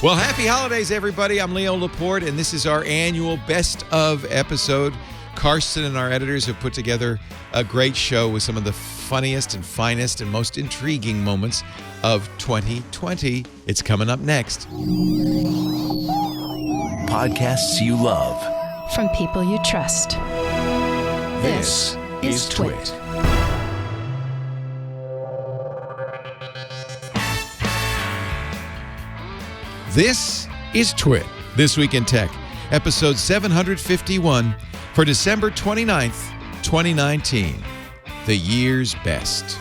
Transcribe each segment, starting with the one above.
Well, happy holidays, everybody. I'm Leo Laporte, and this is our annual Best of episode. Carson and our editors have put together a great show with some of the funniest and finest and most intriguing moments of 2020. It's coming up next. Podcasts you love. From people you trust. This is TWiT. This is TWiT, This Week in Tech, episode 751 for December 29th, 2019, the year's best.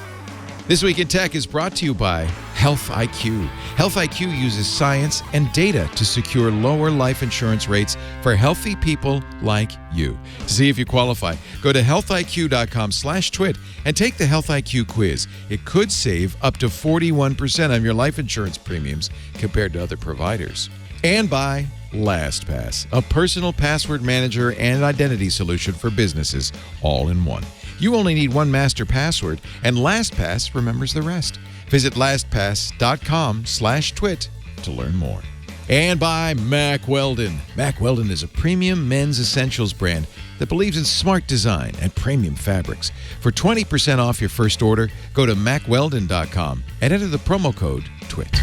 This Week in Tech is brought to you by Health IQ. Health IQ uses science and data to secure lower life insurance rates for healthy people like you. To see if you qualify, go to healthiq.com/twit and take the Health IQ quiz. It could save up to 41% on your life insurance premiums compared to other providers. And by LastPass, a personal password manager and identity solution for businesses, all in one. You only need one master password, and LastPass remembers the rest. Visit lastpass.com/twit to learn more. And by Mack Weldon. Mack Weldon is a premium men's essentials brand that believes in smart design and premium fabrics. For 20% off your first order, go to mackweldon.com and enter the promo code TWIT.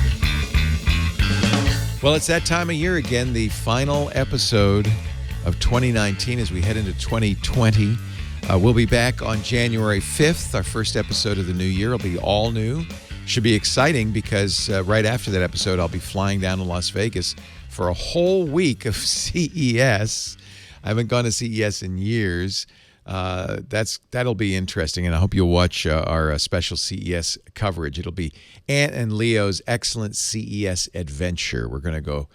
Well, it's that time of year again, the final episode of 2019 as we head into 2020. We'll be back on January 5th. Our first episode of the new year will be all new. Should be exciting because right after that episode, I'll be flying down to Las Vegas for a whole week of CES. I haven't gone to CES in years. That'll be interesting, and I hope you'll watch our special CES coverage. It'll be Ant and Leo's excellent CES adventure. We're going to go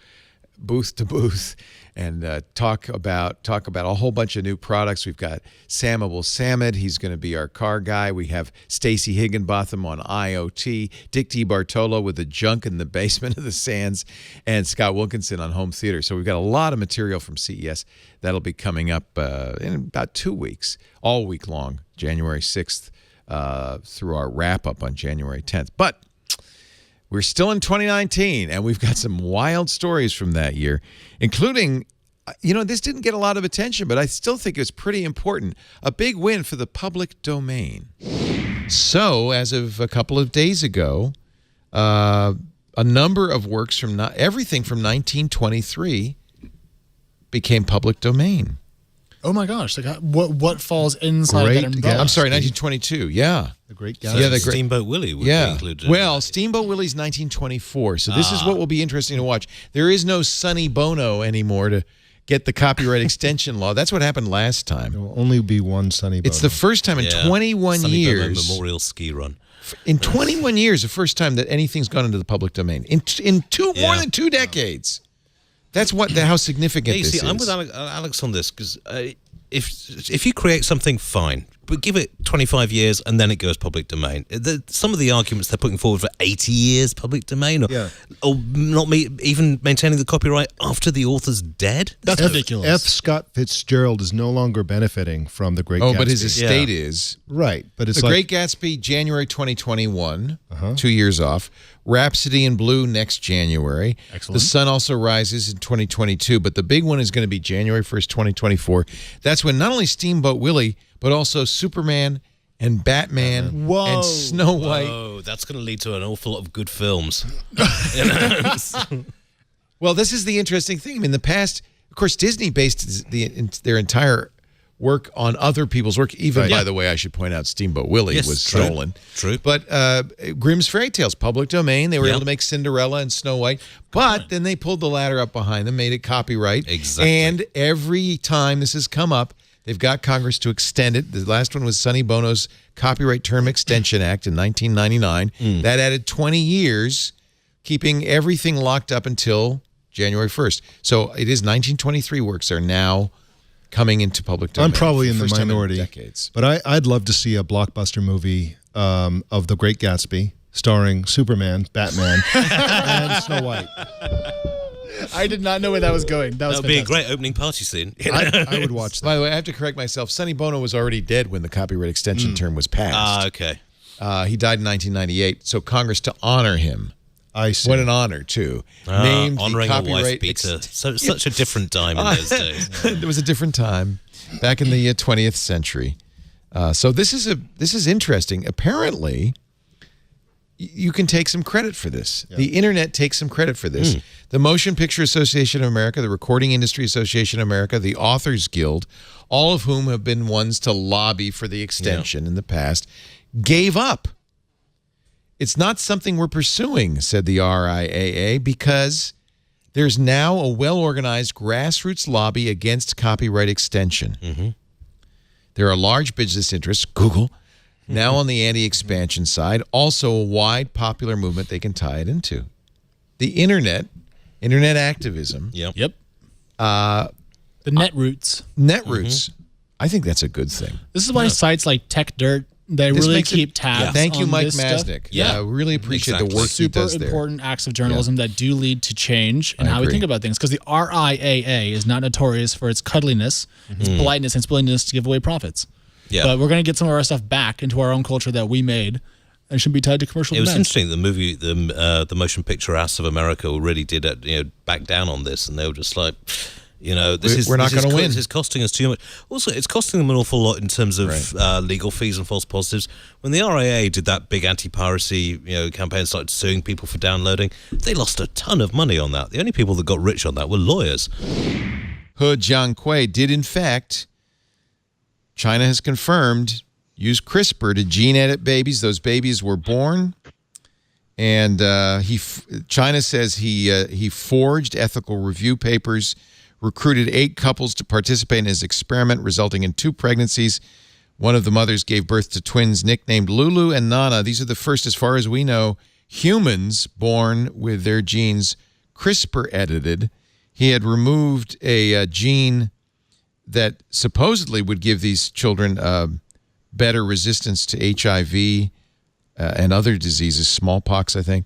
booth to booth and talk about a whole bunch of new products. We've got Sam Abul-Samad. He's going to be our car guy. We have Stacy Higginbotham on IoT, Dick DiBartolo with the junk in the basement of the Sands, and Scott Wilkinson on home theater. So we've got a lot of material from CES that'll be coming up in about 2 weeks, all week long, January 6th through our wrap-up on January 10th. But we're still in 2019, and we've got some wild stories from that year, including, this didn't get a lot of attention, but I still think it's pretty important. A big win for the public domain. So, as of a couple of days ago, a number of works from everything from 1923 became public domain. Oh my gosh! Like what falls inside that umbrella? I'm sorry, 1922. Yeah, the Great Gatsby. Yeah, Steamboat Willie would be included. Well, Steamboat Willie's 1924. So this is what will be interesting to watch. There is no Sonny Bono anymore to get the copyright extension law. That's what happened last time. There will only be one Sonny Bono. It's the first time in 21 Sonny years. Bono Memorial Ski Run. In 21 years, the first time that anything's gone into the public domain. In more than 2 decades. That's how significant this is. I'm with Alex on this because if you create something, fine, but give it 25 years and then it goes public domain. Some of the arguments they're putting forward for 80 years public domain, or not even maintaining the copyright after the author's dead. That's ridiculous. F. Scott Fitzgerald is no longer benefiting from the Great Gatsby. Oh, but his estate is. Right, but it's The Great Gatsby, January 2021, 2 years off. Rhapsody in Blue next January. Excellent. The Sun Also Rises in 2022, but the big one is going to be January 1st, 2024. That's when not only Steamboat Willie, but also Superman and Batman and Snow White. Oh, that's going to lead to an awful lot of good films. Well, this is the interesting thing. I mean, in the past, of course, Disney based their entire work on other people's work. Even, by the way, I should point out Steamboat Willie was stolen. True. But Grimm's Fairy Tales, public domain. They were able to make Cinderella and Snow White. But then they pulled the ladder up behind them, made it copyright. Exactly. And every time this has come up, they've got Congress to extend it. The last one was Sonny Bono's Copyright Term Extension Act in 1999. That added 20 years, keeping everything locked up until January 1st. So it is 1923 works are now coming into public domain. I'm probably in the minority, decades. But I'd love to see a blockbuster movie of The Great Gatsby starring Superman, Batman, and Snow White. I did not know where that was going. That would be a great opening party scene. I would watch that. By the way, I have to correct myself. Sonny Bono was already dead when the copyright extension term was passed. Okay. He died in 1998. So Congress, to honor him, I see. What an honor, too. Named the honoring a wife copyright beater. Such a different time in those days. It was a different time back in the 20th century. So this is interesting. Apparently, you can take some credit for this. Yeah. The internet takes some credit for this. The Motion Picture Association of America, the Recording Industry Association of America, the Authors Guild, all of whom have been ones to lobby for the extension in the past, gave up. It's not something we're pursuing, said the RIAA, because there's now a well-organized grassroots lobby against copyright extension. There are large business interests, Google, now on the anti-expansion side, also a wide popular movement they can tie it into. The internet activism. Yep. The netroots. Netroots. I think that's a good thing. This is why sites like TechDirt, they really keep tabs. Thank you, on Mike this stuff. Masnick. Yeah, really appreciate the work he does there. Super important acts of journalism that do lead to change in how we think about things. Because the RIAA is not notorious for its cuddliness, its politeness, and its willingness to give away profits. Yeah. But we're going to get some of our stuff back into our own culture that we made, and should be tied to commercial It was demands. interesting. The movie, the Motion Picture Ass of America, really did back down on this, and they were just like, we're not going to win. This is costing us too much. Also, it's costing them an awful lot in terms of legal fees and false positives. When the RIA did that big anti-piracy campaign, started suing people for downloading, they lost a ton of money on that. The only people that got rich on that were lawyers. He Jiankui did, in fact, China has confirmed, use CRISPR to gene edit babies. Those babies were born, and China says he forged ethical review papers, recruited 8 couples to participate in his experiment, resulting in 2 pregnancies. One of the mothers gave birth to twins nicknamed Lulu and Nana. These are the first, as far as we know, humans born with their genes CRISPR edited. He had removed a gene that supposedly would give these children better resistance to HIV and other diseases, smallpox, I think.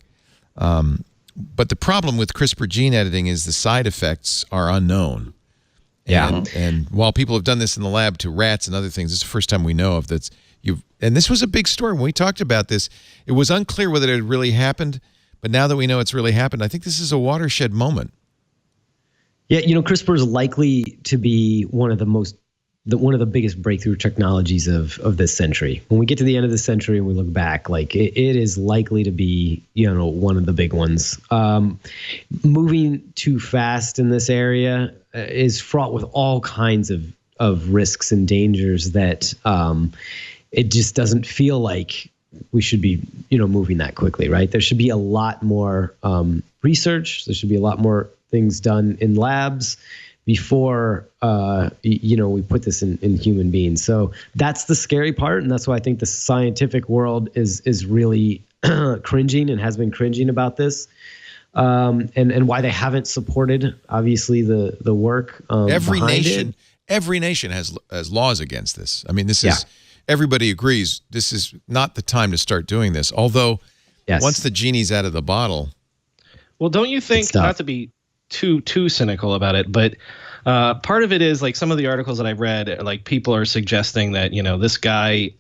But the problem with CRISPR gene editing is the side effects are unknown. And while people have done this in the lab to rats and other things, this is the first time we know of that. And this was a big story. When we talked about this, it was unclear whether it had really happened. But now that we know it's really happened, I think this is a watershed moment. Yeah, CRISPR is likely to be one of the biggest breakthrough technologies of this century. When we get to the end of the century and we look back, like it is likely to be, one of the big ones. Moving too fast in this area is fraught with all kinds of risks and dangers that it just doesn't feel like we should be, moving that quickly, right? There should be a lot more research. There should be a lot more things done in labs before we put this in human beings. So that's the scary part, and that's why I think the scientific world is really cringing and has been cringing about this, and why they haven't supported obviously the work. Every nation has laws against this. I mean, this is everybody agrees this is not the time to start doing this. Although once the genie's out of the bottle, well, don't you think, not to be too cynical about it, but part of it is like some of the articles that I've read, like people are suggesting that this guy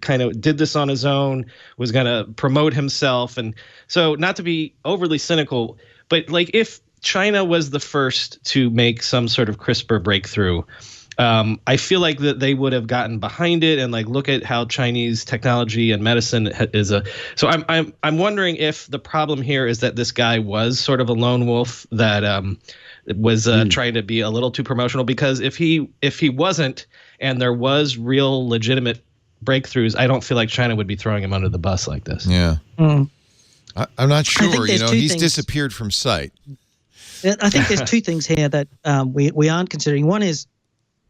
kind of did this on his own, was going to promote himself, and so not to be overly cynical, but like if China was the first to make some sort of CRISPR breakthrough, I feel like that they would have gotten behind it and like look at how Chinese technology and medicine is so I'm wondering if the problem here is that this guy was sort of a lone wolf that was trying to be a little too promotional, because if he wasn't and there was real legitimate breakthroughs, I don't feel like China would be throwing him under the bus like this. Yeah. I'm not sure. He's disappeared from sight. I think there's 2 things here that we aren't considering. One is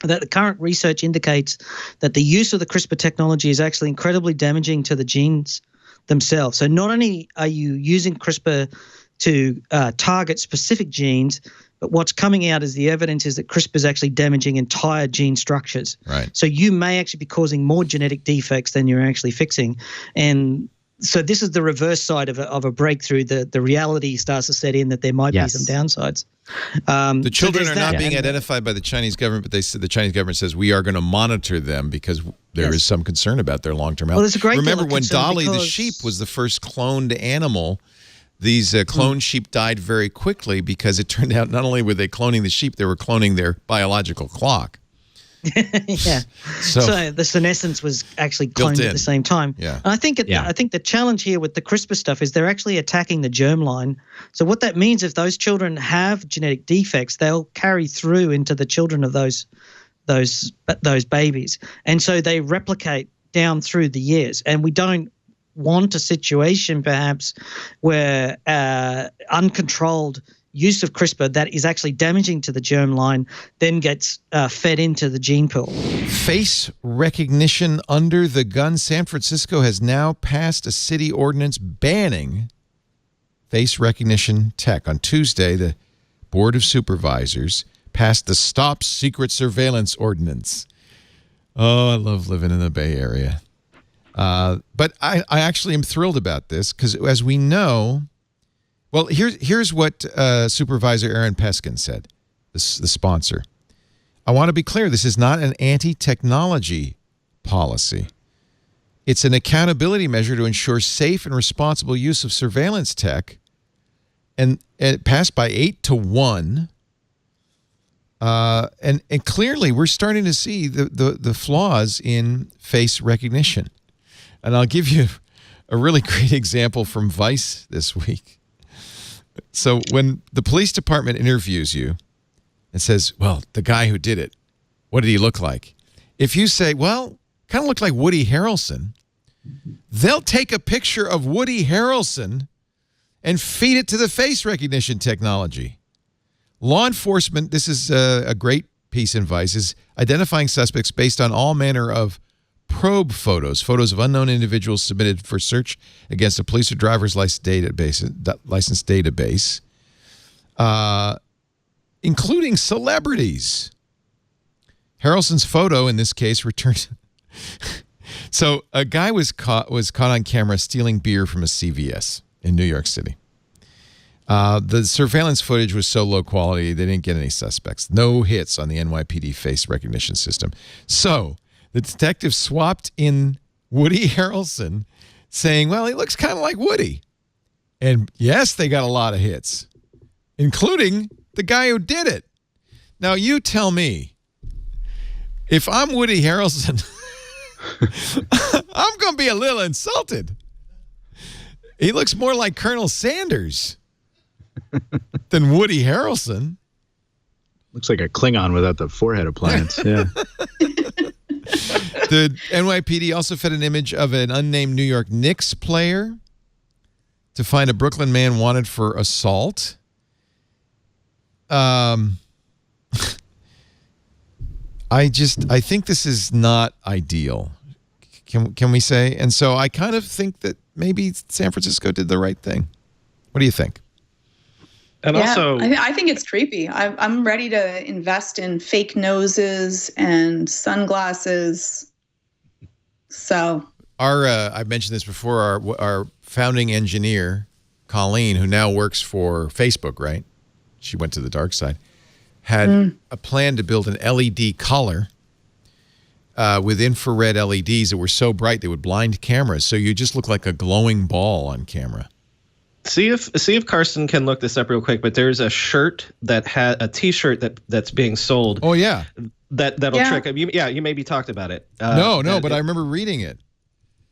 that the current research indicates that the use of the CRISPR technology is actually incredibly damaging to the genes themselves. So not only are you using CRISPR to target specific genes, but what's coming out is the evidence is that CRISPR is actually damaging entire gene structures. Right. So you may actually be causing more genetic defects than you're actually fixing. And so this is the reverse side of a breakthrough. The reality starts to set in that there might be some downsides. The children are not being identified by the Chinese government, but the Chinese government says we are going to monitor them because there is some concern about their long-term health. Well, there's a great Remember deal of when concern Dolly the sheep was the first cloned animal these cloned sheep died very quickly because it turned out not only were they cloning the sheep, they were cloning their biological clock. Yeah. So the senescence was actually cloned at the same time. Yeah. And I think the challenge here with the CRISPR stuff is they're actually attacking the germline. So what that means, if those children have genetic defects, they'll carry through into the children of those babies, and so they replicate down through the years. And we don't want a situation perhaps where uncontrolled use of CRISPR that is actually damaging to the germline then gets fed into the gene pool. Face recognition under the gun. San Francisco has now passed a city ordinance banning face recognition tech. On Tuesday, the Board of Supervisors passed the Stop Secret Surveillance Ordinance. Oh, I love living in the Bay Area. But I actually am thrilled about this because, as we know, well, here's what Supervisor Aaron Peskin said, the sponsor. I want to be clear, this is not an anti-technology policy. It's an accountability measure to ensure safe and responsible use of surveillance tech, and it passed by 8-1. And clearly, we're starting to see the flaws in face recognition. And I'll give you a really great example from Vice this week. So when the police department interviews you and says, well, the guy who did it, what did he look like? If you say, well, kind of looked like Woody Harrelson, they'll take a picture of Woody Harrelson and feed it to the face recognition technology. Law enforcement, this is a great piece in Vice, is identifying suspects based on all manner of probe photos of unknown individuals submitted for search against a police or driver's license database, including celebrities. Harrelson's photo, in this case, returned. So a guy was caught on camera stealing beer from a CVS in New York City. The surveillance footage was so low quality, they didn't get any suspects. No hits on the NYPD face recognition system. So the detective swapped in Woody Harrelson, saying, well, he looks kind of like Woody. And yes, they got a lot of hits, including the guy who did it. Now, you tell me, if I'm Woody Harrelson, I'm going to be a little insulted. He looks more like Colonel Sanders than Woody Harrelson. Looks like a Klingon without the forehead appliance. Yeah. The NYPD also fed an image of an unnamed New York Knicks player to find a Brooklyn man wanted for assault. I think this is not ideal. Can we say? And so I kind of think that maybe San Francisco did the right thing. What do you think? And also, I think it's creepy. I'm ready to invest in fake noses and sunglasses. So I mentioned this before. Our founding engineer, Colleen, who now works for Facebook, right? She went to the dark side. Had a plan to build an LED collar with infrared LEDs that were so bright they would blind cameras, so you just look like a glowing ball on camera. See if Carson can look this up real quick. But there's a shirt that had a T-shirt that's being sold. Oh yeah, that'll trick. You maybe talked about it. But I remember reading it.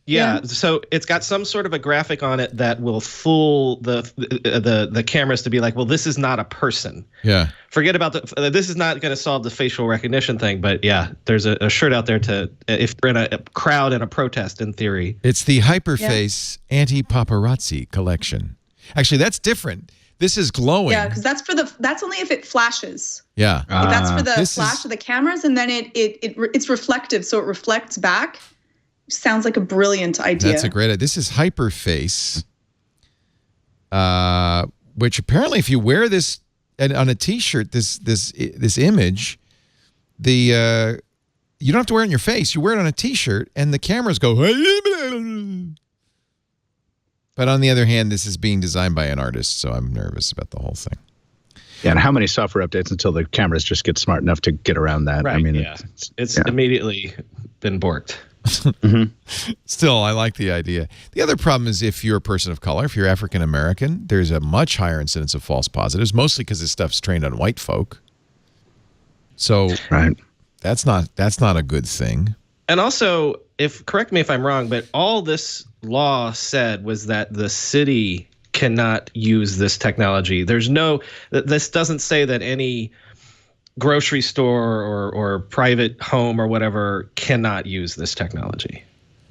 Yeah, so it's got some sort of a graphic on it that will fool the cameras to be like, well, this is not a person. Yeah. Forget about this is not going to solve the facial recognition thing, but yeah, there's a shirt out there if you're in a crowd in a protest, in theory. It's the Hyperface Anti-Paparazzi collection. Actually, that's different. This is glowing. Yeah, because that's only if it flashes. Yeah. That's for the flash of the cameras, and then it's reflective, so it reflects back. Sounds like a brilliant idea. That's a great idea. This is Hyperface, which apparently, if you wear this on a T-shirt, this image, you don't have to wear it on your face. You wear it on a T-shirt, and the cameras go. But on the other hand, this is being designed by an artist, so I'm nervous about the whole thing. Yeah, and how many software updates until the cameras just get smart enough to get around that? Right, I mean, it's immediately been borked. Still, I like the idea. The other problem is if you're a person of color, if you're African American, there's a much higher incidence of false positives, mostly because this stuff's trained on white folk. So that's not a good thing. And also, correct me if I'm wrong, but all this law said was that the city cannot use this technology. This doesn't say that any grocery store or private home or whatever cannot use this technology.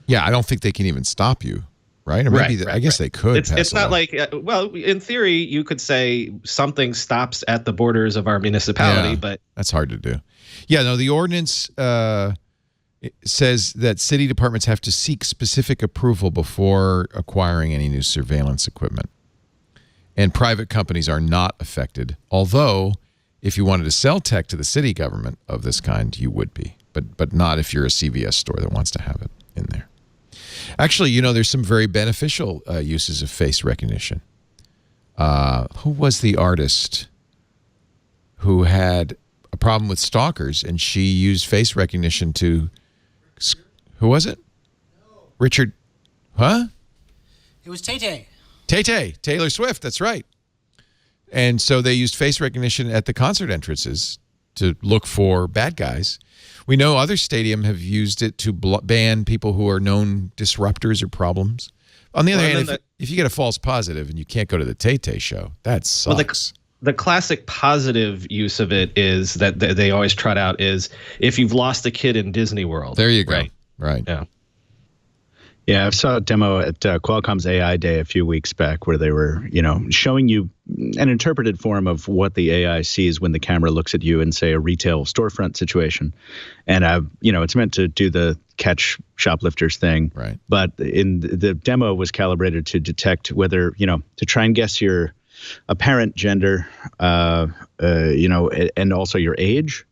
Yeah, I don't think they can even stop you, right? Or maybe I guess they could. It's not like, well, in theory, you could say something stops at the borders of our municipality, but that's hard to do. Yeah, no, the ordinance says that city departments have to seek specific approval before acquiring any new surveillance equipment. And private companies are not affected, although if you wanted to sell tech to the city government of this kind, you would be, but not if you're a CVS store that wants to have it in there. Actually, there's some very beneficial uses of face recognition. Who was the artist who had a problem with stalkers, and she used face recognition to... Who was it? Richard... Huh? It was Tay-Tay. Tay-Tay. Taylor Swift, that's right. And so they used face recognition at the concert entrances to look for bad guys. We know other stadiums have used it to ban people who are known disruptors or problems. On the other hand, if you get a false positive and you can't go to the Tay-Tay show, that sucks. Well, the classic positive use of it is that they always trot out is if you've lost a kid in Disney World. There you go. Right. Yeah. Yeah, I saw a demo at Qualcomm's AI Day a few weeks back where they were, showing you an interpreted form of what the AI sees when the camera looks at you in, say, a retail storefront situation. And, it's meant to do the catch shoplifters thing. Right. But the demo was calibrated to detect whether, to try and guess your apparent gender, and also your age.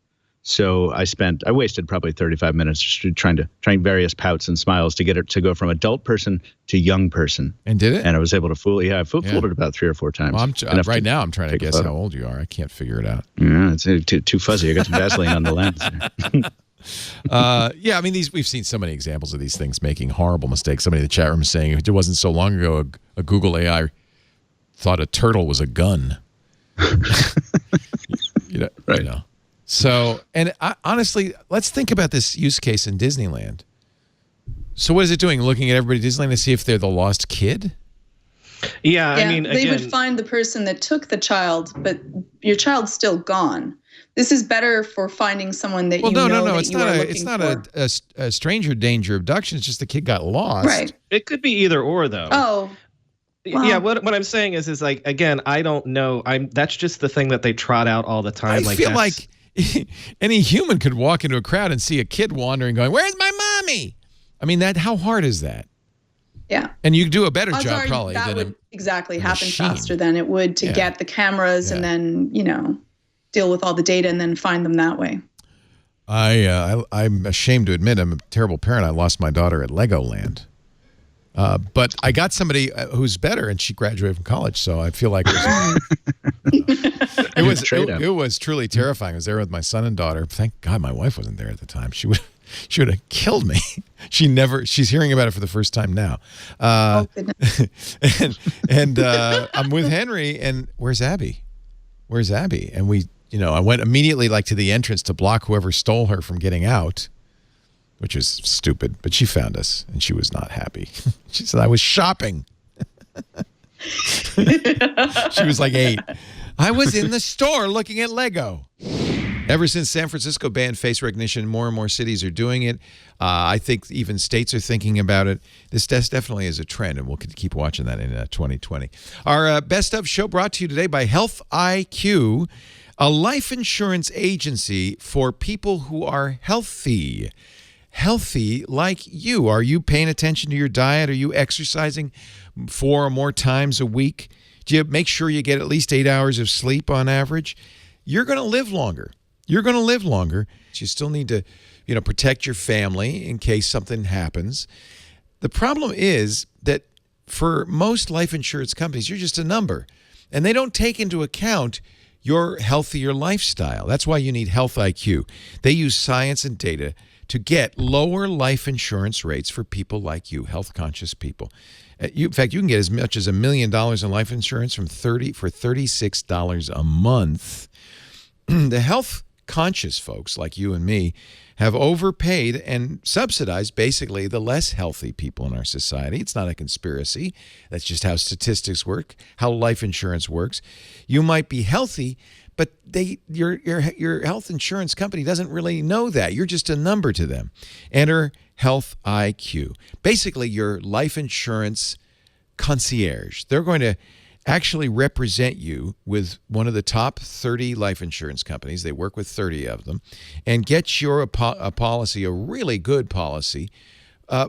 So I wasted probably 35 minutes just trying various pouts and smiles to get it to go from adult person to young person. And did it? And I was able to fooled it about 3 or 4 times. Well, right now I'm trying to guess how old you are. I can't figure it out. Yeah, it's too fuzzy. I got some Vaseline on the lens. Yeah, I mean, we've seen so many examples of these things making horrible mistakes. Somebody in the chat room is saying it wasn't so long ago a Google AI thought a turtle was a gun. Right. So, and honestly, let's think about this use case in Disneyland. So what is it doing? Looking at everybody at Disneyland to see if they're the lost kid? Yeah, I mean, they would find the person that took the child, but your child's still gone. This is better for finding someone that no. It's not a stranger danger abduction. It's just the kid got lost. Right. It could be either or, though. Oh. Wow. Yeah, what I'm saying is like, again, I don't know. That's just the thing that they trot out all the time. I feel like any human could walk into a crowd and see a kid wandering going, "Where's my mommy?" I mean, how hard is that? Yeah. And you do a better job probably that than would exactly happen machine. Faster than it would to get the cameras and then, deal with all the data and then find them that way. I'm ashamed to admit I'm a terrible parent. I lost my daughter at Legoland. But I got somebody who's better, and she graduated from college, so I feel like it was truly terrifying. I was there with my son and daughter. Thank God my wife wasn't there at the time. She would have killed me. She's hearing about it for the first time now. And I'm with Henry, and where's Abby? And we, I went immediately to the entrance to block whoever stole her from getting out, which is stupid, but she found us, and she was not happy. She said, I was shopping. She was like 8. I was in the store looking at Lego. Ever since San Francisco banned face recognition, more and more cities are doing it. I think even states are thinking about it. This definitely is a trend, and we'll keep watching that in 2020. Our Best of show brought to you today by Health IQ, a life insurance agency for people who are healthy. Healthy like you. Are you paying attention to your diet? Are you exercising 4 or more times a week? Do you make sure you get at least 8 hours of sleep on average? You're going to live longer. You still need to, protect your family in case something happens. The problem is that for most life insurance companies, you're just a number, and they don't take into account your healthier lifestyle. That's why you need Health IQ. They use science and data to get lower life insurance rates for people like you, health-conscious people. In fact, you can get as much as $1 million in life insurance for $36 a month. The health-conscious folks like you and me have overpaid and subsidized basically the less healthy people in our society. It's not a conspiracy. That's just how statistics work, how life insurance works. You might be healthy, but your health insurance company doesn't really know that. You're just a number to them. Enter Health IQ. Basically, your life insurance concierge. They're going to actually represent you with one of the top 30 life insurance companies. They work with 30 of them, and get your a policy, a really good policy,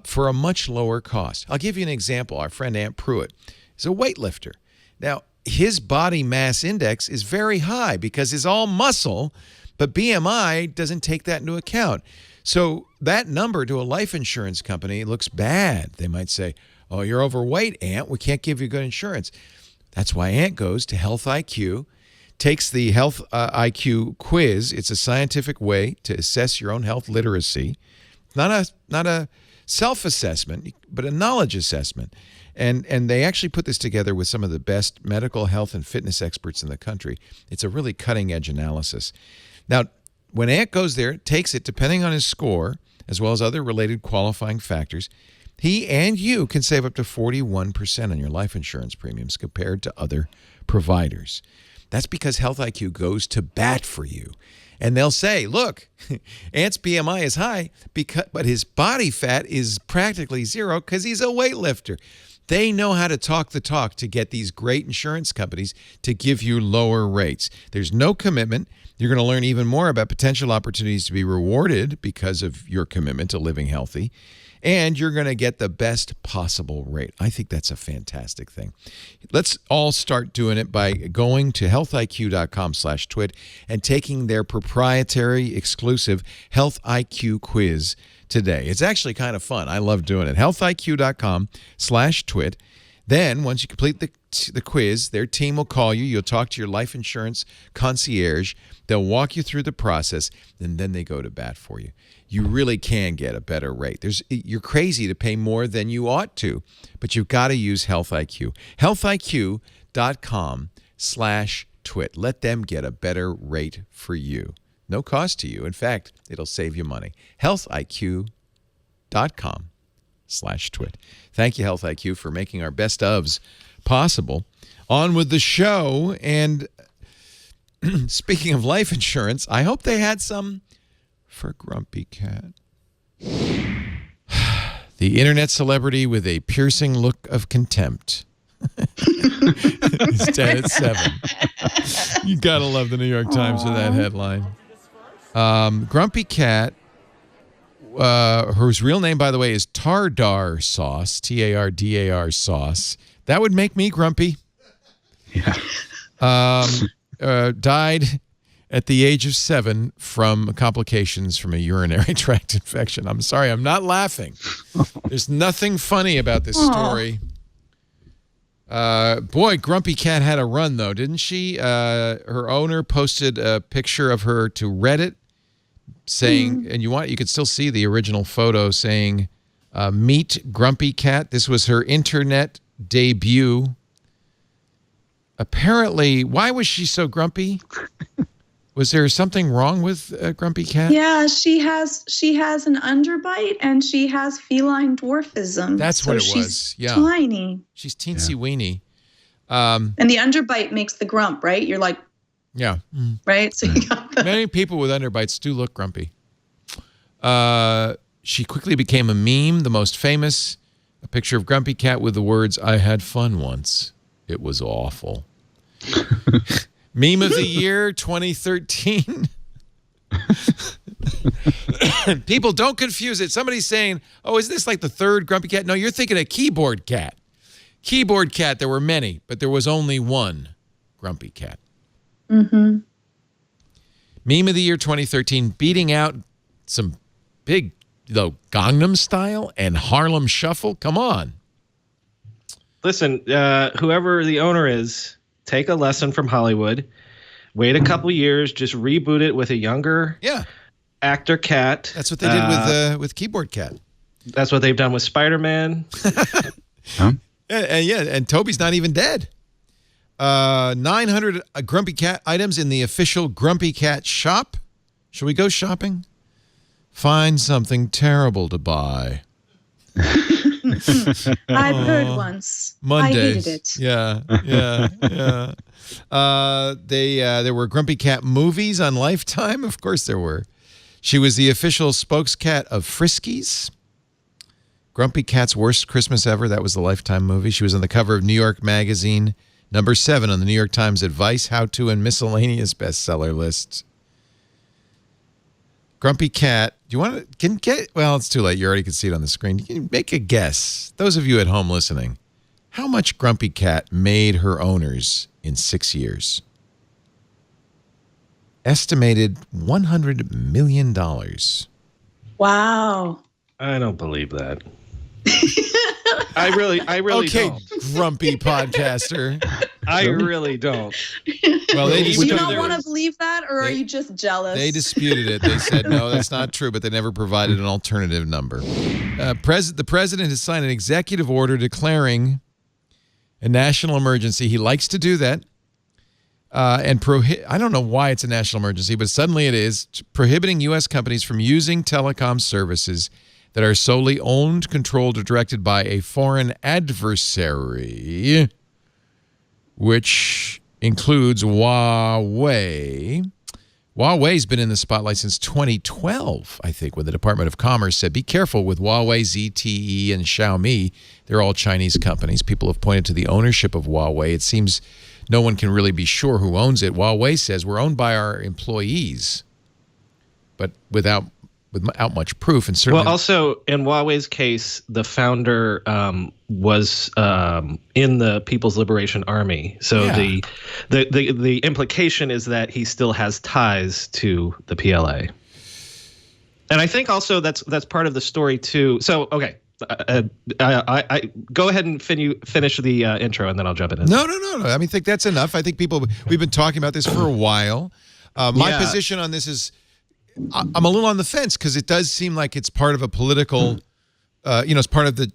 for a much lower cost. I'll give you an example. Our friend Ant Pruitt is a weightlifter. Now, his body mass index is very high because it's all muscle, but BMI doesn't take that into account. So that number to a life insurance company looks bad. They might say, oh, you're overweight, Ant. We can't give you good insurance. That's why Ant goes to Health IQ, takes the Health IQ quiz. It's a scientific way to assess your own health literacy. Not a self-assessment, but a knowledge assessment. And they actually put this together with some of the best medical health and fitness experts in the country. It's a really cutting-edge analysis. Now, when Ant goes there, takes it, depending on his score, as well as other related qualifying factors, he and you can save up to 41% on your life insurance premiums compared to other providers. That's because Health IQ goes to bat for you. And they'll say, look, Ant's BMI is high, but his body fat is practically zero because he's a weightlifter. They know how to talk the talk to get these great insurance companies to give you lower rates. There's no commitment. You're going to learn even more about potential opportunities to be rewarded because of your commitment to living healthy. And you're going to get the best possible rate. I think that's a fantastic thing. Let's all start doing it by going to healthiq.com/twit and taking their proprietary exclusive Health IQ quiz today. It's actually kind of fun. I love doing it. healthiq.com/twit. Then once you complete the quiz, their team will call you. You'll talk to your life insurance concierge. They'll walk you through the process, and then they go to bat for you. You really can get a better rate. You're crazy to pay more than you ought to, but you've got to use Health IQ. healthiq.com/twit. Let them get a better rate for you. No cost to you. In fact, it'll save you money. healthiq.com/twit. Thank you, Health IQ, for making our best ofs possible. On with the show. And speaking of life insurance, I hope they had some for Grumpy Cat. The internet celebrity with a piercing look of contempt. He's dead at 7. You gotta love the New York Times for that headline. Grumpy Cat, whose real name, by the way, is Tardar Sauce, Tardar Sauce. That would make me grumpy. Yeah. Died at the age of 7 from complications from a urinary tract infection. I'm sorry, I'm not laughing. There's nothing funny about this story. Boy, Grumpy Cat had a run, though, didn't she? Her owner posted a picture of her to Reddit saying, and you could still see the original photo saying, meet Grumpy Cat. This was her internet debut. Apparently, why was she so grumpy? Was there something wrong with Grumpy Cat? Yeah, she has an underbite and she has feline dwarfism. That's what it was. Yeah, tiny. She's teensy weeny. And the underbite makes the grump, right? You're like, yeah, right. So you got the... Many people with underbites do look grumpy. She quickly became a meme. The most famous, a picture of Grumpy Cat with the words, "I had fun once. It was awful." Meme of the year 2013. People, don't confuse it. Somebody's saying, oh, is this like the third Grumpy Cat? No, you're thinking of Keyboard Cat. Keyboard Cat, there were many, but there was only one Grumpy Cat. Mm-hmm. Meme of the year 2013, beating out some big, Gangnam Style and Harlem Shuffle. Come on. Listen, whoever the owner is, take a lesson from Hollywood. Wait a couple years, just reboot it with a younger Actor Cat. That's what they did with Keyboard Cat. That's what they've done with Spider-Man. And Toby's not even dead. 900 Grumpy Cat items in the official Grumpy Cat shop. Shall we go shopping? Find something terrible to buy. I've heard once. Mondays. I hated it. Yeah. There were Grumpy Cat movies on Lifetime. Of course there were. She was the official spokescat of Friskies. Grumpy Cat's Worst Christmas Ever. That was the Lifetime movie. She was on the cover of New York Magazine, number 7 on the New York Times Advice, How-To, and Miscellaneous bestseller list. Grumpy Cat. Do you want to well, it's too late. You already can see it on the screen. You can make a guess. Those of you at home listening, how much Grumpy Cat made her owners in 6 years? Estimated $100 million. Wow. I don't believe that. I really okay, don't. Grumpy podcaster. I really don't. Well, they Do you disputed not want to believe that, or are you just jealous? They disputed it. They said, no, that's not true, but they never provided an alternative number. The president has signed an executive order declaring a national emergency. He likes to do that. I don't know why it's a national emergency, but suddenly it is, prohibiting U.S. companies from using telecom services that are solely owned, controlled, or directed by a foreign adversary, which includes Huawei. Huawei's been in the spotlight since 2012, I think, when the Department of Commerce said, be careful with Huawei, ZTE, and Xiaomi. They're all Chinese companies. People have pointed to the ownership of Huawei. It seems no one can really be sure who owns it. Huawei says we're owned by our employees, but without much proof. And certainly, well, also in Huawei's case, the founder was in the People's Liberation Army. So yeah. the implication is that he still has ties to the PLA. And I think also that's part of the story too. So okay, I go ahead and finish the intro, and then I'll jump in. No. I think that's enough. I think we've been talking about this for a while. My position on this is, I'm a little on the fence because it does seem like it's part of a political, it's part of the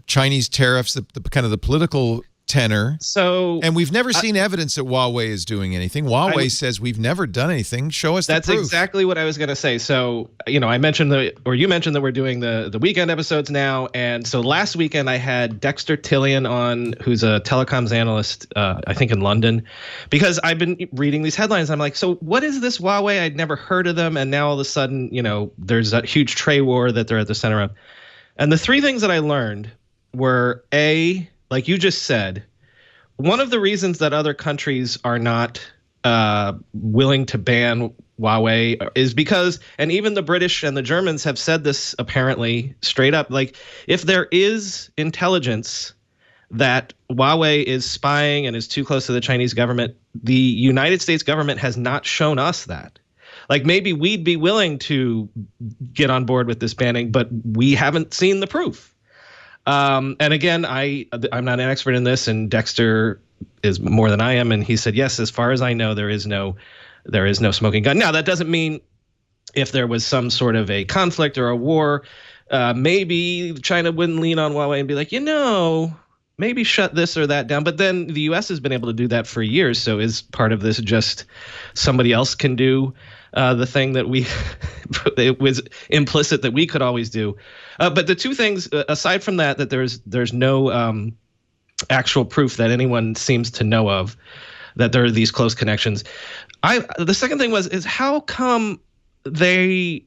Chinese tariffs, the kind of the political tenor. So, and we've never seen evidence that Huawei is doing anything. Huawei says we've never done anything. Show us the proof. That's exactly what I was going to say. So, I mentioned you mentioned that we're doing the weekend episodes now. And so last weekend I had Dexter Tillian on, who's a telecoms analyst, I think in London, because I've been reading these headlines. I'm like, so what is this Huawei? I'd never heard of them. And now all of a sudden, there's a huge trade war that they're at the center of. And the 3 things that I learned were A, like you just said, one of the reasons that other countries are not willing to ban Huawei is because, and even the British and the Germans have said this apparently straight up, like if there is intelligence that Huawei is spying and is too close to the Chinese government, the United States government has not shown us that. Like maybe we'd be willing to get on board with this banning, but we haven't seen the proof. And again, I'm not an expert in this, and Dexter is more than I am, and he said, yes, as far as I know, there is no smoking gun. Now, that doesn't mean if there was some sort of a conflict or a war, maybe China wouldn't lean on Huawei and be like, maybe shut this or that down. But then the U.S. has been able to do that for years. So is part of this just somebody else can do the thing that it was implicit that we could always do? But the 2 things, aside from that there's no actual proof that anyone seems to know of that there are these close connections. The second thing is how come they're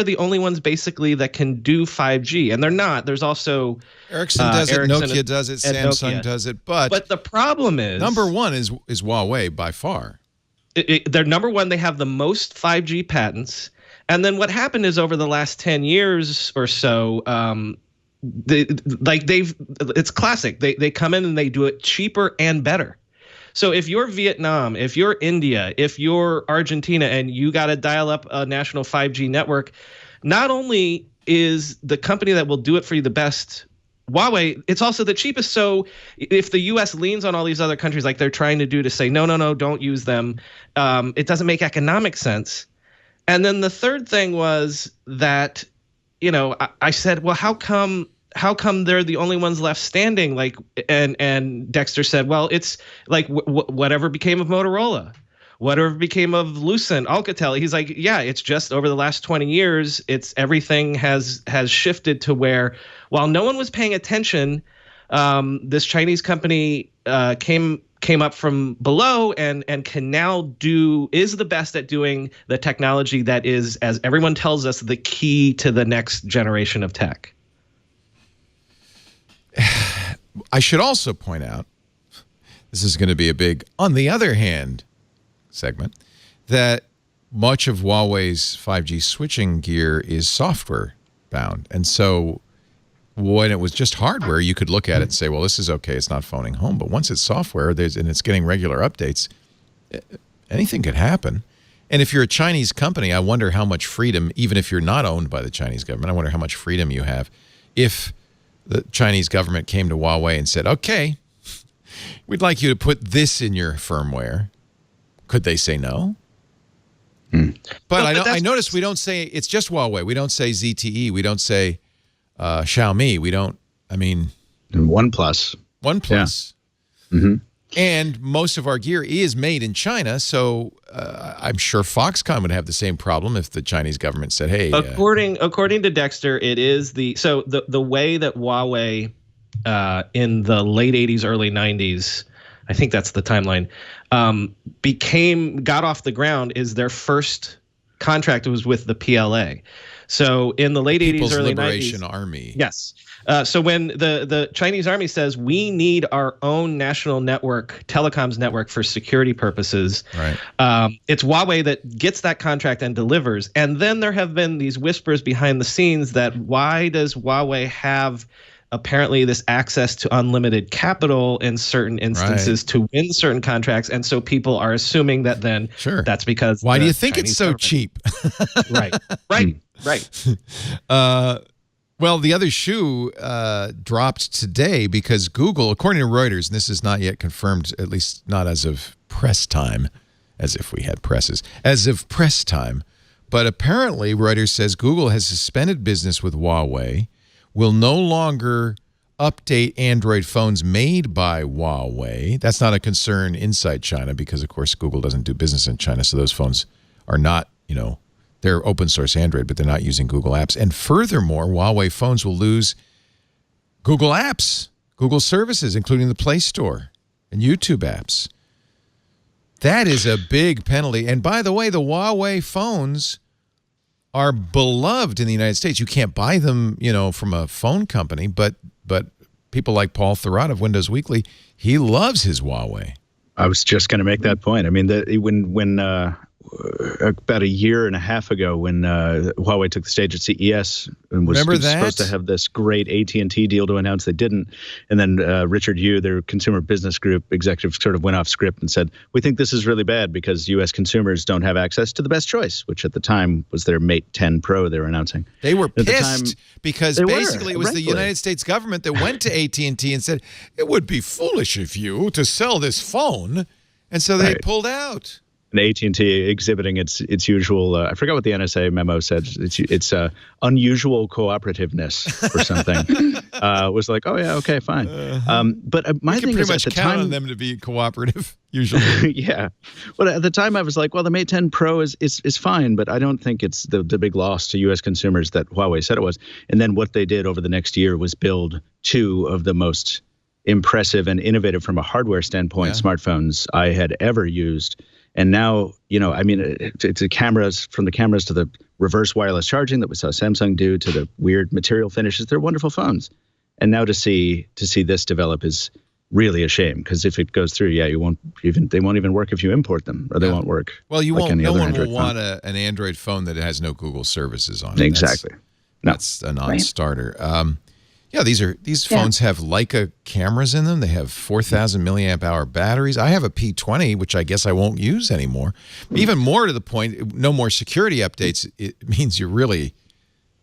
the only ones basically that can do 5G, and they're not. There's also Ericsson does it, Nokia does it, Samsung does it, but the problem is number 1 is Huawei by far. They're number 1. They have the most 5G patents. And then what happened is over the last 10 years or so, it's classic. They come in and they do it cheaper and better. So if you're Vietnam, if you're India, if you're Argentina, and you got to dial up a national 5G network, not only is the company that will do it for you the best Huawei, it's also the cheapest. So if the U.S. leans on all these other countries like they're trying to do to say, no, don't use them, it doesn't make economic sense. And then the third thing was that, I said, well, how come they're the only ones left standing? Like, and Dexter said, well, it's like whatever became of Motorola, whatever became of Lucent, Alcatel. He's like, yeah, it's just over the last 20 years, everything has shifted to where, while no one was paying attention, this Chinese company came up from below and can now is the best at doing the technology that is, as everyone tells us, the key to the next generation of tech. I should also point out, this is going to be a big, on the other hand, segment, that much of Huawei's 5G switching gear is software bound. And so when it was just hardware, you could look at it and say, well, this is okay, it's not phoning home. But once it's software and it's getting regular updates, anything could happen. And if you're a Chinese company, I wonder how much freedom, even if you're not owned by the Chinese government, I wonder how much freedom you have if the Chinese government came to Huawei and said, okay, we'd like you to put this in your firmware. Could they say no? But I noticed we don't say, it's just Huawei. We don't say ZTE. We don't say Xiaomi. We don't, OnePlus. OnePlus. Yeah. Mm-hmm. And most of our gear is made in China, so I'm sure Foxconn would have the same problem if the Chinese government said, hey. According to Dexter, it is the way that Huawei in the late 80s, early 90s, I think that's the timeline, got off the ground is their first contract was with the PLA. So in the late 80s, early 90s. People's Liberation Army. Yes. So when the Chinese army says we need our own national network, telecoms network for security purposes, right. It's Huawei that gets that contract and delivers. And then there have been these whispers behind the scenes that why does Huawei have apparently this access to unlimited capital in certain instances to win certain contracts. And so people are assuming that then that's because. Why do you think Chinese it's so cheap? Right. Well, the other shoe dropped today because Google, according to Reuters, and this is not yet confirmed, at least not as of press time, as if we had presses, as of press time. But apparently, Reuters says Google has suspended business with Huawei, will no longer update Android phones made by Huawei. That's not a concern inside China because, of course, Google doesn't do business in China, so those phones are not, they're open source Android, but they're not using Google apps. And furthermore, Huawei phones will lose Google apps, Google services, including the Play Store and YouTube apps. That is a big penalty. And by the way, the Huawei phones are beloved in the United States. You can't buy them, from a phone company, but people like Paul Thurrott of Windows Weekly, he loves his Huawei. I was just going to make that point. I mean, when about a year and a half ago, when Huawei took the stage at CES and was supposed to have this great AT&T deal to announce, they didn't. And then Richard Yu, their consumer business group executive, sort of went off script and said, we think this is really bad because U.S. consumers don't have access to the best choice, which at the time was their Mate 10 Pro they were announcing. They were pissed because basically it was the United States government that went to AT&T and said, it would be foolish of you to sell this phone. And so they pulled out. And AT&T exhibiting its usual, I forgot what the NSA memo said, it's unusual cooperativeness or something. Was like, oh yeah, okay, fine. But my thing is at the time, count on them to be cooperative usually. Yeah. Well, at the time I was like, well, the Mate 10 Pro is fine, but I don't think it's the big loss to U.S. consumers that Huawei said it was. And then what they did over the next year was build two of the most impressive and innovative from a hardware standpoint smartphones I had ever used. And now, it's the cameras, from the cameras to the reverse wireless charging that we saw Samsung do to the weird material finishes. They're wonderful phones. And now to see this develop is really a shame because if it goes through, they won't even work if you import them, or they won't work. Well, you like won't. Any no other one Android will phone. want an Android phone that has no Google services on it. Exactly. That's a non-starter. These phones have Leica cameras in them. They have 4,000 milliamp hour batteries. I have a P20, which I guess I won't use anymore. Even more to the point, no more security updates. It means you're really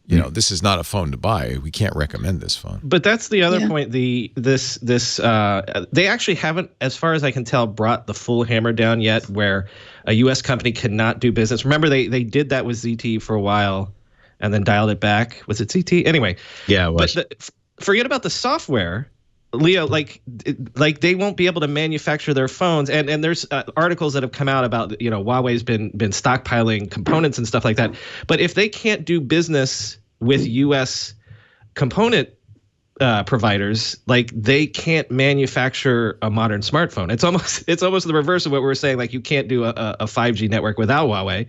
this is not a phone to buy. We can't recommend this phone. But that's the other point. They actually haven't, as far as I can tell, brought the full hammer down yet, where a U.S. company cannot do business. Remember, they did that with ZTE for a while, and then dialed it back. Was it ZTE? Anyway. Yeah, it was. But forget about the software. Leo, like they won't be able to manufacture their phones, and there's articles that have come out about Huawei's been stockpiling components and stuff like that. But if they can't do business with U.S. component providers, like they can't manufacture a modern smartphone. It's almost the reverse of what we were saying. Like you can't do a 5G network without Huawei.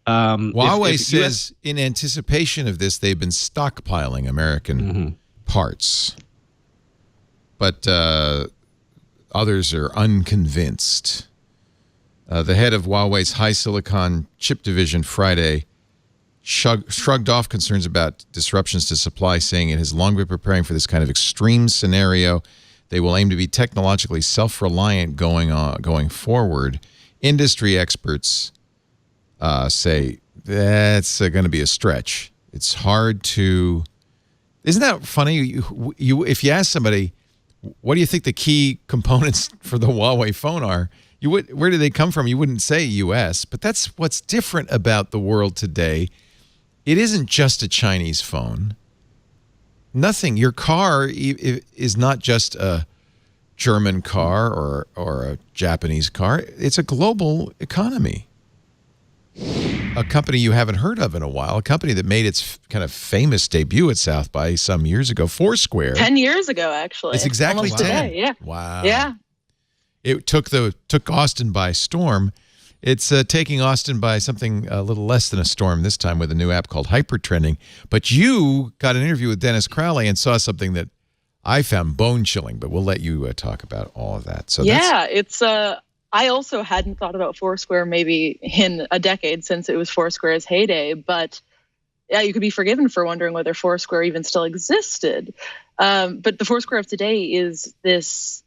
Huawei says in anticipation of this, they've been stockpiling American parts. But others are unconvinced. The head of Huawei's HiSilicon chip division Friday shrugged off concerns about disruptions to supply, saying it has long been preparing for this kind of extreme scenario. They will aim to be technologically self-reliant going forward. Industry experts say that's going to be a stretch. It's hard to... Isn't that funny? You if you ask somebody, what do you think the key components for the Huawei phone are? Where do they come from? You wouldn't say U.S., but that's what's different about the world today. It isn't just a Chinese phone. Nothing. Your car is not just a German car or a Japanese car. It's a global economy. A company you haven't heard of in a while, a company that made its kind of famous debut at South by some years ago, Foursquare. 10 years ago, actually. It's exactly almost 10. Today, yeah. Wow. Yeah. It took Austin by storm. It's taking Austin by something a little less than a storm this time with a new app called Hypertrending. But you got an interview with Dennis Crowley and saw something that I found bone-chilling, but we'll let you talk about all of that. So it's... I also hadn't thought about Foursquare maybe in a decade since it was Foursquare's heyday, but yeah, you could be forgiven for wondering whether Foursquare even still existed. But the Foursquare of today is this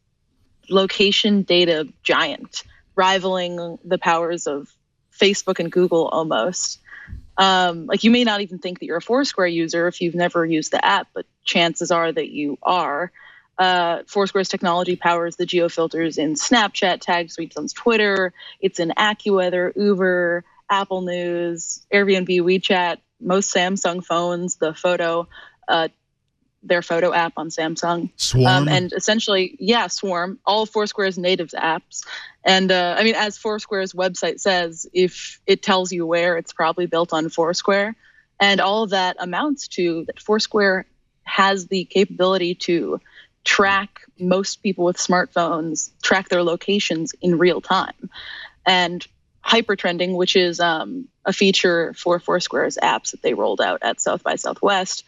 location data giant, rivaling the powers of Facebook and Google almost. Like you may not even think that you're a Foursquare user if you've never used the app, but chances are that you are. Foursquare's technology powers the geofilters in Snapchat, tag tweets on Twitter. It's in AccuWeather, Uber, Apple News, Airbnb, WeChat, most Samsung phones, the their photo app on Samsung. Swarm. And essentially, Swarm, all of Foursquare's native apps. And as Foursquare's website says, if it tells you where, it's probably built on Foursquare. And all of that amounts to that Foursquare has the capability to track most people with smartphones, track their locations in real time. And Hypertrending, which is a feature for Foursquare's apps that they rolled out at South by Southwest,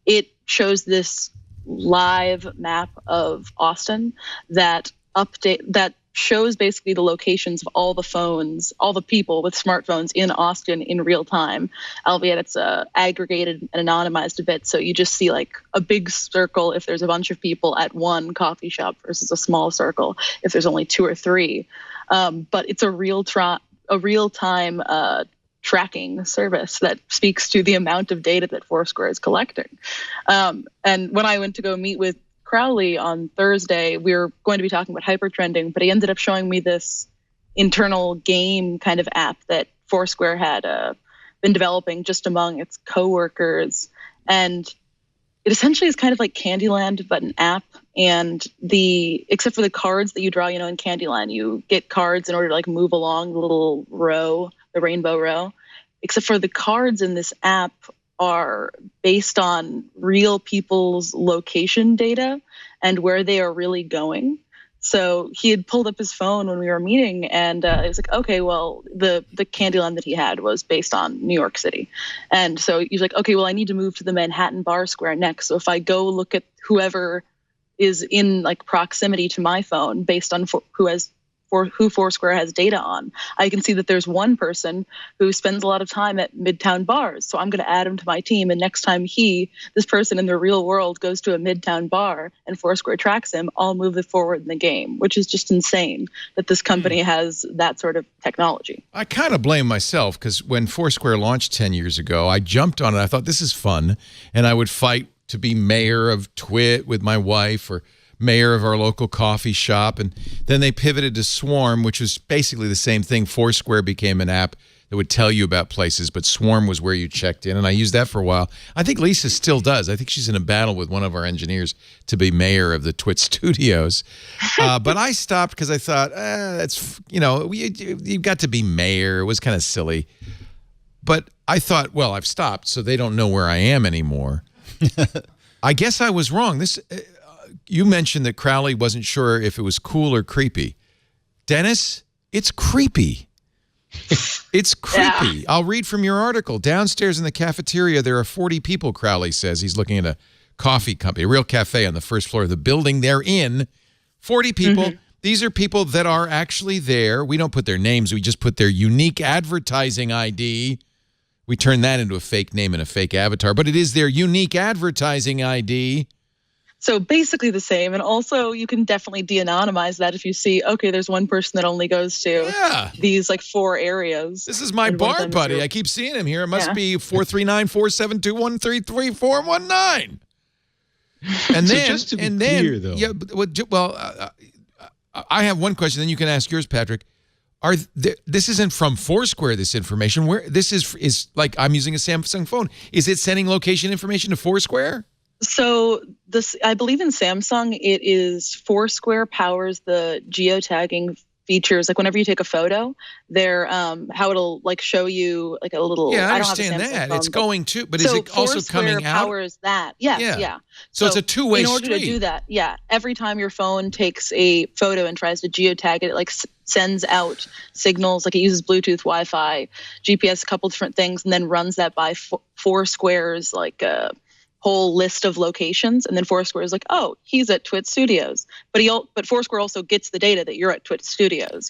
it shows this live map of Austin that shows basically the locations of all the phones, all the people with smartphones in Austin in real time, albeit it's aggregated and anonymized a bit. So you just see like a big circle if there's a bunch of people at one coffee shop versus a small circle if there's only 2 or 3. But it's a real-time tracking service that speaks to the amount of data that Foursquare is collecting. And when I went to go meet with Crowley on Thursday, we were going to be talking about Hypertrending, but he ended up showing me this internal game kind of app that Foursquare had been developing just among its coworkers. And it essentially is kind of like Candyland, but an app. And except for the cards that you draw, in Candyland, you get cards in order to like move along the little row, the rainbow row. Except for the cards in this app are based on real people's location data and where they are really going. So he had pulled up his phone when we were meeting, and it was like, okay, well, the Candyland that he had was based on New York City. And so he's like, okay, well, I need to move to the Manhattan Bar Square next. So if I go look at whoever is in like proximity to my phone based on who has who Foursquare has data on. I can see that there's one person who spends a lot of time at Midtown bars, so I'm going to add him to my team. And next time this person in the real world goes to a Midtown bar and Foursquare tracks him, I'll move it forward in the game, which is just insane that this company has that sort of technology. I kind of blame myself because when Foursquare launched 10 years ago, I jumped on it. I thought this is fun, and I would fight to be mayor of TWiT with my wife or mayor of our local coffee shop. And then they pivoted to Swarm, which was basically the same thing. Foursquare became an app that would tell you about places, but Swarm was where you checked in, and I used that for a while. I think Lisa still does. I think she's in a battle with one of our engineers to be mayor of the TWiT studios. But I stopped because I thought, that's, you've got to be mayor. It was kind of silly. But I thought, well, I've stopped, so they don't know where I am anymore. I guess I was wrong. You mentioned that Crowley wasn't sure if it was cool or creepy. Dennis, it's creepy. It's creepy. Yeah. I'll read from your article. Downstairs in the cafeteria, there are 40 people, Crowley says. He's looking at a coffee company, a real cafe on the first floor of the building they're in. 40 people. Mm-hmm. These are people that are actually there. We don't put their names. We just put their unique advertising ID. We turn that into a fake name and a fake avatar, but it is their unique advertising ID. So basically the same. And also you can definitely de-anonymize that if you see, okay, there's one person that only goes to these like 4 areas. This is my bar buddy. I keep seeing him here. It must be 439-472-133419. And then, just to be clear, though. Yeah, I have one question, then you can ask yours, Patrick. This isn't from Foursquare, this information. Where this is like I'm using a Samsung phone. Is it sending location information to Foursquare? So I believe in Samsung, it is Foursquare powers the geotagging features. Like whenever you take a photo, they're how it'll like show you like a little. Yeah, I understand that. Phone, it's going to, but is it also coming out? Powers that. Yes, yeah. So it's a two-way street. In order to do that, every time your phone takes a photo and tries to geotag it, it like sends out signals. Like it uses Bluetooth, Wi-Fi, GPS, a couple different things, and then runs that by Foursquare's like whole list of locations, and then Foursquare is like, oh, he's at TWiT Studios, but Foursquare also gets the data that you're at TWiT Studios.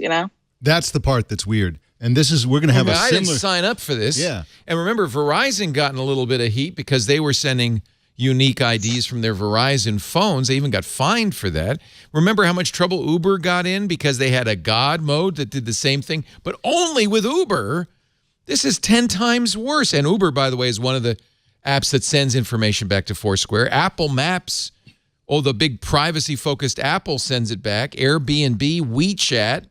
That's the part that's weird. And we're going to have a similar. I didn't sign up for this. Yeah. And remember, Verizon got in a little bit of heat because they were sending unique IDs from their Verizon phones. They even got fined for that. Remember how much trouble Uber got in because they had a God mode that did the same thing, but only with Uber. This is 10 times worse. And Uber, by the way, is one of the apps that sends information back to Foursquare. Apple Maps, the big privacy-focused Apple sends it back. Airbnb, WeChat.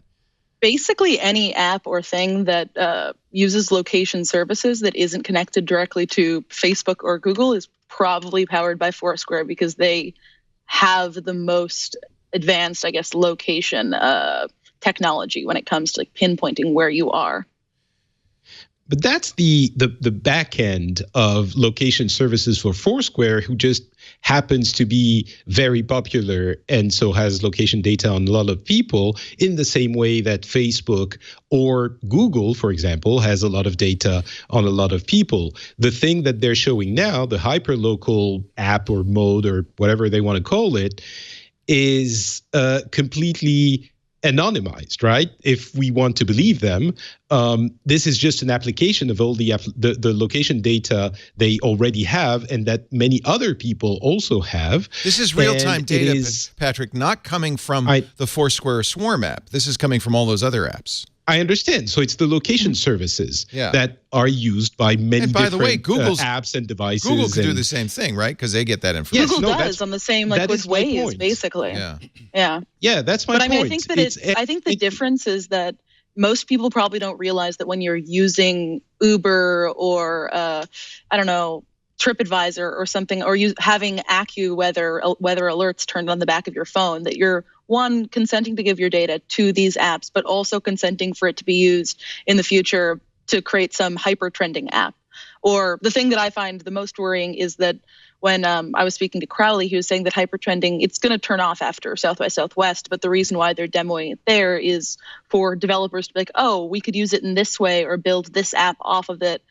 Basically any app or thing that uses location services that isn't connected directly to Facebook or Google is probably powered by Foursquare because they have the most advanced, I guess, location technology when it comes to like pinpointing where you are. But that's the back end of location services for Foursquare, who just happens to be very popular and so has location data on a lot of people in the same way that Facebook or Google, for example, has a lot of data on a lot of people. The thing that they're showing now, the hyperlocal app or mode or whatever they want to call it, is completely anonymized, right? If we want to believe them, this is just an application of all the location data they already have and that many other people also have. This is real-time data, Patrick, not coming from the Foursquare Swarm app. This is coming from all those other apps. I understand. So it's the location services that are used by many different apps and devices. Google could do the same thing, right? Because they get that information. Google does on the same with Waze, basically. Yeah, that's my point. But I mean, I think that I think the difference is that most people probably don't realize that when you're using Uber or TripAdvisor or something, or having AccuWeather alerts turned on the back of your phone, that you're one, consenting to give your data to these apps, but also consenting for it to be used in the future to create some hyper trending app. Or the thing that I find the most worrying is that when I was speaking to Crowley, he was saying that hyper trending, it's going to turn off after South by Southwest, but the reason why they're demoing it there is for developers to be like, oh, we could use it in this way or build this app off of it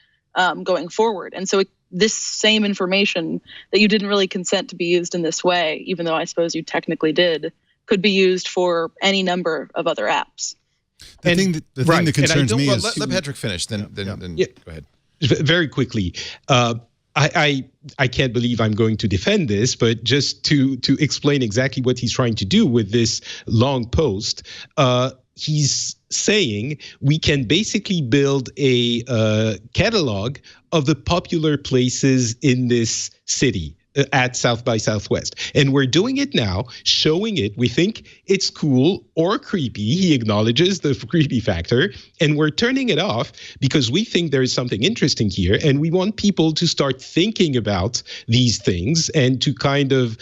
going forward. And so this same information that you didn't really consent to be used in this way, even though I suppose you technically did, could be used for any number of other apps. The thing that concerns me is let Patrick finish. Then go ahead. Very quickly. I can't believe I'm going to defend this, but just to explain exactly what he's trying to do with this long post, he's saying we can basically build a catalog of the popular places in this city at South by Southwest. And we're doing it now, showing it. We think it's cool or creepy. He acknowledges the creepy factor. And we're turning it off because we think there is something interesting here. And we want people to start thinking about these things and to kind of,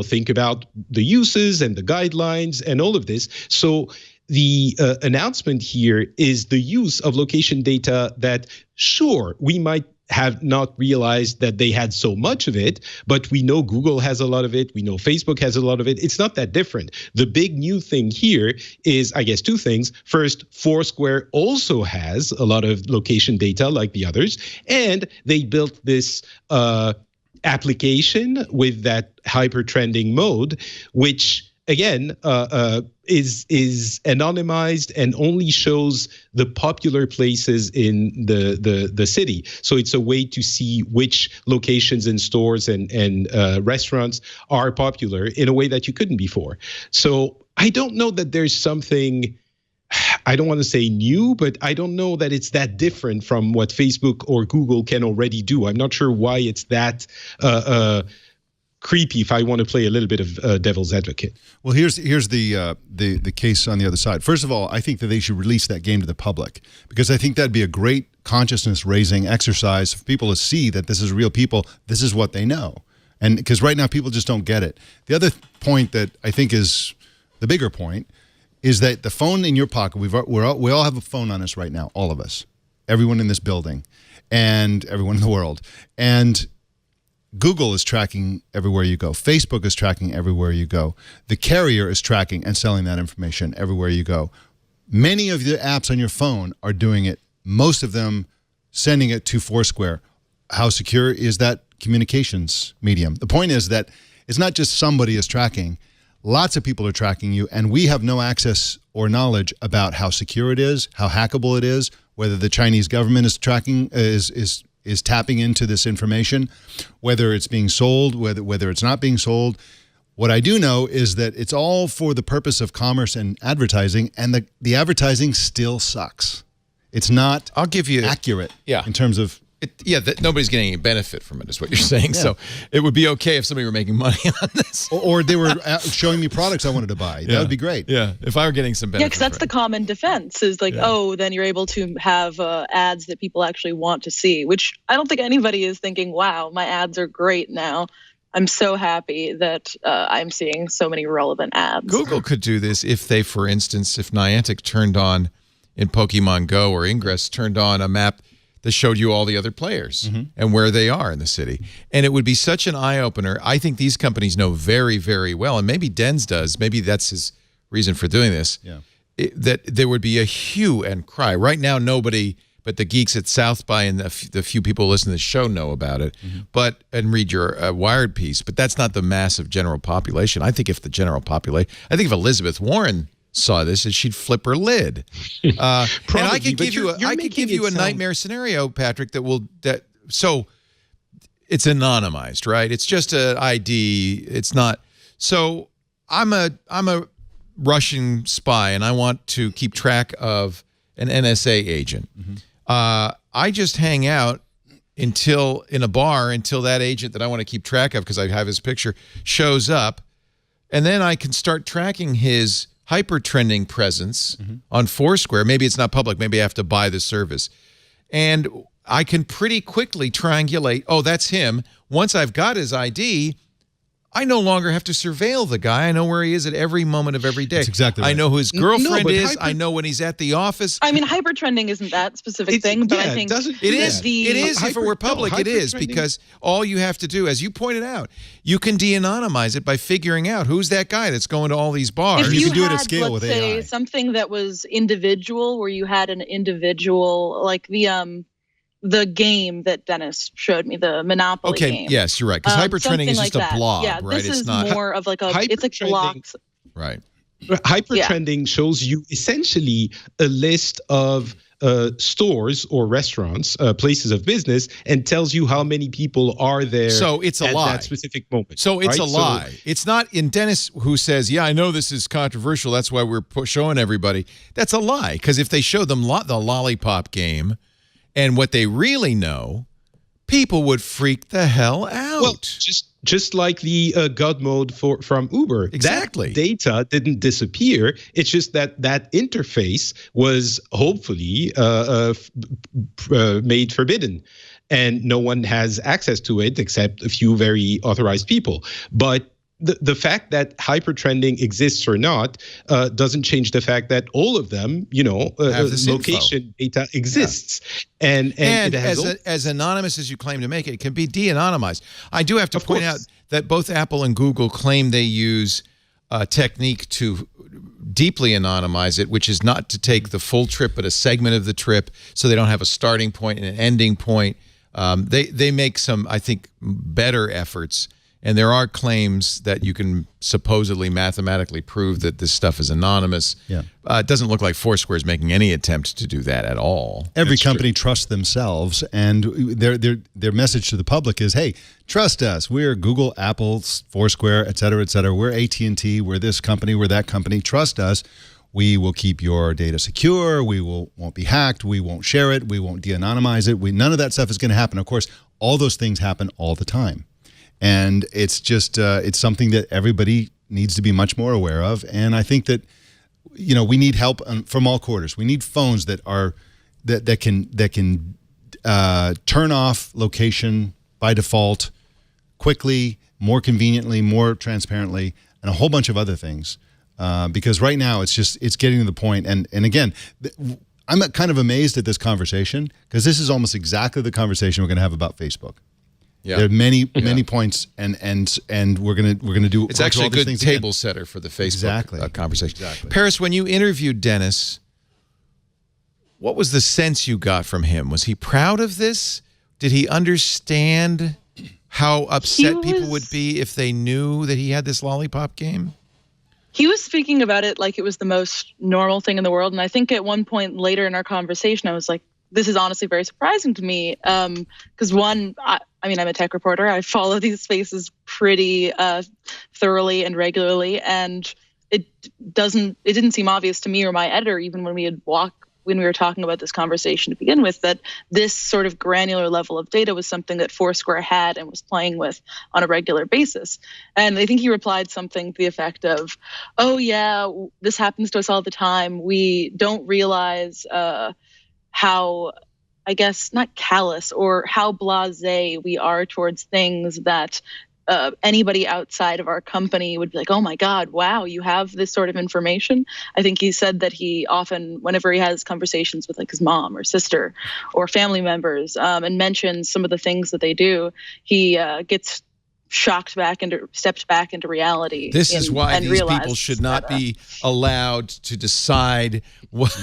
think about the uses and the guidelines and all of this. So the announcement here is the use of location data that, sure, we might have not realized that they had so much of it, but we know Google has a lot of it. We know Facebook has a lot of it. It's not that different. The big new thing here is, I guess, two things. First, Foursquare also has a lot of location data like the others, and they built this application with that hyper trending mode, which again, is anonymized and only shows the popular places in the city. So it's a way to see which locations and stores and restaurants are popular in a way that you couldn't before. So I don't know that there's something, I don't want to say new, but I don't know that it's that different from what Facebook or Google can already do. I'm not sure why it's that creepy, if I want to play a little bit of devil's advocate. Well, here's the case on the other side. First of all, I think that they should release that game to the public, because I think that'd be a great consciousness-raising exercise for people to see that this is real people, this is what they know. And because right now people just don't get it. The other point that I think is the bigger point is that the phone in your pocket, we all have a phone on us right now, all of us, everyone in this building and everyone in the world. And Google is tracking everywhere you go. Facebook is tracking everywhere you go. The carrier is tracking and selling that information everywhere you go. Many of the apps on your phone are doing it, most of them sending it to Foursquare. How secure is that communications medium? The point is that it's not just somebody is tracking. Lots of people are tracking you, and we have no access or knowledge about how secure it is, how hackable it is, whether the Chinese government is tracking, is tapping into this information, whether it's being sold, whether it's not being sold. What I do know is that it's all for the purpose of commerce and advertising, and the advertising still sucks. It's not accurate in terms of... that nobody's getting any benefit from it is what you're saying. Yeah. So it would be okay if somebody were making money on this. Or they were showing me products I wanted to buy. That would be great. Yeah, if I were getting some benefit. Yeah, because that's the common defense is like, then you're able to have ads that people actually want to see, which I don't think anybody is thinking, wow, my ads are great now. I'm so happy that I'm seeing so many relevant ads. Google could do this if they, for instance, if Niantic turned on in Pokemon Go or Ingress turned on a map that showed you all the other players and where they are in the city. And it would be such an eye-opener. I think these companies know very, very well, and maybe Dens does, maybe that's his reason for doing this, that there would be a hue and cry. Right now, nobody but the geeks at South by and the few people who listen to the show know about it, and read your Wired piece, but that's not the massive general population. I think if the general population, I think if Elizabeth Warren saw this, and she'd flip her lid. And I could give you a nightmare scenario, Patrick, so it's anonymized, right? It's just an ID. It's not. So I'm a Russian spy, and I want to keep track of an NSA agent. I just hang out in a bar until that agent that I want to keep track of, because I have his picture, shows up, and then I can start tracking his hyper-trending presence on Foursquare. Maybe it's not public. Maybe I have to buy the service. And I can pretty quickly triangulate, oh, that's him. Once I've got his ID, I no longer have to surveil the guy. I know where he is at every moment of every day. That's exactly right. I know who his girlfriend is. I know when he's at the office. I mean, hyper-trending isn't that specific thing, but I think it is. It is. If it were public, it is, because all you have to do, as you pointed out, you can de-anonymize it by figuring out who's that guy that's going to all these bars. If you can do it at had, scale with AI. Say, something that was individual, where you had an individual, like the game that Dennis showed me, the Monopoly game. Okay, yes, you're right. Because hyper-trending is just like a blob, yeah, right? This is more of like it's like blocks. Right. Hypertrending shows you essentially a list of stores or restaurants, places of business, and tells you how many people are there. So it's a at lie. That specific moment. So it's right? a lie. It's not in Dennis who says, "Yeah, I know this is controversial. That's why we're showing everybody." That's a lie, because if they showed them the lollipop game and what they really know, people would freak the hell out. Well, just like the God mode from Uber. Exactly. That data didn't disappear. It's just that interface was hopefully made forbidden, and no one has access to it except a few very authorized people. But the fact that hypertrending exists or not doesn't change the fact that all of them, location data exists. And it has as anonymous as you claim to make it, it can be de-anonymized. I do have to point out that both Apple and Google claim they use a technique to deeply anonymize it, which is not to take the full trip, but a segment of the trip, so they don't have a starting point and an ending point. They make some, I think, better efforts. And there are claims that you can supposedly mathematically prove that this stuff is anonymous. Yeah. It doesn't look like Foursquare is making any attempt to do that at all. Every company trusts themselves, and their message to the public is, hey, trust us. We're Google, Apple, Foursquare, et cetera, et cetera. We're AT&T. We're this company. We're that company. Trust us. We will keep your data secure. We won't be hacked. We won't share it. We won't de-anonymize it. None of that stuff is going to happen. Of course, all those things happen all the time. And it's just it's something that everybody needs to be much more aware of. And I think that we need help from all quarters. We need phones that are that can turn off location by default quickly, more conveniently, more transparently, and a whole bunch of other things. Because right now it's getting to the point. And again, I'm kind of amazed at this conversation, because this is almost exactly the conversation we're going to have about Facebook. Yeah. There are many points, and we're gonna do. It's actually a good table setter for the Facebook conversation. Exactly. Paris, when you interviewed Dennis, what was the sense you got from him? Was he proud of this? Did he understand how upset people would be if they knew that he had this lollipop game? He was speaking about it like it was the most normal thing in the world, and I think at one point later in our conversation, I was like, this is honestly very surprising to me, because one, I mean, I'm a tech reporter. I follow these spaces pretty thoroughly and regularly, and it didn't seem obvious to me or my editor, even when we were talking about this conversation to begin with, that this sort of granular level of data was something that Foursquare had and was playing with on a regular basis. And I think he replied something to the effect of, "Oh yeah, this happens to us all the time. We don't realize how, I guess, not callous or how blasé we are towards things that anybody outside of our company would be like, oh my God, wow, you have this sort of information." I think he said that he often, whenever he has conversations with like his mom or sister or family members, and mentions some of the things that they do, he gets stepped back into reality. This is why these people should not be allowed to decide what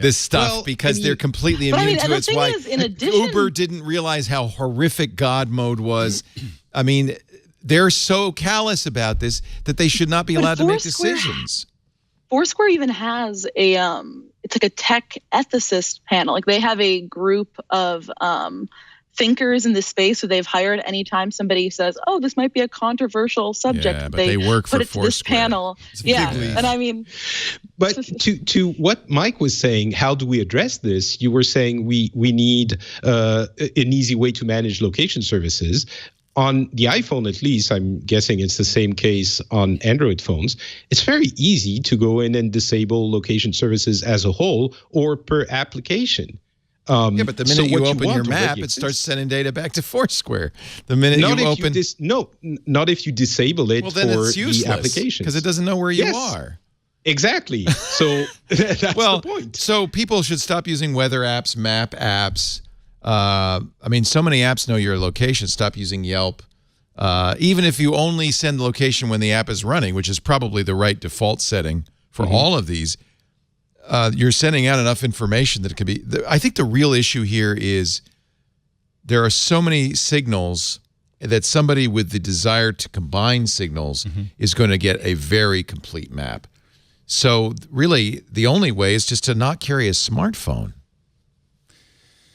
this stuff, because they're completely immune to it. It's why Uber didn't realize how horrific God mode was. I mean, they're so callous about this that they should not be allowed to make decisions. Foursquare even has it's like a tech ethicist panel. Like they have a group of thinkers in this space who they've hired. Anytime somebody says, "Oh, this might be a controversial subject," but they work for put it to this panel. And I mean, but to what Mike was saying, how do we address this? You were saying we need an easy way to manage location services. On the iPhone, at least, I'm guessing it's the same case on Android phones. It's very easy to go in and disable location services as a whole or per application. But the minute you open your map, it starts sending data back to Foursquare. The minute you open, not if you disable it for the application, because it doesn't know where you are. Exactly. So that's the point. So people should stop using weather apps, map apps. I mean, so many apps know your location. Stop using Yelp. Even if you only send the location when the app is running, which is probably the right default setting for all of these. You're sending out enough information that it could be. I think the real issue here is there are so many signals that somebody with the desire to combine signals is going to get a very complete map. So really, the only way is just to not carry a smartphone.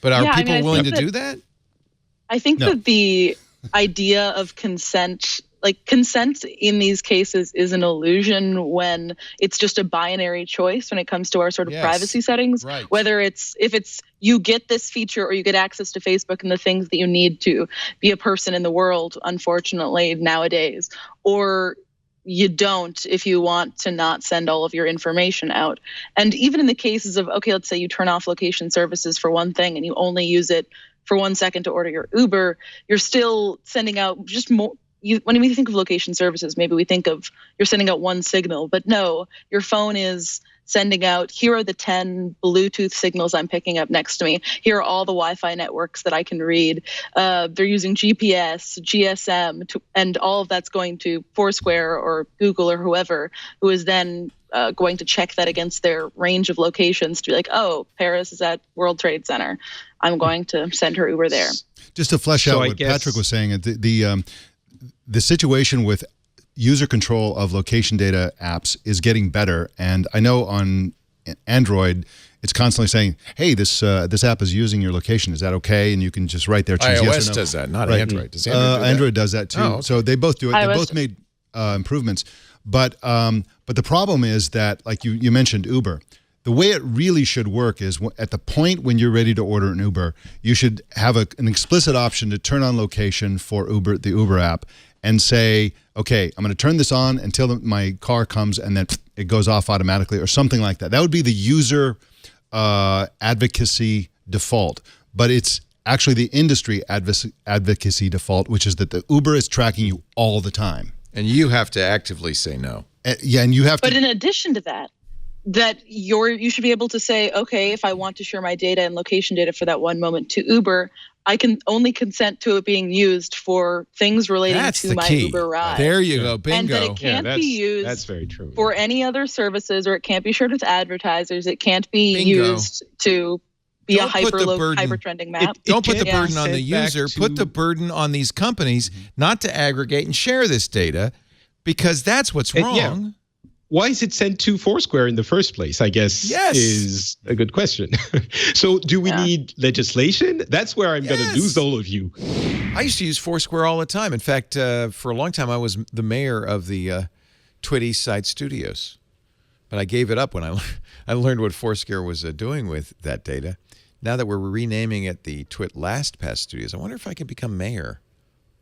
But are people willing to do that? I think that the idea of consent in these cases is an illusion when it's just a binary choice when it comes to our sort of privacy settings. Right. Whether if it's you get this feature or you get access to Facebook and the things that you need to be a person in the world, unfortunately, nowadays, or you don't if you want to not send all of your information out. And even in the cases of, okay, let's say you turn off location services for one thing and you only use it for 1 second to order your Uber, you're still sending out just more. When we think of location services, maybe we think of you're sending out one signal, but no, your phone is sending out, here are the 10 Bluetooth signals I'm picking up next to me. Here are all the Wi-Fi networks that I can read. They're using GPS, GSM, and all of that's going to Foursquare or Google or whoever, who is then going to check that against their range of locations to be like, oh, Paris is at World Trade Center. I'm going to send her Uber there. Just to flesh out what Patrick was saying, the situation with user control of location data apps is getting better, and I know on Android it's constantly saying, "Hey, this app is using your location. Is that okay?" And you can just right there choose iOS yes or no. does that, not Android. Does Android do that? Android does that too. Oh, okay. So they both do it. iOS They both made improvements, but the problem is that, like you mentioned, Uber. The way it really should work is at the point when you're ready to order an Uber, you should have an explicit option to turn on location for the Uber app, and say, okay, I'm going to turn this on until my car comes, and then it goes off automatically or something like that. That would be the user advocacy default. But it's actually the industry advocacy default, which is that the Uber is tracking you all the time. And you have to actively say no. Yeah, and you have to. But in addition to that, you should be able to say, okay, if I want to share my data and location data for that one moment to Uber, I can only consent to it being used for things relating to my key. Uber ride. There you go, bingo. And that it can't be used that's very true. for any other services, or it can't be shared with advertisers. It can't be used to be a hyper trending map. Don't put the burden on the user. Put the burden on these companies not to aggregate and share this data, because that's what's wrong. Yeah. Why is it sent to Foursquare in the first place, I guess, is a good question. So do we need legislation? That's where I'm going to lose all of you. I used to use Foursquare all the time. In fact, for a long time, I was the mayor of the TWiT East Side Studios. But I gave it up when I learned what Foursquare was doing with that data. Now that we're renaming it the TWiT LastPass Studios, I wonder if I can become mayor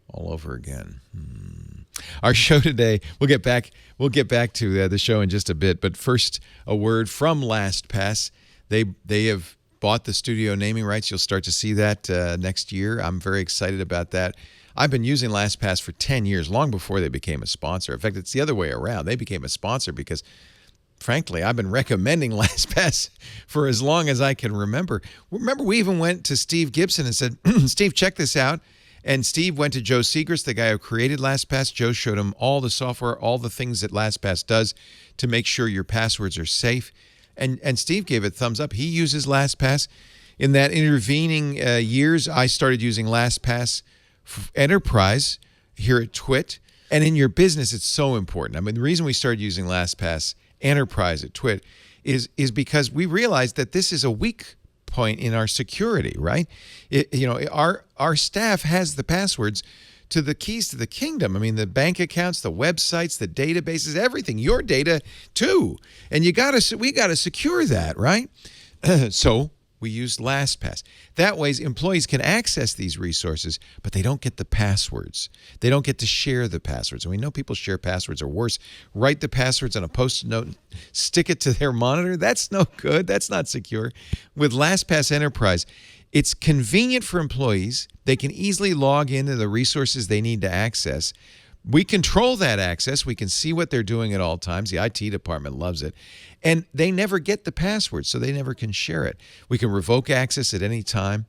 all over again. Our show today, we'll get back to the show in just a bit, but first a word from LastPass. They have bought the studio naming rights. You'll start to see that next year. I'm very excited about that. I've been using LastPass for 10 years, long before they became a sponsor. In fact, it's the other way around. They became a sponsor because, frankly, I've been recommending LastPass for as long as I can remember. Remember, we even went to Steve Gibson and said, Steve, check this out. And Steve went to Joe Segrist, the guy who created LastPass. Joe showed him all the software, all the things that LastPass does to make sure your passwords are safe. And Steve gave it thumbs up. He uses LastPass. In that intervening years, I started using LastPass Enterprise here at TWiT. And in your business, it's so important. I mean, the reason we started using LastPass Enterprise at TWiT is because we realized that this is a weak point in our security, right? Our staff has the passwords to the keys to the kingdom. I mean, the bank accounts, the websites, the databases, everything, your data too. And we got to secure that, right? So we use LastPass. That way, employees can access these resources, but they don't get the passwords. They don't get to share the passwords. And we know people share passwords, or worse, write the passwords on a Post-it note, stick it to their monitor. That's no good. That's not secure. With LastPass Enterprise, it's convenient for employees. They can easily log into the resources they need to access. We control that access. We can see what they're doing at all times. The IT department loves it. And they never get the password, so they never can share it. We can revoke access at any time.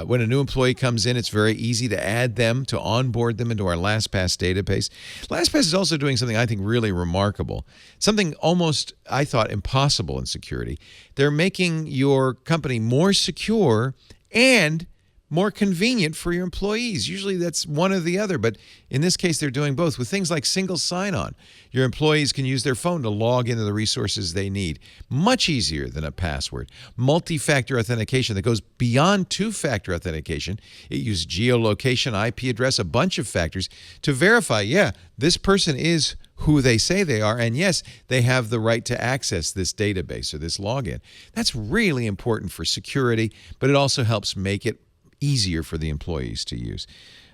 When a new employee comes in, it's very easy to add them, to onboard them into our LastPass database. LastPass is also doing something I think really remarkable, something almost, I thought, impossible in security. They're making your company more secure and more convenient for your employees. Usually that's one or the other, but in this case, they're doing both with things like single sign-on. Your employees can use their phone to log into the resources they need. Much easier than a password. Multi-factor authentication that goes beyond two-factor authentication. It uses geolocation, IP address, a bunch of factors to verify, yeah, this person is who they say they are, and yes, they have the right to access this database or this login. That's really important for security, but it also helps make it easier for the employees to use.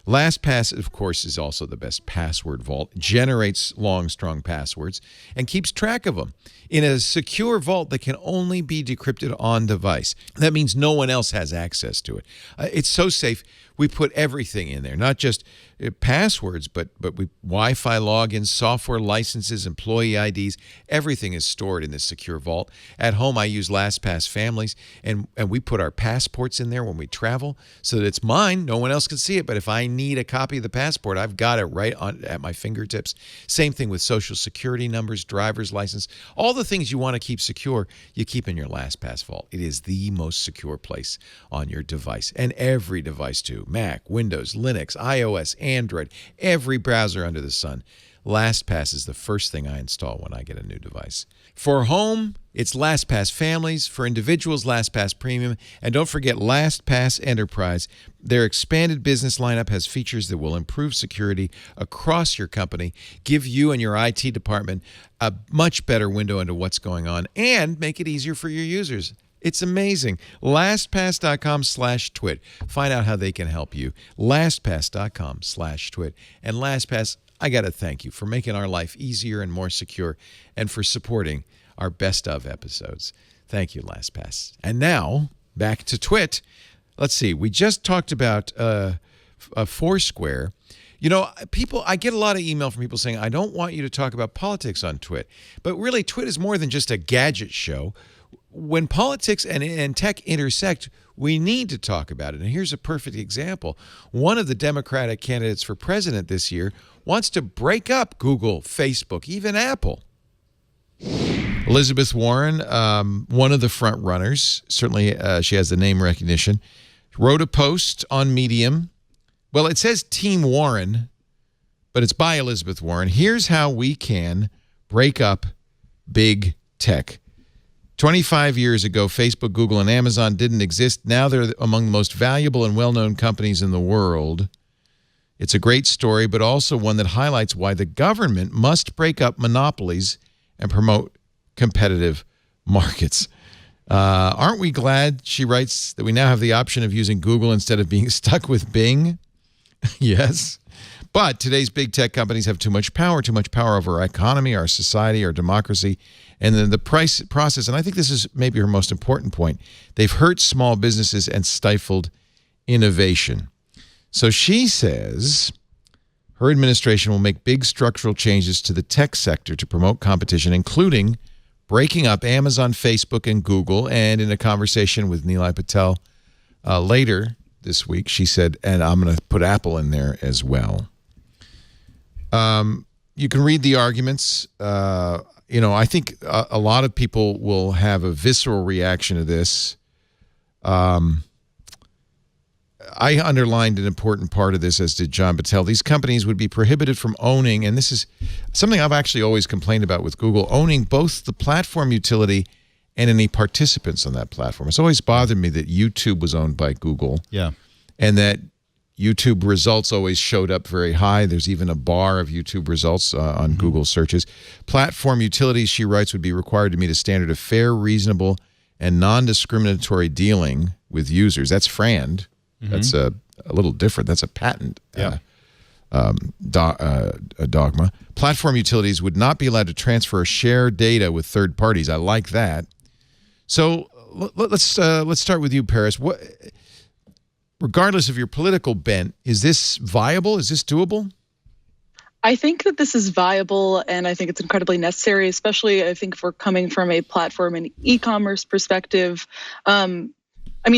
LastPass, of course, is also the best password vault, generates long, strong passwords, and keeps track of them in a secure vault that can only be decrypted on device. That means no one else has access to it. It's so safe, we put everything in there, not just passwords, but we Wi-Fi logins, software licenses, employee IDs. Everything is stored in this secure vault. At home, I use LastPass Families, and we put our passports in there when we travel so that it's mine. No one else can see it, but if I need a copy of the passport, I've got it right at my fingertips. Same thing with social security numbers, driver's license. All the things you want to keep secure, you keep in your LastPass vault. It is the most secure place on your device, and every device too. Mac, Windows, Linux, iOS, Android, every browser under the sun. LastPass is the first thing I install when I get a new device. For home, it's LastPass Families. For individuals, LastPass Premium. And don't forget LastPass Enterprise. Their expanded business lineup has features that will improve security across your company, give you and your IT department a much better window into what's going on, and make it easier for your users. It's amazing. LastPass.com/twit. Find out how they can help you. LastPass.com/twit. And LastPass, I got to thank you for making our life easier and more secure and for supporting our best of episodes. Thank you, LastPass. And now, back to TWiT. Let's see. We just talked about Foursquare. You know, I get a lot of email from people saying, I don't want you to talk about politics on TWiT. But really, TWiT is more than just a gadget show. When politics and tech intersect, we need to talk about it. And here's a perfect example. One of the Democratic candidates for president this year wants to break up Google, Facebook, even Apple. Elizabeth Warren, one of the front runners, certainly she has the name recognition, wrote a post on Medium. Well, it says Team Warren, but it's by Elizabeth Warren. Here's how we can break up big tech. 25 years ago, Facebook, Google, and Amazon didn't exist. Now they're among the most valuable and well-known companies in the world. It's a great story, but also one that highlights why the government must break up monopolies and promote competitive markets. Aren't we glad, she writes, that we now have the option of using Google instead of being stuck with Bing? Yes. But today's big tech companies have too much power over our economy, our society, our democracy, and then the process. And I think this is maybe her most important point. They've hurt small businesses and stifled innovation. So she says her administration will make big structural changes to the tech sector to promote competition, including breaking up Amazon, Facebook, and Google. And in a conversation with Nilay Patel later this week, she said, and I'm going to put Apple in there as well. You can read the arguments. I think a lot of people will have a visceral reaction to this. I underlined an important part of this, as did John Patel. These companies would be prohibited from owning, and this is something I've actually always complained about with Google, owning both the platform utility and any participants on that platform. It's always bothered me that YouTube was owned by Google. Yeah. And that YouTube results always showed up very high. There's even a bar of YouTube results on Google searches. Platform utilities, she writes, would be required to meet a standard of fair, reasonable, and non-discriminatory dealing with users. That's FRAND. That's a little different. That's a patent dogma. Platform utilities would not be allowed to transfer or share data with third parties. I like that. So let's start with you, Paris. Regardless of your political bent, is this viable? Is this doable? I think that this is viable, and I think it's incredibly necessary, especially I think if we're coming from a platform and e-commerce perspective.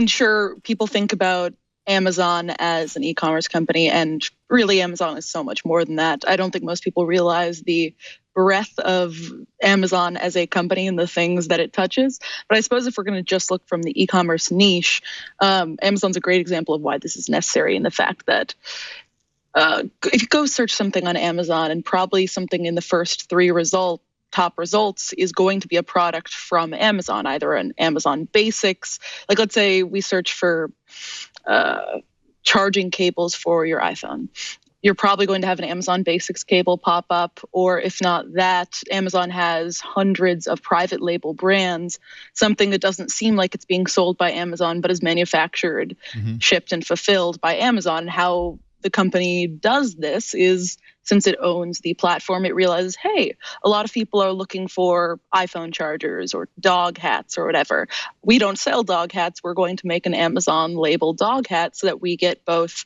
Sure, people think about Amazon as an e-commerce company, and really Amazon is so much more than that. I don't think most people realize the breadth of Amazon as a company and the things that it touches. But I suppose if we're going to just look from the e-commerce niche, Amazon's a great example of why this is necessary, in the fact that if you go search something on Amazon, and probably something in the first three top results is going to be a product from Amazon, either an Amazon Basics. Like, let's say we search for charging cables for your iPhone. You're probably going to have an Amazon Basics cable pop up, or if not that, Amazon has hundreds of private label brands, something that doesn't seem like it's being sold by Amazon, but is manufactured, shipped, and fulfilled by Amazon. And how the company does this is, since it owns the platform, it realizes, hey, a lot of people are looking for iPhone chargers or dog hats or whatever. We don't sell dog hats. We're going to make an Amazon labeled dog hat so that we get both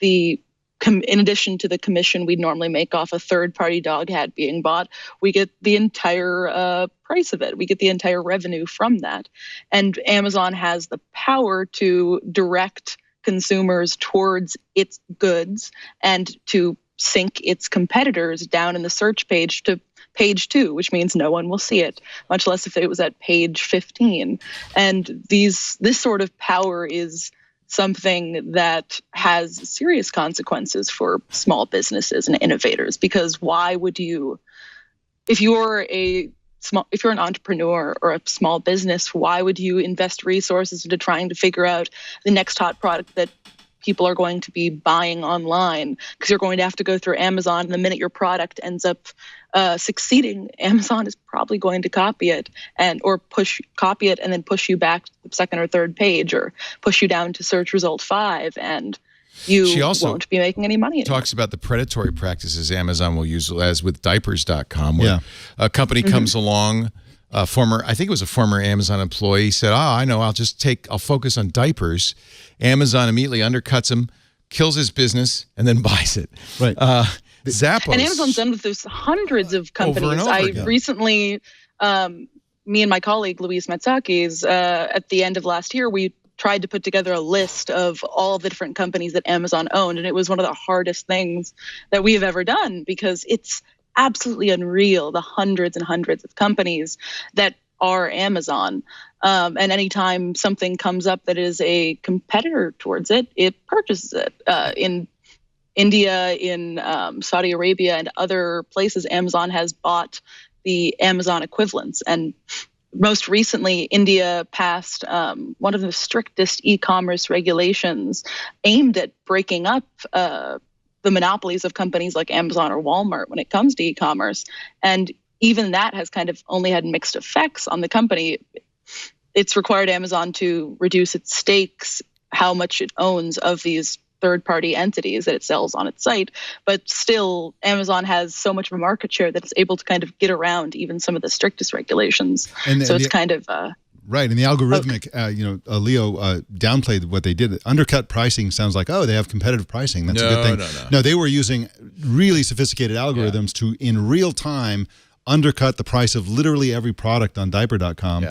in addition to the commission we'd normally make off a third-party dog hat being bought, we get the entire price of it. We get the entire revenue from that. And Amazon has the power to direct consumers towards its goods and to sync its competitors down in the search page to page 2, which means no one will see it, much less if it was at page 15. And this sort of power is something that has serious consequences for small businesses and innovators, because why would you, if you're an entrepreneur or a small business, why would you invest resources into trying to figure out the next hot product that people are going to be buying online? Because you're going to have to go through Amazon, and the minute your product ends up succeeding, Amazon is probably going to copy it and then push you back to the second or third page, or push you down to search result 5, and you won't be making any money anymore. Talks about the predatory practices Amazon will use, as with diapers.com, where a company comes along, I think it was a former Amazon employee, said, I know, I'll focus on diapers. Amazon immediately undercuts him, kills his business, and then buys it. Right. Zappos. And Amazon's done with this hundreds of companies. Recently, me and my colleague, Louise Matsakis, at the end of last year, we tried to put together a list of all the different companies that Amazon owned. And it was one of the hardest things that we have ever done, because it's absolutely unreal, the hundreds and hundreds of companies that are Amazon. And anytime something comes up that is a competitor towards it, it purchases it. In India, in Saudi Arabia, and other places, Amazon has bought the Amazon equivalents. And most recently, India passed one of the strictest e-commerce regulations aimed at breaking up the monopolies of companies like Amazon or Walmart when it comes to e-commerce. And even that has kind of only had mixed effects on the company. It's required Amazon to reduce its stakes, how much it owns of these third-party entities that it sells on its site, but still Amazon has so much of a market share that it's able to kind of get around even some of the strictest regulations. So it's kind of right. And the algorithmic, Leo downplayed what they did. Undercut pricing sounds like, they have competitive pricing. That's a good thing. No, they were using really sophisticated algorithms to, in real time, undercut the price of literally every product on diaper.com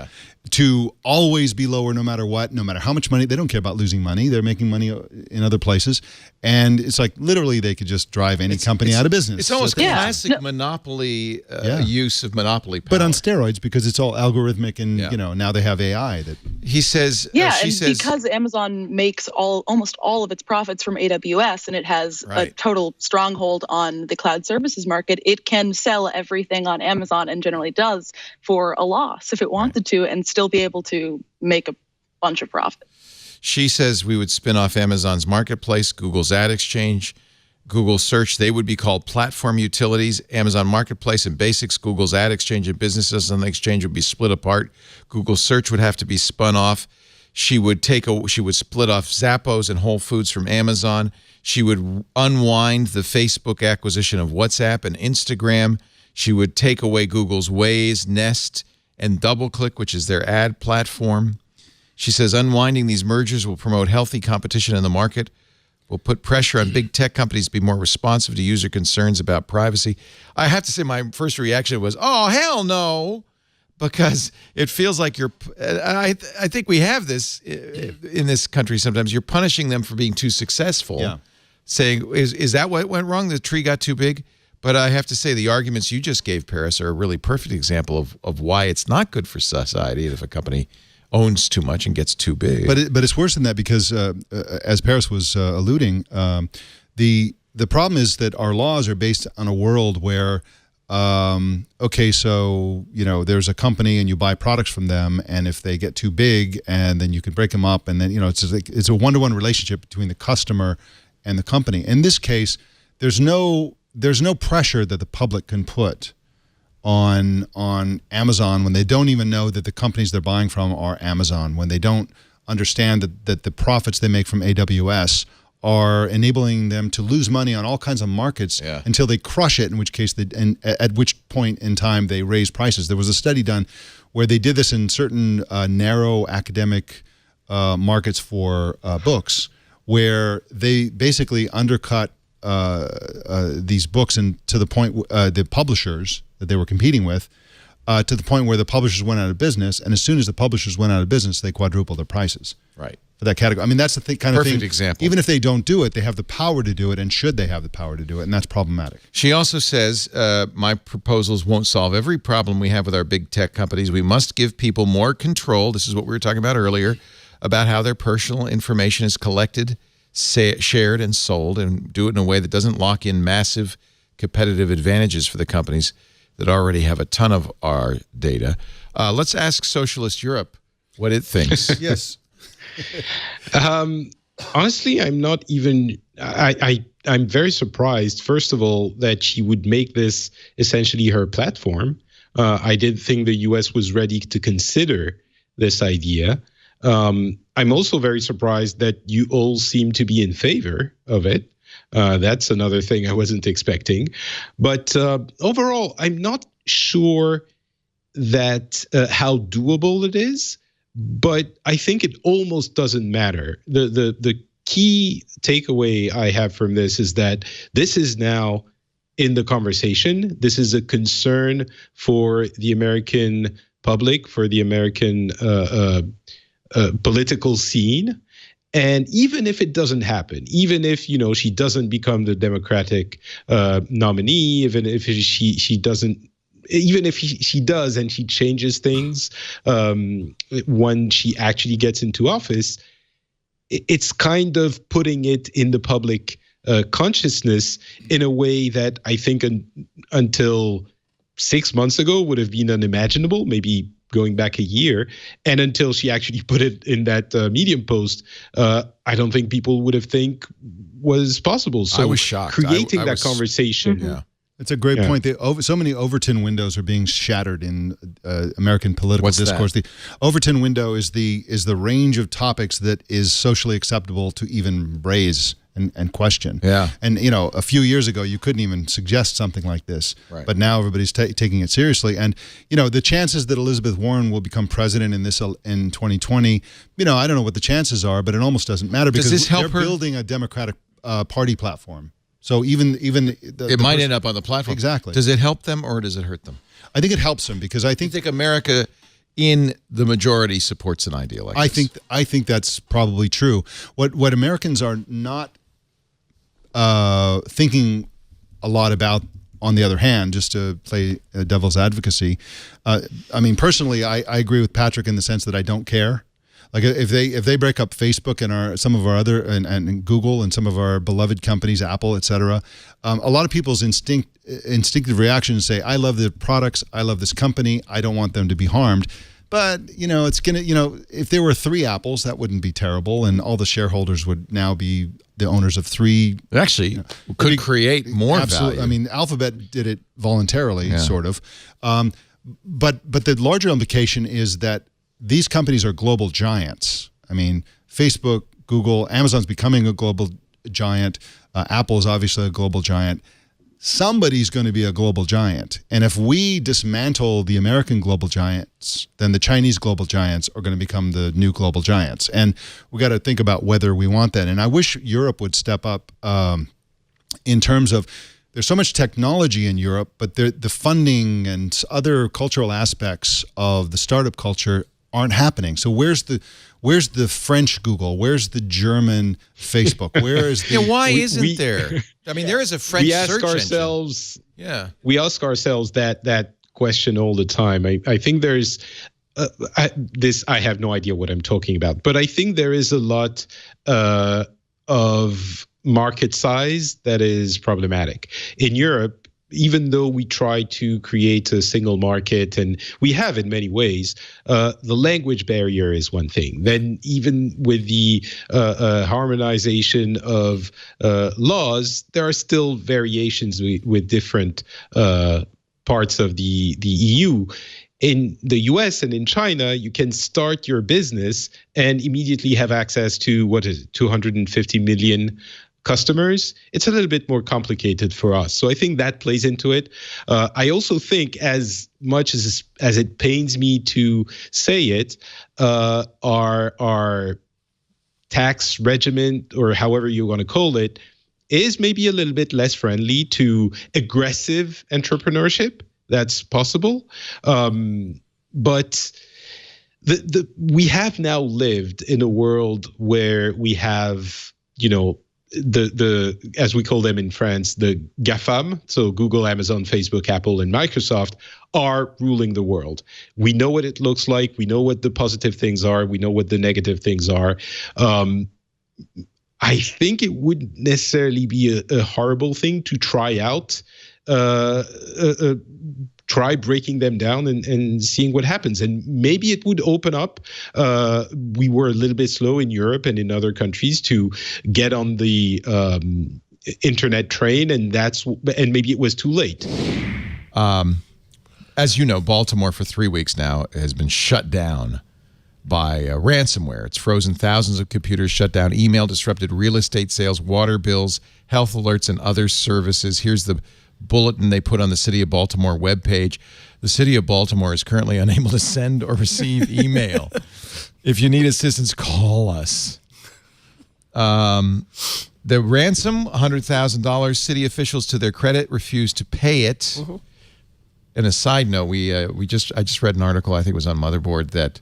to always be lower no matter what, no matter how much money. They don't care about losing money. They're making money in other places. And it's like literally they could just drive any company out of business. It's almost classic monopoly use of monopoly power. But on steroids, because it's all algorithmic, and now they have AI. That he says. Because Amazon makes almost all of its profits from AWS, and it has a total stronghold on the cloud services market, it can sell everything on Amazon, and generally does, for a loss if it wanted to, and still be able to make a bunch of profit. She says we would spin off Amazon's marketplace, Google's ad exchange, Google search. They would be called platform utilities. Amazon marketplace and basics, Google's ad exchange and businesses on the exchange would be split apart. Google search would have to be spun off. She would split off Zappos and Whole Foods from Amazon. She would unwind the Facebook acquisition of WhatsApp and Instagram. She would take away Google's Waze, Nest, and DoubleClick, which is their ad platform. She says unwinding these mergers will promote healthy competition in the market, will put pressure on big tech companies to be more responsive to user concerns about privacy. I have to say my first reaction was, oh, hell no, because it feels like I think we have this in this country sometimes. You're punishing them for being too successful, saying, is that what went wrong? The tree got too big? But I have to say, the arguments you just gave, Paris, are a really perfect example of why it's not good for society if a company owns too much and gets too big. But it's worse than that because, as Paris was alluding, the problem is that our laws are based on a world where, okay, so there's a company and you buy products from them, and if they get too big, and then you can break them up, and then it's a one-to-one relationship between the customer and the company. In this case, there's no pressure that the public can put on Amazon when they don't even know that the companies they're buying from are Amazon, when they don't understand that the profits they make from AWS are enabling them to lose money on all kinds of markets until they crush it, in which case at which point in time they raise prices. There was a study done where they did this in certain narrow academic markets for books, where they basically undercut these books and to the point the publishers that they were competing with, to the point where the publishers went out of business, and as soon as the publishers went out of business, they quadrupled their prices. Right. For that category. I mean, that's the kind of thing. Perfect example. Even if they don't do it, they have the power to do it, and should they have the power to do it, and that's problematic. She also says, my proposals won't solve every problem we have with our big tech companies. We must give people more control. This is what we were talking about earlier, about how their personal information is collected, shared, and sold, and do it in a way that doesn't lock in massive competitive advantages for the companies that already have a ton of our data. Let's ask Socialist Europe what it thinks. Yes. Honestly, I'm not even. I'm very surprised. First of all, that she would make this essentially her platform. I did think the U.S. was ready to consider this idea. I'm also very surprised that you all seem to be in favor of it. That's another thing I wasn't expecting. But overall, I'm not sure that how doable it is. But I think it almost doesn't matter. The key takeaway I have from this is that this is now in the conversation. This is a concern for the American public, for the American political scene. And even if it doesn't happen, even if she doesn't become the Democratic nominee, even if she doesn't. Even if she does and she changes things when she actually gets into office, it's kind of putting it in the public consciousness in a way that I think until 6 months ago would have been unimaginable, maybe going back a year. And until she actually put it in that Medium post, I don't think people would have think was possible. So I was shocked. Creating that conversation. Yeah. It's a great point. So many Overton windows are being shattered in American political discourse. That? The Overton window is the range of topics that is socially acceptable to even raise and question. Yeah. And a few years ago you couldn't even suggest something like this. Right. But now everybody's taking it seriously. And the chances that Elizabeth Warren will become president in 2020, I don't know what the chances are, but it almost doesn't matter because they're building a Democratic Party platform. So even it might end up on the platform. Exactly. Does it help them or does it hurt them? I think it helps them because I think America in the majority supports an idea like this. I think that's probably true. What Americans are not thinking a lot about, on the other hand, just to play devil's advocacy, I mean, personally, I agree with Patrick in the sense that I don't care. Like if they break up Facebook and some of our other and Google and some of our beloved companies, Apple, et cetera, a lot of people's instinctive reactions say, I love the products, I love this company, I don't want them to be harmed. But it's gonna if there were 3 Apples, that wouldn't be terrible, and all the shareholders would now be the owners of 3. It actually could create more value. I mean, Alphabet did it voluntarily, sort of. But the larger implication is that these companies are global giants. I mean, Facebook, Google, Amazon's becoming a global giant. Apple is obviously a global giant. Somebody's going to be a global giant. And if we dismantle the American global giants, then the Chinese global giants are going to become the new global giants. And we got to think about whether we want that. And I wish Europe would step up in terms of, there's so much technology in Europe, but the funding and other cultural aspects of the startup culture aren't happening. So where's the French Google? Where's the German Facebook? Where is the why isn't there? I mean, there is a French search ourselves engine. We ask ourselves that question all the time. I think there's I have no idea what I'm talking about, but I think there is a lot of market size that is problematic in Europe. Even though we try to create a single market, and we have in many ways, the language barrier is one thing. Then even with the harmonization of laws, there are still variations with different parts of the EU. In the US and in China, you can start your business and immediately have access to, 250 million customers. It's a little bit more complicated for us. So I think that plays into it. I also think, as much as it pains me to say it, our tax regimen, or however you want to call it, is maybe a little bit less friendly to aggressive entrepreneurship. That's possible. But we have now lived in a world where we have, the as we call them in France, the GAFAM, so Google, Amazon, Facebook, Apple, and Microsoft, are ruling the world. We know what it looks like. We know what the positive things are. We know what the negative things are. I think it wouldn't necessarily be a horrible thing to try out, try breaking them down and seeing what happens. And maybe it would open up. We were a little bit slow in Europe and in other countries to get on the internet train, and maybe it was too late. As you know, Baltimore for 3 weeks now has been shut down by ransomware. It's frozen thousands of computers, shut down email, disrupted real estate sales, water bills, health alerts, and other services. Here's the bulletin they put on the City of Baltimore webpage. The City of Baltimore is currently unable to send or receive email. If you need assistance, call us. The ransom, $100,000. City officials, to their credit, refused to pay it. Mm-hmm. And a side note, I just read an article, I think it was on Motherboard, that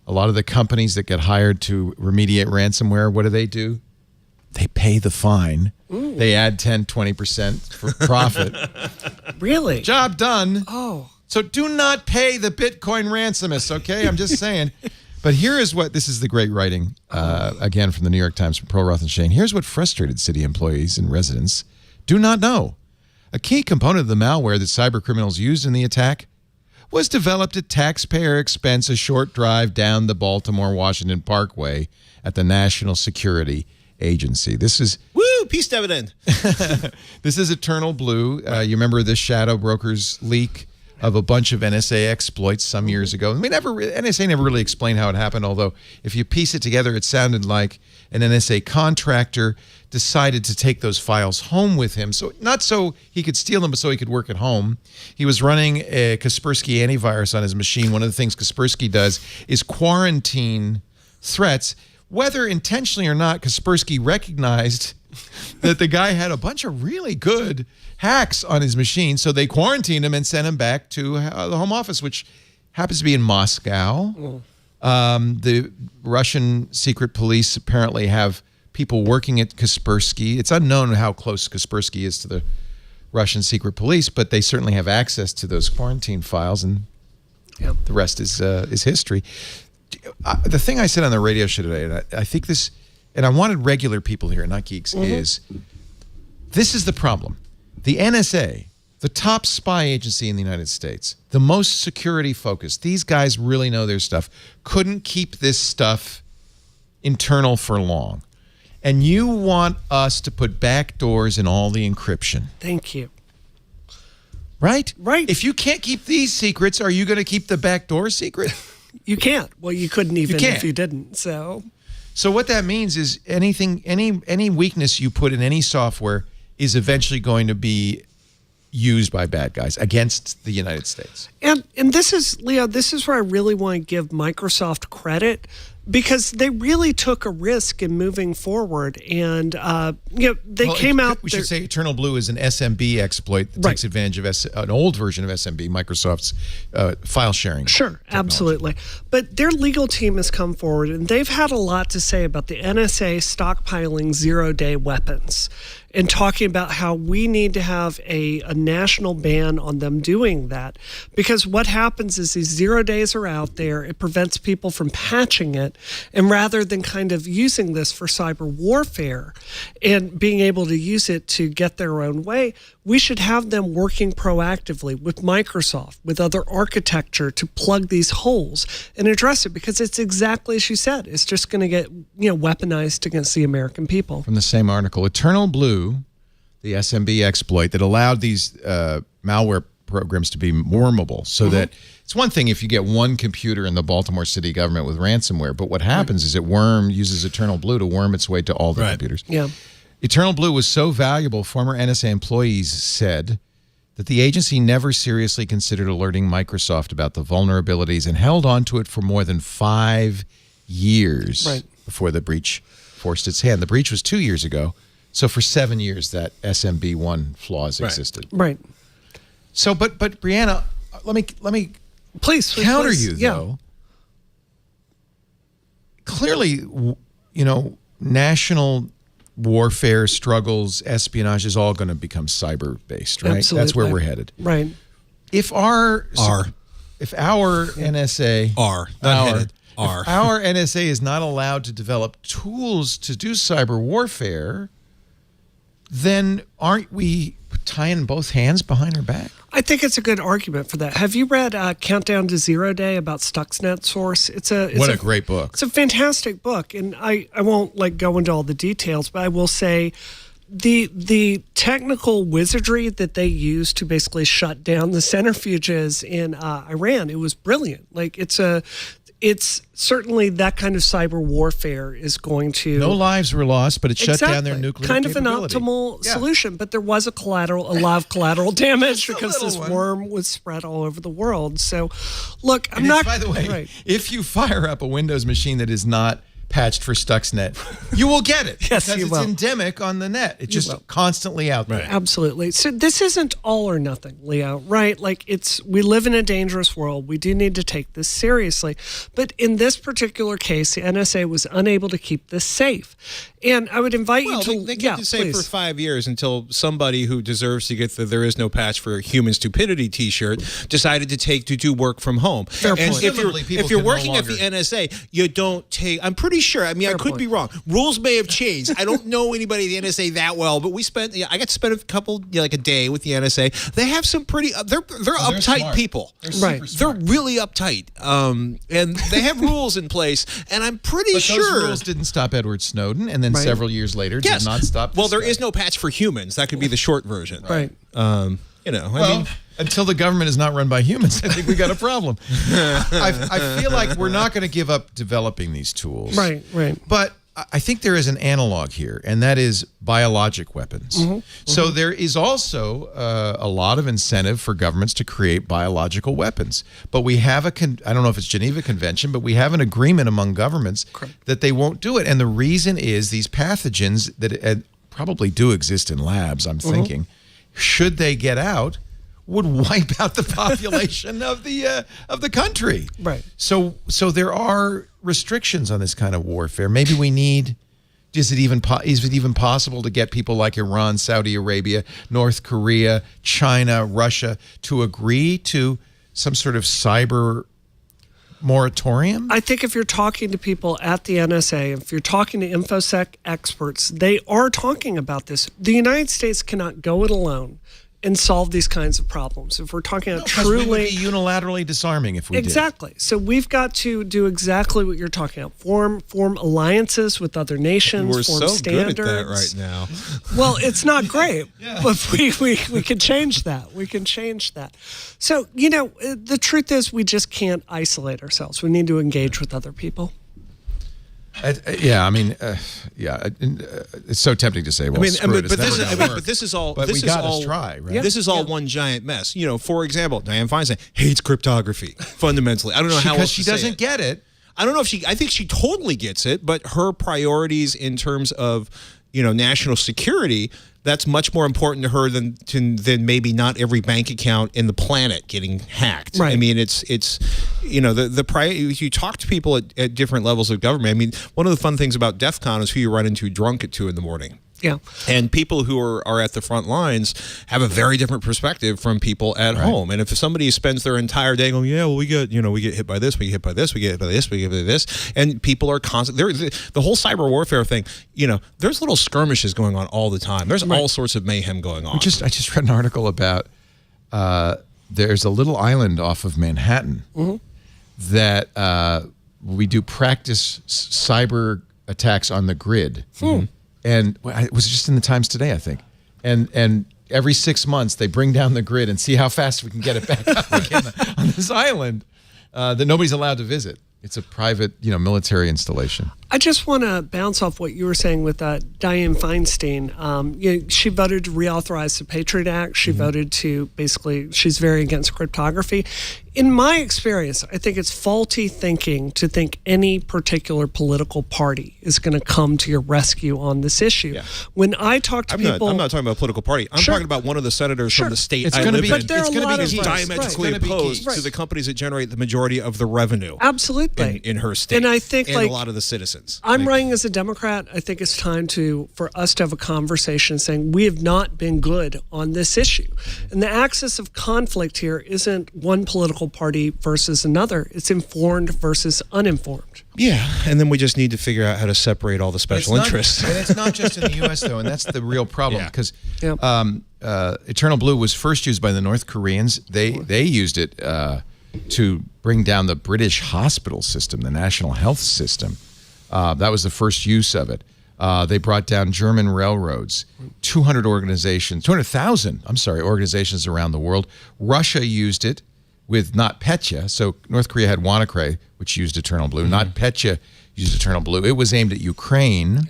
a lot of the companies that get hired to remediate ransomware, what do? They pay the fine. Ooh. They add 10, 20% for profit. Really? Job done. Oh. So do not pay the Bitcoin ransomists, okay? I'm just saying. But this is the great writing, again, from the New York Times, from Pearl Roth and Shane. Here's what frustrated city employees and residents do not know. A key component of the malware that cyber criminals used in the attack was developed at taxpayer expense, a short drive down the Baltimore-Washington Parkway at the National Security Agency. This is peace dividend. This is Eternal Blue. You remember the Shadow Brokers leak of a bunch of NSA exploits some years ago? NSA never really explained how it happened, although if you piece it together, it sounded like an NSA contractor decided to take those files home with him. So not so he could steal them, but so he could work at home. He was running a Kaspersky antivirus on his machine. One of the things Kaspersky does is quarantine threats. Whether intentionally or not, Kaspersky recognized that the guy had a bunch of really good hacks on his machine, so they quarantined him and sent him back to the home office, which happens to be in Moscow. The Russian secret police apparently have people working at Kaspersky. It's unknown how close Kaspersky is to the Russian secret police, but they certainly have access to those quarantine files, and the rest is history. The thing I said on the radio show today, and I think this, and I wanted regular people here, not geeks, is this is the problem. The NSA, the top spy agency in the United States, the most security focused, these guys really know their stuff, couldn't keep this stuff internal for long. And you want us to put backdoors in all the encryption. Thank you. Right? Right. If you can't keep these secrets, are you going to keep the backdoor secret? You can't. Well, you couldn't even if you didn't. So what that means is any weakness you put in any software is eventually going to be used by bad guys against the United States. And this is, Leo, this is where I really want to give Microsoft credit, because they really took a risk in moving forward, and they came out. We should say Eternal Blue is an SMB exploit that takes advantage of an old version of SMB, Microsoft's file sharing. Sure, technology. Absolutely. But their legal team has come forward, and they've had a lot to say about the NSA stockpiling zero-day weapons, and talking about how we need to have a national ban on them doing that. Because what happens is these 0 days are out there, it prevents people from patching it, and rather than kind of using this for cyber warfare and being able to use it to get their own way, we should have them working proactively with Microsoft, with other architecture to plug these holes and address it, because it's exactly as you said, it's just going to get weaponized against the American people. From the same article, Eternal Blue, the SMB exploit that allowed these malware programs to be wormable, so that it's one thing if you get one computer in the Baltimore city government with ransomware, but what happens is uses Eternal Blue to worm its way to all the computers. Yeah. Eternal Blue was so valuable, former NSA employees said, that the agency never seriously considered alerting Microsoft about the vulnerabilities and held on to it for more than 5 years before the breach forced its hand. The breach was 2 years ago. So for 7 years, that SMB1 flaws existed. Right. So, but Brianna, let me please counter you though. Clearly, national warfare struggles, espionage is all going to become cyber-based, right? Absolutely. That's where we're headed. Right. If our NSA our NSA is not allowed to develop tools to do cyber warfare, then aren't we tying both hands behind our back? I think it's a good argument for that. Have you read Countdown to Zero Day about Stuxnet Source? It's a great book. It's a fantastic book, and I won't go into all the details, but I will say the technical wizardry that they used to basically shut down the centrifuges in Iran, it was brilliant. It's certainly that kind of cyber warfare is going to... No lives were lost, but it shut down their nuclear kind capability. Of an optimal solution, but there was a lot of collateral damage because this worm was spread all over the world. So, look, By the way, if you fire up a Windows machine that is not patched for Stuxnet, you will get it. Yes, because it's endemic on the net. It's just constantly out there. Right. Absolutely. So this isn't all or nothing, Leo, right? We live in a dangerous world. We do need to take this seriously. But in this particular case, the NSA was unable to keep this safe. And I would invite you to... They kept it safe for 5 years until somebody who deserves to get the "There is no patch for human stupidity" T-shirt decided to do work from home. Fair point. If you're working at the NSA, you don't take... I'm pretty sure. I mean, I could be wrong. Rules may have changed. I don't know anybody at the NSA that well, but I got to spend a couple, a day with the NSA. They have some pretty... They're uptight smart people. They're really uptight. And they have rules in place, and I'm pretty sure... those rules didn't stop Edward Snowden, and then several years later did not stop... Well, there is no patch for humans. That could be the short version. Right. Until the government is not run by humans, I think we got a problem. I feel like we're not going to give up developing these tools. Right. But I think there is an analog here, and that is biologic weapons. So there is also a lot of incentive for governments to create biological weapons. But we have I don't know if it's Geneva Convention, but we have an agreement among governments that they won't do it. And the reason is these pathogens that probably do exist in labs, I'm thinking, should they get out, would wipe out the population of the country. Right. So there are restrictions on this kind of warfare. Maybe we need... Is it even possible to get people like Iran, Saudi Arabia, North Korea, China, Russia to agree to some sort of cyber moratorium? I think if you're talking to people at the NSA, if you're talking to InfoSec experts, they are talking about this. The United States cannot go it alone and solve these kinds of problems. If we're talking about truly... we would be unilaterally disarming if we did. Exactly. So we've got to do exactly what you're talking about. Form alliances with other nations, We're form so standards. good at that right now. Well, it's not great, but we can change that. We can change that. So, the truth is we just can't isolate ourselves. We need to engage with other people. It's so tempting to say, well, screw it, but this is all. But this we is got all. to try, right? This is all one giant mess. For example, Dianne Feinstein hates cryptography fundamentally. I don't know how else she to say doesn't it. get it. I don't know if she. I think she totally gets it, but her priorities in terms of national security, that's much more important to her than maybe not every bank account in the planet getting hacked. Right. I mean, it's you talk to people at different levels of government. I mean, one of the fun things about DEF CON is who you run into drunk at 2 a.m. Yeah. And people who are at the front lines have a very different perspective from people at home. And if somebody spends their entire day going, yeah, well, we get hit by this, we get hit by this, we get hit by this, we get hit by this, and people are constant. The whole cyber warfare thing, there's little skirmishes going on all the time. There's all sorts of mayhem going on. I just read an article about there's a little island off of Manhattan that we do practice cyber attacks on the grid. And it was just in the Times today, I think. And every 6 months, they bring down the grid and see how fast we can get it back up again on this island that nobody's allowed to visit. It's a private, military installation. I just want to bounce off what you were saying with Dianne Feinstein. She voted to reauthorize the Patriot Act. She voted to she's very against cryptography. In my experience, I think it's faulty thinking to think any particular political party is going to come to your rescue on this issue. Yeah. When I talk to people... I'm not talking about a political party. I'm talking about one of the senators from the state it's I gonna live be, in. It's going to be diametrically opposed to the companies that generate the majority of the revenue. Absolutely. In her state. And I think a lot of the citizens. I'm running as a Democrat. I think it's time for us to have a conversation saying we have not been good on this issue. And the axis of conflict here isn't one political party versus another. It's informed versus uninformed. Yeah, and then we just need to figure out how to separate all the special interests. And it's not just in the U.S., though, and that's the real problem. Because Eternal Blue was first used by the North Koreans. They used it to bring down the British hospital system, the national health system. That was the first use of it. They brought down German railroads, 200,000 organizations around the world. Russia used it with NotPetya. So North Korea had WannaCry, which used Eternal Blue. NotPetya used Eternal Blue. It was aimed at Ukraine,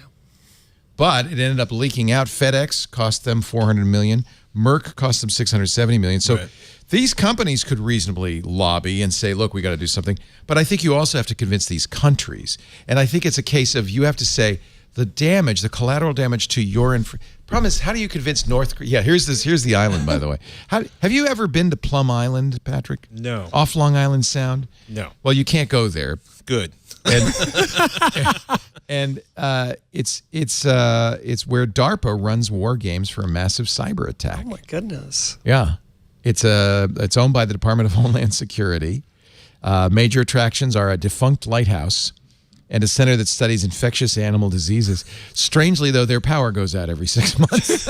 but it ended up leaking out. FedEx cost them $400 million. Merck cost them $670 million. So these companies could reasonably lobby and say, look, we got to do something. But I think you also have to convince these countries. And I think it's a case of you have to say the damage, the collateral damage to your problem is, how do you convince North Korea? Yeah, here's the island, by the way. Have you ever been to Plum Island, Patrick? No. Off Long Island Sound? No. Well, you can't go there. Good. And it's where DARPA runs war games for a massive cyber attack. Oh my goodness. Yeah. It's owned by the Department of Homeland Security. Major attractions are a defunct lighthouse and a center that studies infectious animal diseases. Strangely, though, their power goes out every 6 months.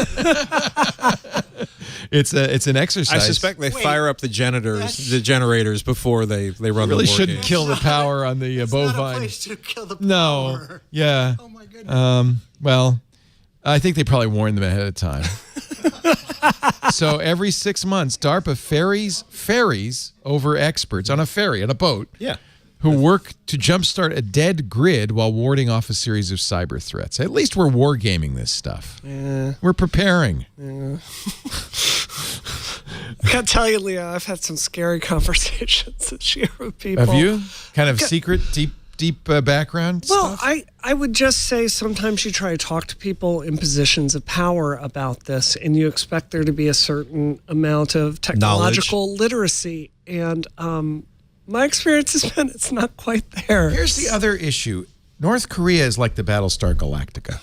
It's an exercise. I suspect they fire up the generators before they run the war really shouldn't games. kill the power on the bovine. Not a place to kill the power. No. Yeah. Oh my goodness. Well, I think they probably warned them ahead of time. So every 6 months, DARPA ferries over experts on a ferry, on a boat. Yeah. Who work to jumpstart a dead grid while warding off a series of cyber threats. At least we're wargaming this stuff. Yeah. We're preparing. Yeah. I gotta tell you, Leah, I've had some scary conversations this year with people. Have you? Kind of secret, deep background well, stuff? I would just say sometimes you try to talk to people in positions of power about this, and you expect there to be a certain amount of technological literacy. And my experience has been it's not quite there. Here's the other issue. North Korea is like the Battlestar Galactica.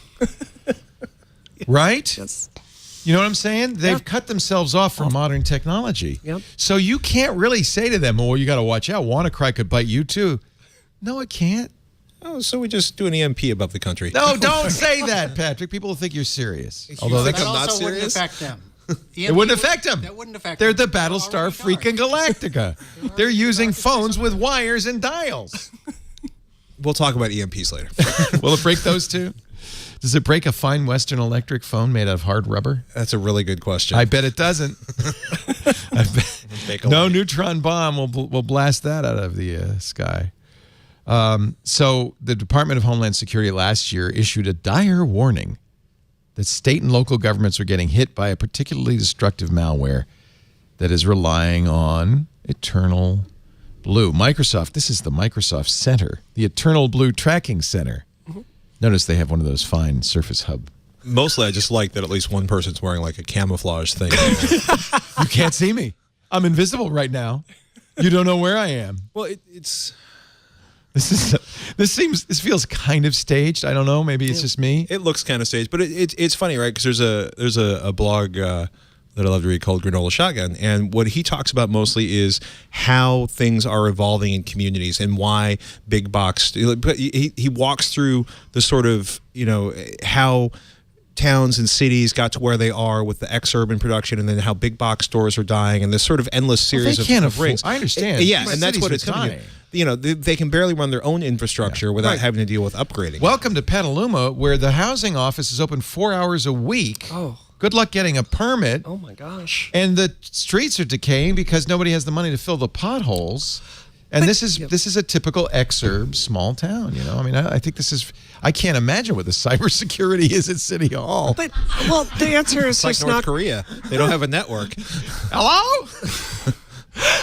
Right? Yes. You know what I'm saying? They've cut themselves off from modern technology. Yep. So you can't really say to them, oh, you got to watch out. WannaCry could bite you too. No, it can't. Oh, so we just do an EMP above the country. No, don't say that, Patrick. People will think you're serious. Although they That come also not serious. wouldn't affect them. It wouldn't affect them. That wouldn't affect They're them. the Battlestar freaking Galactica. They're using phones with wires and dials. We'll talk about EMPs later. Will it break those too? Does it break a fine Western Electric phone made out of hard rubber? That's a really good question. I bet it doesn't. No neutron bomb will blast that out of the sky. So the Department of Homeland Security last year issued a dire warning that state and local governments are getting hit by a particularly destructive malware that is relying on Eternal Blue. Microsoft, this is the Microsoft Center, the Eternal Blue Tracking Center. Notice they have one of those fine Surface Hub. Mostly, I just like that at least one person's wearing like a camouflage thing. You can't see me. I'm invisible right now. You don't know where I am. Well, it's... This feels kind of staged. I don't know. Maybe it's just me. It looks kind of staged, but it's funny, right? Because there's a blog that I love to read called Granola Shotgun, and what he talks about mostly is how things are evolving in communities and why big box. He walks through the sort of how towns and cities got to where they are with the ex-urban production, and then how big box stores are dying, and this sort of endless series of rings. I understand. And that's what it's coming to. They can barely run their own infrastructure without having to deal with upgrading. Welcome to Petaluma, where the housing office is open 4 hours a week. Oh. Good luck getting a permit. Oh, my gosh. And the streets are decaying because nobody has the money to fill the potholes. And this is a typical exurb small town, I mean, I think this is... I can't imagine what the cybersecurity is at City Hall. But, the answer is it's like North Korea. They don't have a network. Hello?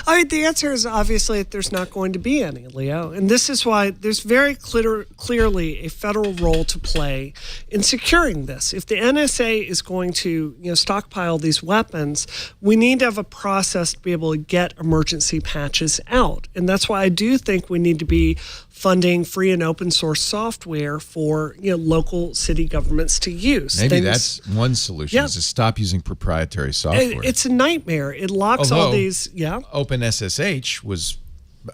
I mean, the answer is obviously there's not going to be any, Leo. And this is why there's very clearly a federal role to play in securing this. If the NSA is going to stockpile these weapons, we need to have a process to be able to get emergency patches out. And that's why I do think we need to be funding free and open source software for local city governments to use. Maybe that's one solution, is to stop using proprietary software. It's a nightmare. It locks all these. OpenSSH was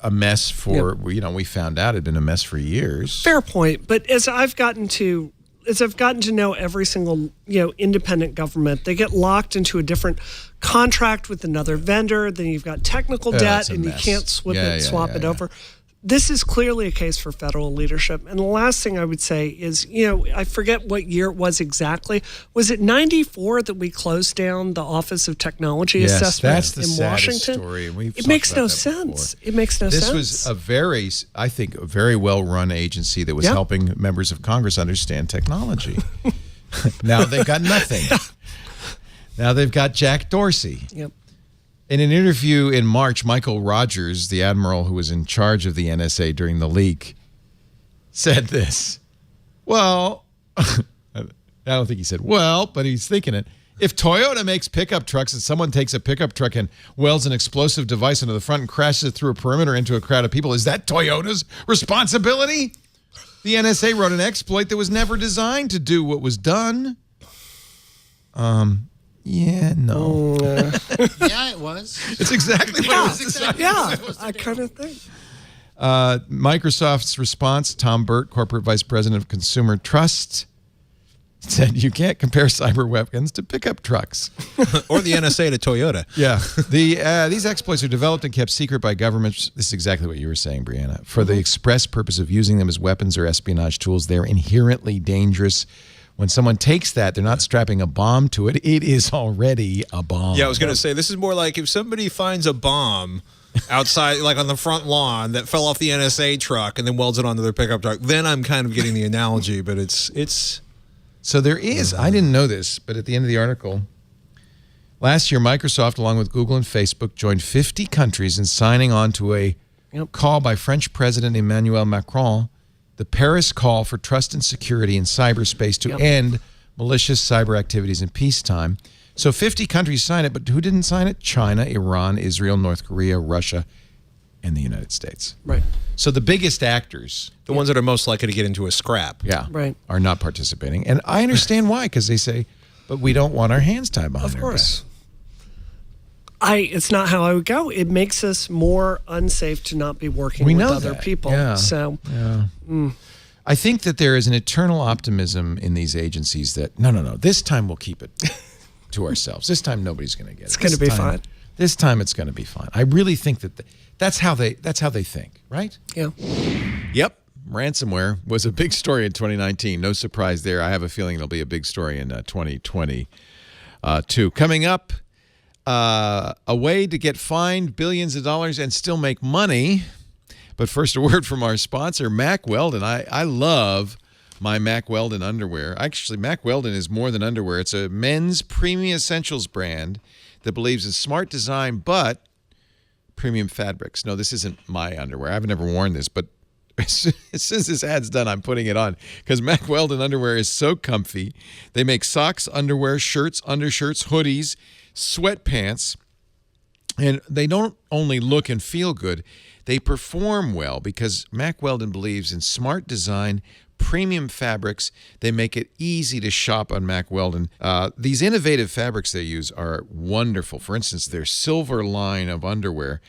a mess for, we found out it had been a mess for years. Fair point. But as I've gotten to know every single, independent government, they get locked into a different contract with another vendor. Then you've got technical debt and you can't swap it over. This is clearly a case for federal leadership. And the last thing I would say is, I forget what year it was exactly. Was it 94 that we closed down the Office of Technology Assessment that's the in Washington? Story. It makes no sense. It makes no sense. This was a very well-run agency that was helping members of Congress understand technology. Now they've got nothing. Now they've got Jack Dorsey. Yep. In an interview in March, Michael Rogers, the admiral who was in charge of the NSA during the leak, said this. Well, I don't think he said, well, but he's thinking it. If Toyota makes pickup trucks and someone takes a pickup truck and welds an explosive device into the front and crashes it through a perimeter into a crowd of people, is that Toyota's responsibility? The NSA wrote an exploit that was never designed to do what was done. Yeah, no. Yeah, it was. It's exactly what it was designed. Yeah, I kind of think. Microsoft's response, Tom Burt, Corporate Vice President of Consumer Trust, said you can't compare cyber weapons to pickup trucks. Or the NSA to Toyota. Yeah. These exploits are developed and kept secret by governments. This is exactly what you were saying, Brianna. For the express purpose of using them as weapons or espionage tools, they're inherently dangerous. When someone takes that, they're not strapping a bomb to it. It is already a bomb. Yeah, I was going to say, this is more like if somebody finds a bomb outside, like on the front lawn that fell off the NSA truck and then welds it onto their pickup truck, then I'm kind of getting the analogy, but it's... So there is, I didn't know this, but at the end of the article, last year, Microsoft, along with Google and Facebook, joined 50 countries in signing on to a call by French President Emmanuel Macron, the Paris call for trust and security in cyberspace to end malicious cyber activities in peacetime. So 50 countries signed it, but who didn't sign it? China, Iran, Israel, North Korea, Russia, and the United States. Right. So the biggest actors, the ones that are most likely to get into a scrap, are not participating. And I understand why, because they say, but we don't want our hands tied behind our back. It's not how I would go. It makes us more unsafe to not be working with other people. Yeah. So, I think that there is an eternal optimism in these agencies that no, this time we'll keep it to ourselves. This time nobody's going to get it. It's going to be fine. This time it's going to be fine. I really think that that's how they think, right? Yeah. Yep. Ransomware was a big story in 2019. No surprise there. I have a feeling it'll be a big story in 2020 too. Coming up. A way to get fined billions of dollars and still make money. But first, a word from our sponsor, Mack Weldon. I love my Mack Weldon underwear. Actually, Mack Weldon is more than underwear. It's a men's premium essentials brand that believes in smart design, but premium fabrics. No, this isn't my underwear. I've never worn this, but as soon as this ad's done, I'm putting it on because Mack Weldon underwear is so comfy. They make socks, underwear, shirts, undershirts, hoodies, sweatpants, and they don't only look and feel good, they perform well because Mack Weldon believes in smart design, premium fabrics. They make it easy to shop on Mack Weldon. These innovative fabrics they use are wonderful. For instance, their silver line of underwear.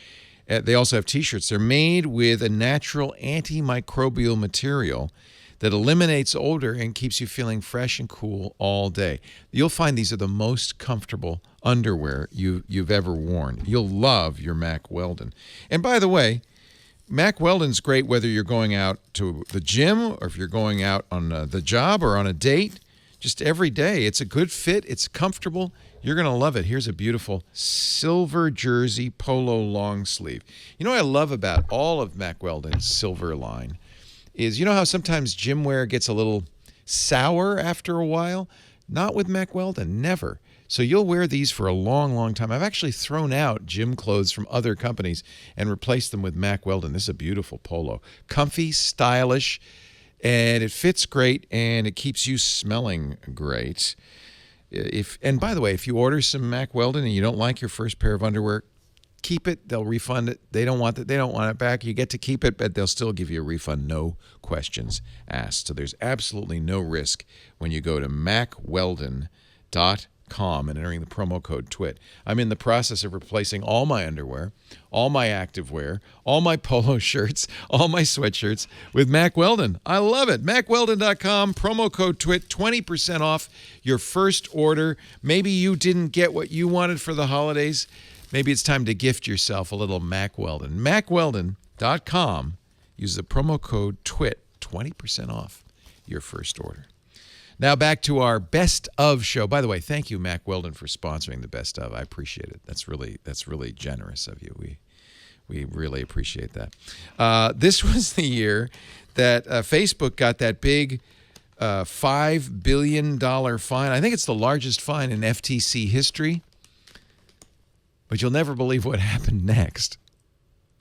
They also have T-shirts. They're made with a natural antimicrobial material that eliminates odor and keeps you feeling fresh and cool all day. You'll find these are the most comfortable underwear you've ever worn. You'll love your Mack Weldon. And by the way, Mack Weldon's great whether you're going out to the gym or if you're going out on the job or on a date. Just every day. It's a good fit. It's comfortable. You're going to love it. Here's a beautiful silver jersey polo long sleeve. You know what I love about all of Mack Weldon's silver line is, you know how sometimes gym wear gets a little sour after a while? Not with Mack Weldon, never. So you'll wear these for a long, long time. I've actually thrown out gym clothes from other companies and replaced them with Mack Weldon. This is a beautiful polo. Comfy, stylish, and it fits great, and it keeps you smelling great. And by the way, if you order some Mack Weldon and you don't like your first pair of underwear, keep it. They'll refund it. They don't want it. They don't want it back. You get to keep it, but they'll still give you a refund. No questions asked. So there's absolutely no risk when you go to MackWeldon.com and entering the promo code TWiT. I'm in the process of replacing all my underwear, all my activewear, all my polo shirts, all my sweatshirts with Mack Weldon. I love it. MackWeldon.com, promo code TWiT, 20% off your first order. Maybe you didn't get what you wanted for the holidays. Maybe it's time to gift yourself a little Mack Weldon. MackWeldon.com. Use the promo code TWiT, 20% off your first order. Now back to our Best Of show. By the way, thank you, Mack Weldon, for sponsoring the Best Of. I appreciate it. That's really generous of you. We really appreciate that. This was the year that Facebook got that big $5 billion fine. I think it's the largest fine in FTC history. But you'll never believe what happened next.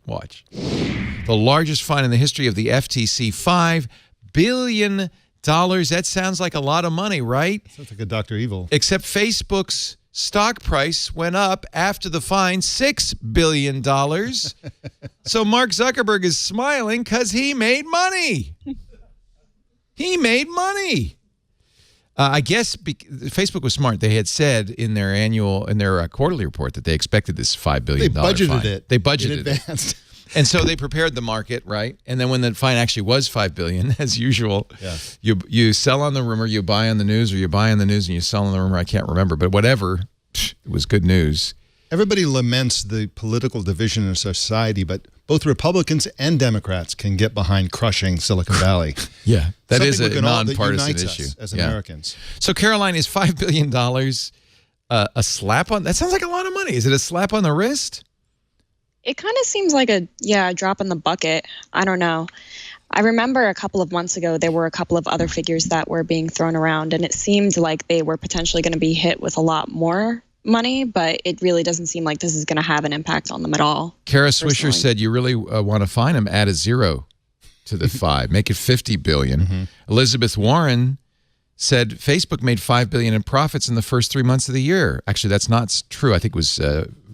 Watch. The largest fine in the history of the FTC, $5 billion. That sounds like a lot of money, right? Sounds like a Dr. Evil. Except Facebook's stock price went up after the fine, $6 billion. So Mark Zuckerberg is smiling because he made money. He made money. I guess Facebook was smart. They had said in their quarterly report that they expected this $5 billion fine. They budgeted it. They budgeted in advance. And so they prepared the market, right? And then when the fine actually was $5 billion, as usual, you sell on the rumor, you buy on the news, or you buy on the news and you sell on the rumor. I can't remember, but whatever, it was good news. Everybody laments the political division in society, but both Republicans and Democrats can get behind crushing Silicon Valley. Yeah, that is Something a nonpartisan issue as Americans. So Caroline, is $5 billion a slap on? That sounds like a lot of money. Is it a slap on the wrist? It kind of seems like a drop in the bucket. I don't know. I remember a couple of months ago, there were a couple of other figures that were being thrown around, and it seemed like they were potentially going to be hit with a lot more money, but it really doesn't seem like this is going to have an impact on them at all. Kara Swisher said you really want to fine them, add a zero to the 5, make it $50 billion. Mm-hmm. Elizabeth Warren said Facebook made $5 billion in profits in the first 3 months of the year. Actually, that's not true. I think it was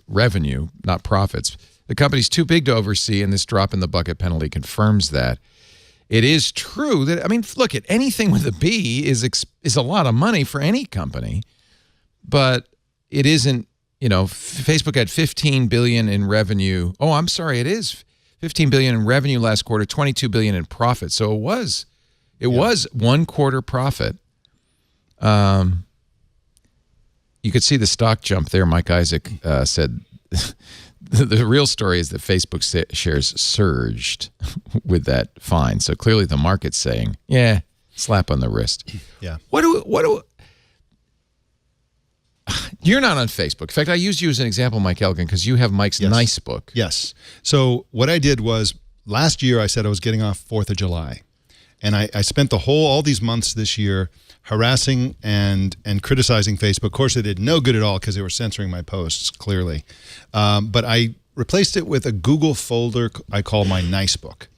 revenue, not profits. The company's too big to oversee, and this drop in the bucket penalty confirms that. It is true that, I mean, look, at anything with a B is a lot of money for any company, but it isn't, Facebook had $15 billion in revenue. Oh, I'm sorry, it is $15 billion in revenue last quarter, $22 billion in profit. So it was 1 quarter profit. You could see the stock jump there. Mike Isaac said the real story is that Facebook shares surged with that fine. So clearly the market's saying, yeah, slap on the wrist. Yeah. What do you're not on Facebook. In fact, I used you as an example, Mike Elgin, because you have Mike's nice book. Yes. So what I did was last year I said I was getting off 4th of July. And I spent all these months this year harassing and criticizing Facebook. Of course, it did no good at all because they were censoring my posts, clearly. But I replaced it with a Google folder I call my Nice Book.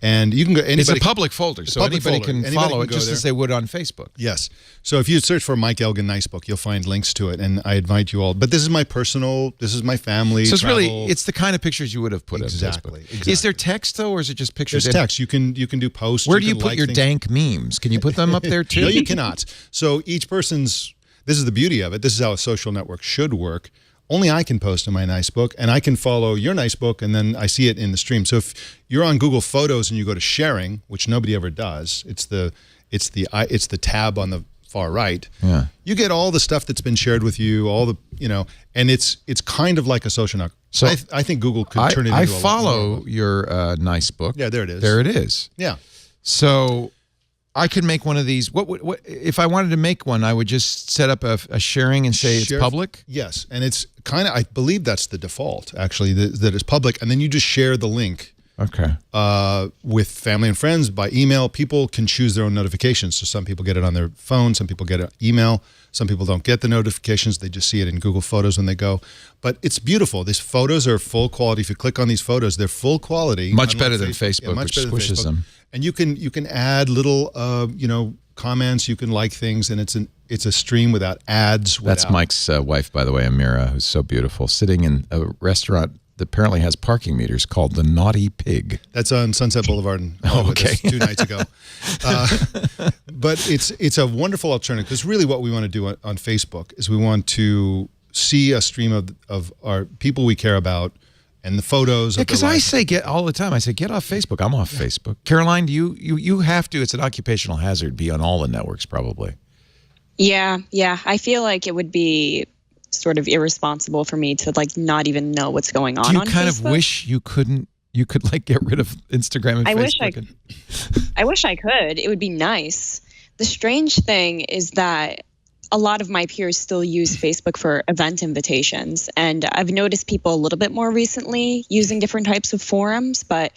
And you can go. It's a public folder, so anybody can follow it just as they would on Facebook. Yes. So if you search for Mike Elgin Nice Book, you'll find links to it, and I invite you all. But this is my personal. This is my family. So it's travel. really it's the kind of pictures you would have put on Facebook. Exactly. Is there text though, or is it just pictures? There's text. You can do posts. Where do you put like your things. dank memes? Can you put them up there too? No, you cannot. So each person's. This is the beauty of it. This is how a social network should work. Only I can post in my Nice Book, and I can follow your Nice Book, and then I see it in the stream. So if you're on Google Photos and you go to sharing, which nobody ever does, it's the tab on the far right. Yeah. You get all the stuff that's been shared with you, all the and it's kind of like a social network. So I think Google could turn it into I a lot follow more. your Nice Book. Yeah, there it is. There it is. Yeah. So I could make one of these. What if I wanted to make one? I would just set up a sharing and say it's public. Yes, and it's kind of. I believe that's the default actually. That it's public, and then you just share the link. Okay. With family and friends by email. People can choose their own notifications. So some people get it on their phone. Some people get an email. Some people don't get the notifications. They just see it in Google Photos when they go. But it's beautiful. These photos are full quality. If you click on these photos, they're full quality. Much better than Facebook, much which better than squishes Facebook. them. And you can add little comments. You can like things, and it's a stream without ads. That's Mike's wife, by the way, Amira, who's so beautiful, sitting in a restaurant that apparently has parking meters called the Naughty Pig. That's on Sunset Boulevard in Hollywood. Okay. 2 nights ago. But it's a wonderful alternative, because really what we want to do on Facebook is we want to see a stream of our people we care about and the photos. Yeah, because I say all the time, I say, get off Facebook. I'm off Facebook. Caroline, do you have to, it's an occupational hazard, be on all the networks probably. Yeah. I feel like it would be sort of irresponsible for me to not even know what's going on. Do you on kind Facebook. of wish you could get rid of Instagram and Facebook? I wish I could. It would be nice. The strange thing is that a lot of my peers still use Facebook for event invitations. And I've noticed people a little bit more recently using different types of forums, but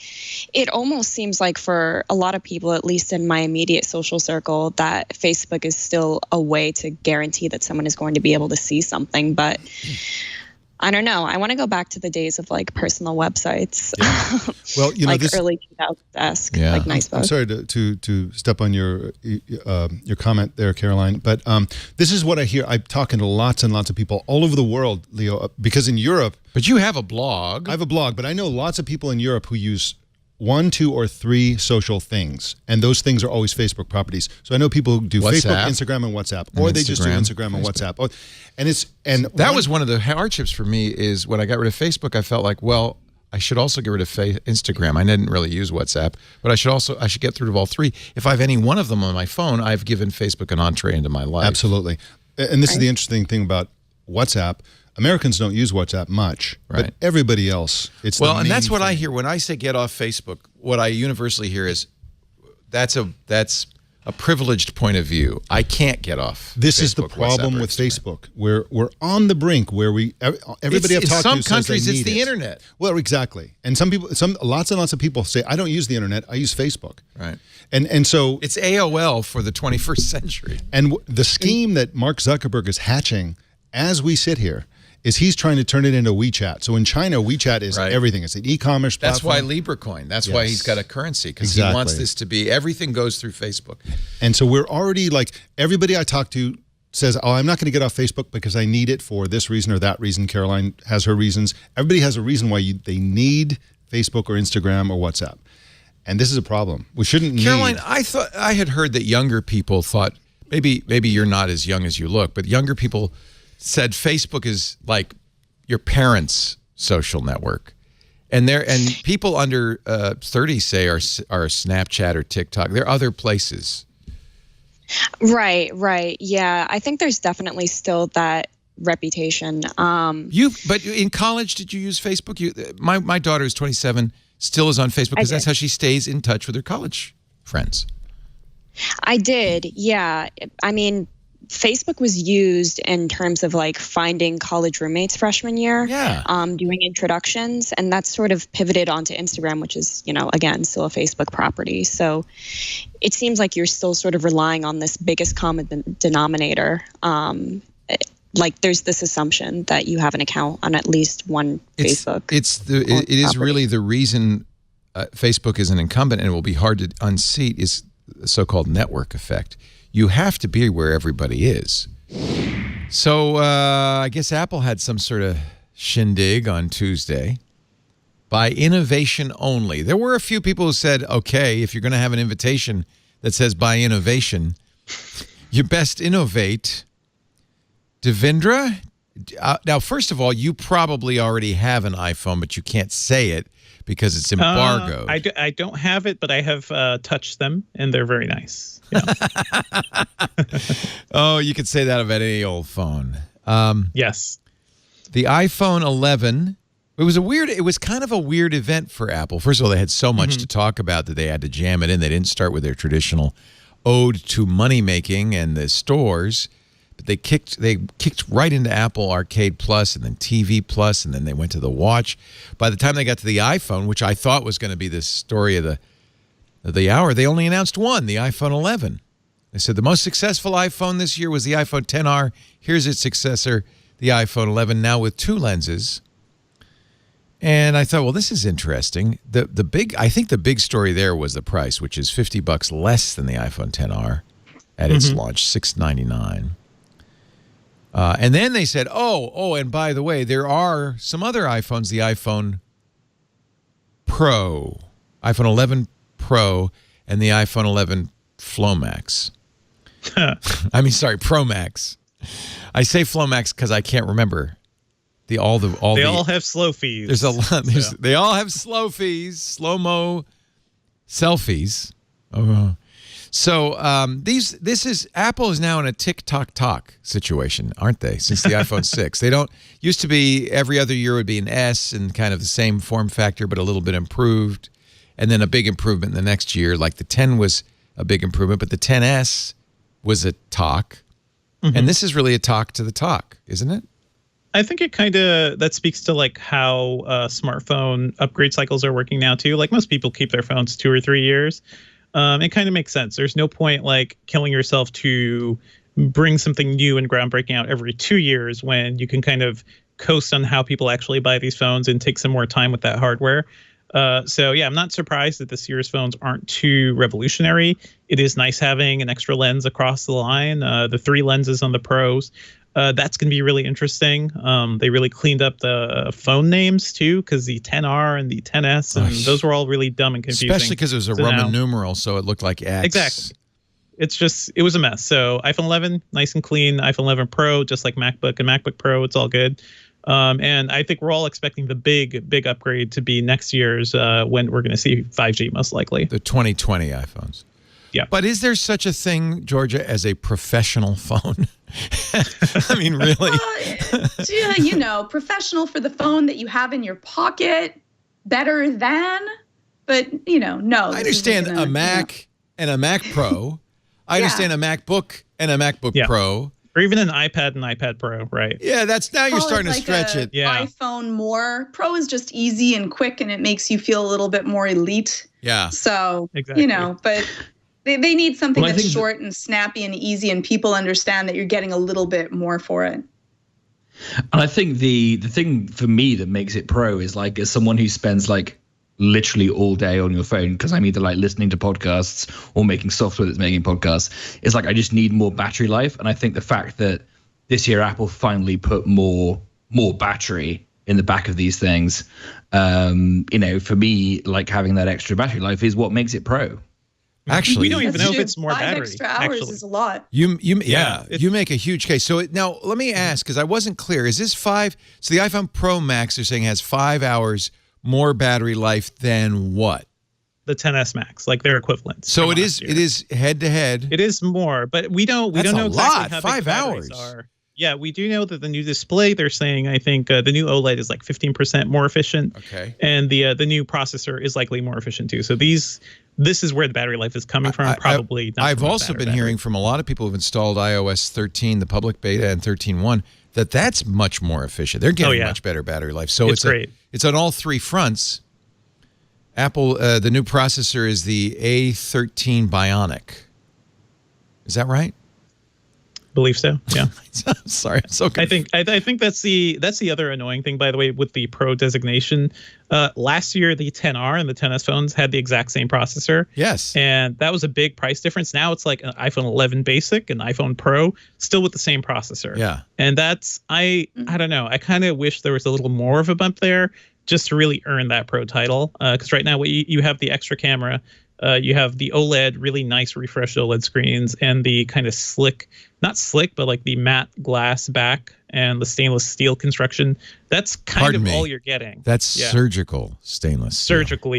it almost seems like for a lot of people, at least in my immediate social circle, that Facebook is still a way to guarantee that someone is going to be able to see something. But I don't know. I want to go back to the days of personal websites. Yeah. Well, early 2000s-esque, Nice Book. I'm sorry to step on your comment there, Caroline, but this is what I hear. I'm talking to lots and lots of people all over the world, Leo, because in Europe. But you have a blog. I have a blog, but I know lots of people in Europe who use 1, 2, or 3 social things, and those things are always Facebook properties. So I know people who do Facebook, Instagram, and WhatsApp, or they just do Instagram and WhatsApp. That was one of the hardships for me. Is when I got rid of Facebook, I felt like, well, I should also get rid of Instagram. I didn't really use WhatsApp, but I should get rid of all 3. If I have any one of them on my phone, I've given Facebook an entree into my life. Absolutely, and this is the interesting thing about WhatsApp. Americans don't use WhatsApp much, but everybody else, it's and that's what I hear when I say get off Facebook. What I universally hear is that's a privileged point of view. I can't get off. This Facebook, is the problem with Facebook. We're on the brink where everybody I've talked to says in some countries it's the internet. Well, exactly, and lots and lots of people say I don't use the internet. I use Facebook. Right. And so it's AOL for the 21st century. And the scheme that Mark Zuckerberg is hatching as we sit here is he's trying to turn it into WeChat. So in China, WeChat is everything. It's an e-commerce platform. That's why LibraCoin. That's why he's got a currency, because he wants this to be, everything goes through Facebook. And so we're already everybody I talk to says, oh, I'm not going to get off Facebook because I need it for this reason or that reason. Caroline has her reasons. Everybody has a reason why they need Facebook or Instagram or WhatsApp. And this is a problem. We shouldn't Caroline, I had heard that younger people thought, maybe you're not as young as you look, but younger people said Facebook is like your parents' social network, and people under 30 say are Snapchat or TikTok. There are other places. Right. Yeah, I think there's definitely still that reputation. But in college, did you use Facebook? My daughter is 27, still is on Facebook because that's how she stays in touch with her college friends. I did. Yeah. I mean, Facebook was used in terms of finding college roommates freshman year, doing introductions, and that's sort of pivoted onto Instagram, which is, again, still a Facebook property. So it seems like you're still sort of relying on this biggest common denominator like there's this assumption that you have an account on at least one Facebook. It is really the reason Facebook is an incumbent and it will be hard to unseat is the so-called network effect. You have to be where everybody is. So I guess Apple had some sort of shindig on Tuesday. By innovation only. There were a few people who said, okay, if you're going to have an invitation that says by innovation, you best innovate. Devendra, now, first of all, you probably already have an iPhone, but you can't say it because it's embargoed. I don't have it, but I have touched them, and they're very nice. Yeah. Oh, you could say that about any old phone. Yes. The iPhone 11... It was kind of a weird event for Apple. First of all, they had so much to talk about that they had to jam it in. They didn't start with their traditional ode to money making and the stores, but they kicked right into Apple Arcade Plus and then TV Plus, and then they went to the watch. By the time they got to the iPhone, which I thought was going to be the story of the hour, they only announced one, the iPhone 11. They said the most successful iPhone this year was the iPhone XR. Here's its successor, the iPhone 11, now with 2 lenses. And I thought, well, this is interesting. I think the big story there was the price, which is $50 less than the iPhone XR at its launch, $699. And then they said, and by the way, there are some other iPhones, the iPhone Pro, iPhone 11 Pro, and the iPhone 11 Pro Max. Pro Max. I say Pro Max because I can't remember. They all have slow fees. There's a lot. They all have slow fees, slow-mo selfies. Apple is now in a tick-tock-tock situation, aren't they? Since the iPhone 6, they don't used to be every other year would be an S and kind of the same form factor, but a little bit improved, and then a big improvement in the next year. Like the 10 was a big improvement, but the 10S was a talk, and this is really a talk to the talk, isn't it? I think it that speaks to like how smartphone upgrade cycles are working now too. Like most people keep their phones 2 or 3 years. It kind of makes sense. There's no point like killing yourself to bring something new and groundbreaking out every 2 years when you can kind of coast on how people actually buy these phones and take some more time with that hardware. So yeah, I'm not surprised that this year's phones aren't too revolutionary. It is nice having an extra lens across the line. The 3 lenses on the Pros. That's going to be really interesting. They really cleaned up the phone names, too, because the 10R and the 10S, and those were all really dumb and confusing. Especially because it was a Roman numeral, so it looked like X. Exactly. It was a mess. So iPhone 11, nice and clean. iPhone 11 Pro, just like MacBook and MacBook Pro, it's all good. And I think we're all expecting the big upgrade to be next year's when we're going to see 5G, most likely. The 2020 iPhones. Yeah. But is there such a thing, Georgia, as a professional phone? I mean, really? Professional for the phone that you have in your pocket, better than, but, no. I understand a Mac and a Mac Pro. I understand a MacBook and a MacBook Pro. Or even an iPad and iPad Pro, right? Yeah, now you're starting to stretch it. Yeah. iPhone more. Pro is just easy and quick, and it makes you feel a little bit more elite. Yeah. So, but... They need something that's short and snappy and easy, and people understand that you're getting a little bit more for it. And I think the thing for me that makes it pro is like as someone who spends like literally all day on your phone, because I'm either like listening to podcasts or making software that's making podcasts, it's like I just need more battery life. And I think the fact that this year Apple finally put more battery in the back of these things, for me, like having that extra battery life is what makes it pro. Actually, we don't even know if it's more 5 battery. Extra hours is a lot. You make a huge case. So now let me ask, because I wasn't clear. Is this 5? So the iPhone Pro Max, they're saying, has 5 hours more battery life than what? The 10s Max, like their equivalent. So it is head to head. It is more, but we don't know exactly how 5 big hours are. Yeah, we do know that the new display, they're saying, I think the new OLED is like 15% more efficient. Okay. And the new processor is likely more efficient too. So this is where the battery life is coming from. Probably not. I've also been hearing from a lot of people who've installed iOS 13, the public beta, and 13.1, that's much more efficient. They're getting much better battery life. So it's great. It's on all 3 fronts. Apple, the new processor is the A13 Bionic. Is that right? Believe so. Yeah. I'm sorry. I'm so confused. I think that's the other annoying thing, by the way, with the Pro designation. Last year, the 10R and the 10S phones had the exact same processor. Yes. And that was a big price difference. Now it's like an iPhone 11 Basic and iPhone Pro, still with the same processor. Yeah. And that's, I don't know. I kind of wish there was a little more of a bump there just to really earn that Pro title. Because right now, you have the extra camera. You have the OLED, really nice refreshed OLED screens, and the kind of slick, not slick, but like the matte glass back and the stainless steel construction. That's kind of all you're getting. That's surgical stainless steel. Surgical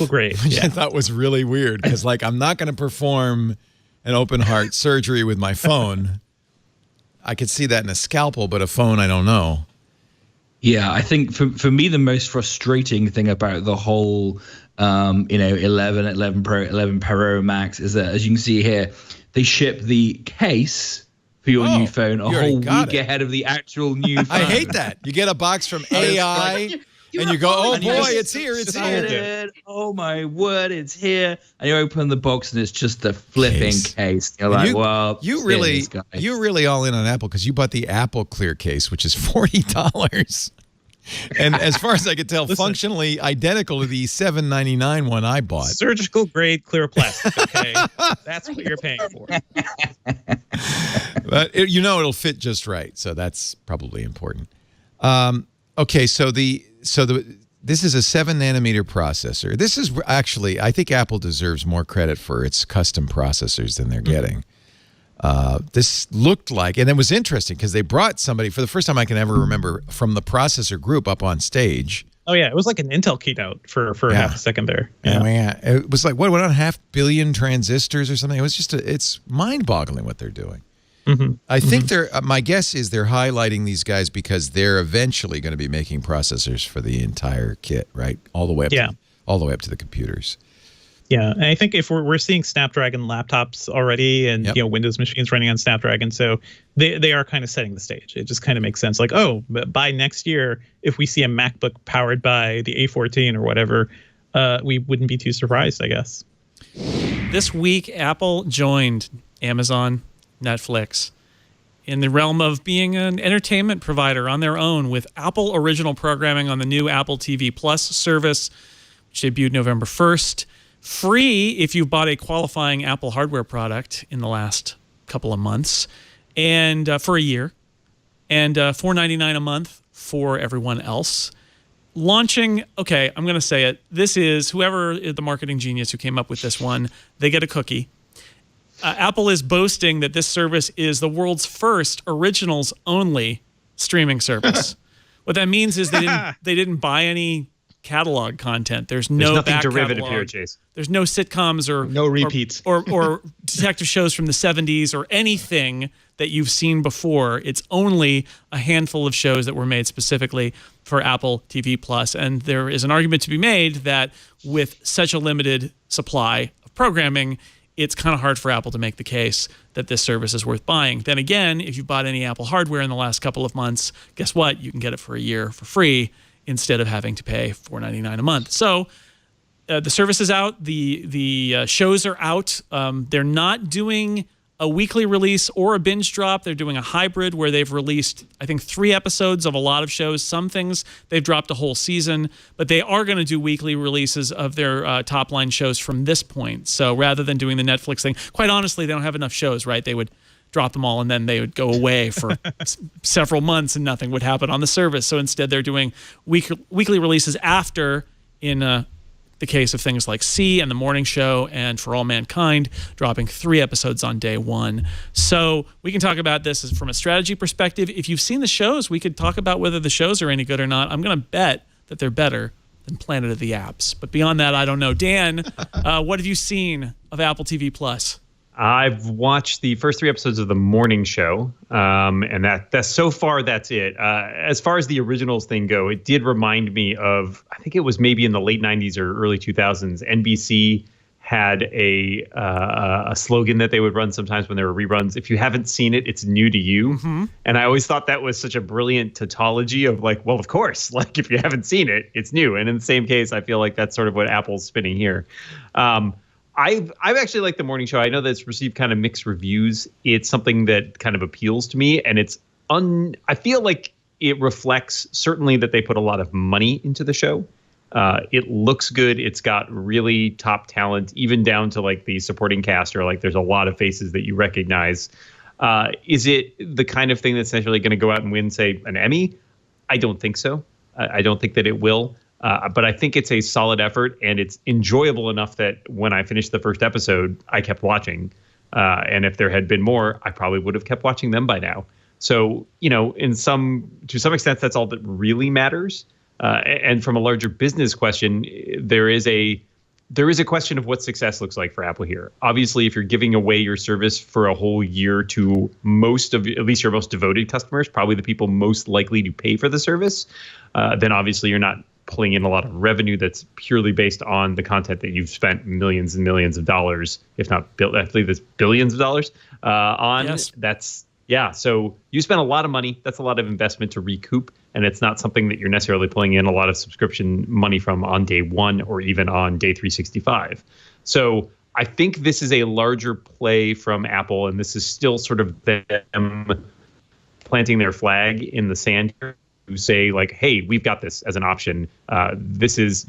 grade. Which I thought was really weird because, like, I'm not going to perform an open heart surgery with my phone. I could see that in a scalpel, but a phone, I don't know. Yeah, I think for me, the most frustrating thing about the whole 11 Pro, 11 Pro Max is that, as you can see here, they ship the case for your new phone a whole week ahead of the actual new phone. I hate that. You get a box from AI and you go, oh boy, it's here, it's here. Oh my word, it's here. And you open the box and it's just the flipping case. You're like, well, you're really all in on Apple because you bought the Apple Clear case, which is $40. And as far as I could tell, functionally identical to the $7.99 one I bought. Surgical grade clear plastic. Okay, that's what you're paying for. But it'll fit just right, so that's probably important. Okay, so this is a 7-nanometer processor. This is actually, I think Apple deserves more credit for its custom processors than they're getting. This looked like, and it was interesting because they brought somebody for the first time I can ever remember from the processor group up on stage. Oh yeah, it was like an Intel keynote for half a second there. Yeah, it was like what 1.5 billion transistors or something. It was just it's mind-boggling what they're doing. Mm-hmm. I think my guess is they're highlighting these guys because they're eventually going to be making processors for the entire kit, right? All the way up to the computers. Yeah, and I think if we're seeing Snapdragon laptops already and Windows machines running on Snapdragon, so they are kind of setting the stage. It just kind of makes sense. Like, by next year, if we see a MacBook powered by the A14 or whatever, we wouldn't be too surprised, I guess. This week, Apple joined Amazon, Netflix in the realm of being an entertainment provider on their own with Apple original programming on the new Apple TV Plus service, which debuted November 1st. Free if you've bought a qualifying Apple hardware product in the last couple of months, and for a year, and $4.99 a month for everyone else. Launching, okay, I'm going to say it. This is whoever is the marketing genius who came up with this one. They get a cookie. Apple is boasting that this service is the world's first originals-only streaming service. What that means is they didn't buy any catalog content. There's nothing back derivative catalog. here, Chase. There's no sitcoms or no repeats or detective shows from the 70s or anything that you've seen before. It's only a handful of shows that were made specifically for Apple TV Plus. And there is an argument to be made that with such a limited supply of programming, it's kind of hard for Apple to make the case that this service is worth buying. Then again, if you bought any Apple hardware in the last couple of months, guess what? You can get it for a year for free instead of having to pay $4.99 a month. So the service is out. The shows are out. They're not doing a weekly release or a binge drop. They're doing a hybrid where they've released, I think, 3 episodes of a lot of shows. Some things they've dropped a whole season, but they are going to do weekly releases of their top-line shows from this point. So rather than doing the Netflix thing, quite honestly, they don't have enough shows, right? They would drop them all and then they would go away for several months and nothing would happen on the service. So instead they're doing weekly releases after, in the case of things like C and The Morning Show and For All Mankind, dropping 3 episodes on day 1. So we can talk about this from a strategy perspective. If you've seen the shows, we could talk about whether the shows are any good or not. I'm going to bet that they're better than Planet of the Apps. But beyond that, I don't know. Dan, what have you seen of Apple TV Plus? I've watched the first 3 episodes of The Morning Show, and that's so far that's it. As far as the originals thing go, it did remind me of, I think it was maybe in the late 90s or early 2000s, NBC had a slogan that they would run sometimes when there were reruns. If you haven't seen it, it's new to you. Mm-hmm. And I always thought that was such a brilliant tautology of like, well, of course, like if you haven't seen it, it's new. And in the same case, I feel like that's sort of what Apple's spinning here. I've actually liked the morning show. I know that it's received kind of mixed reviews. It's something that kind of appeals to me, and I feel like it reflects certainly that they put a lot of money into the show. It looks good. It's got really top talent, even down to like the supporting cast, or like there's a lot of faces that you recognize. Is it the kind of thing that's essentially going to go out and win, say, an Emmy? I don't think so. I don't think that it will. But I think it's a solid effort, and it's enjoyable enough that when I finished the first episode, I kept watching. And if there had been more, I probably would have kept watching them by now. So, to some extent, that's all that really matters. And from a larger business question, there is a question of what success looks like for Apple here. Obviously, if you're giving away your service for a whole year to most of, at least your most devoted customers, probably the people most likely to pay for the service, then obviously you're not pulling in a lot of revenue that's purely based on the content that you've spent millions and millions of dollars, if not, I believe it's billions of dollars on. Yes. So you spend a lot of money. That's a lot of investment to recoup. And it's not something that you're necessarily pulling in a lot of subscription money from on day one or even on day 365. So I think this is a larger play from Apple, and this is still sort of them planting their flag in the sand here to say, like, hey, we've got this as an option. This is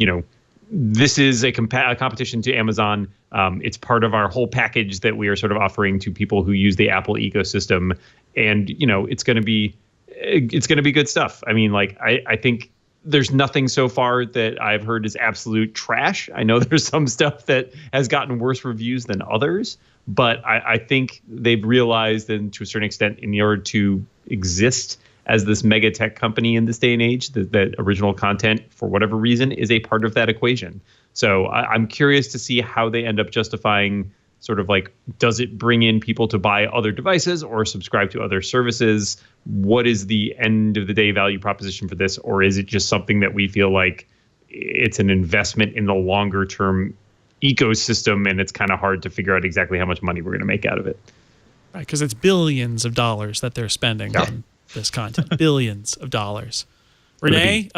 a competition to Amazon. It's part of our whole package that we are sort of offering to people who use the Apple ecosystem. And, it's going to be good stuff. I mean, like, I think there's nothing so far that I've heard is absolute trash. I know there's some stuff that has gotten worse reviews than others, but I think they've realized, and to a certain extent, in order to exist as this mega tech company in this day and age, that original content, for whatever reason, is a part of that equation. So I'm curious to see how they end up justifying sort of like, does it bring in people to buy other devices or subscribe to other services? What is the end of the day value proposition for this? Or is it just something that we feel like it's an investment in the longer term ecosystem, and it's kind of hard to figure out exactly how much money we're going to make out of it? Right, because it's billions of dollars that they're spending on this content. Billions of dollars. Renee,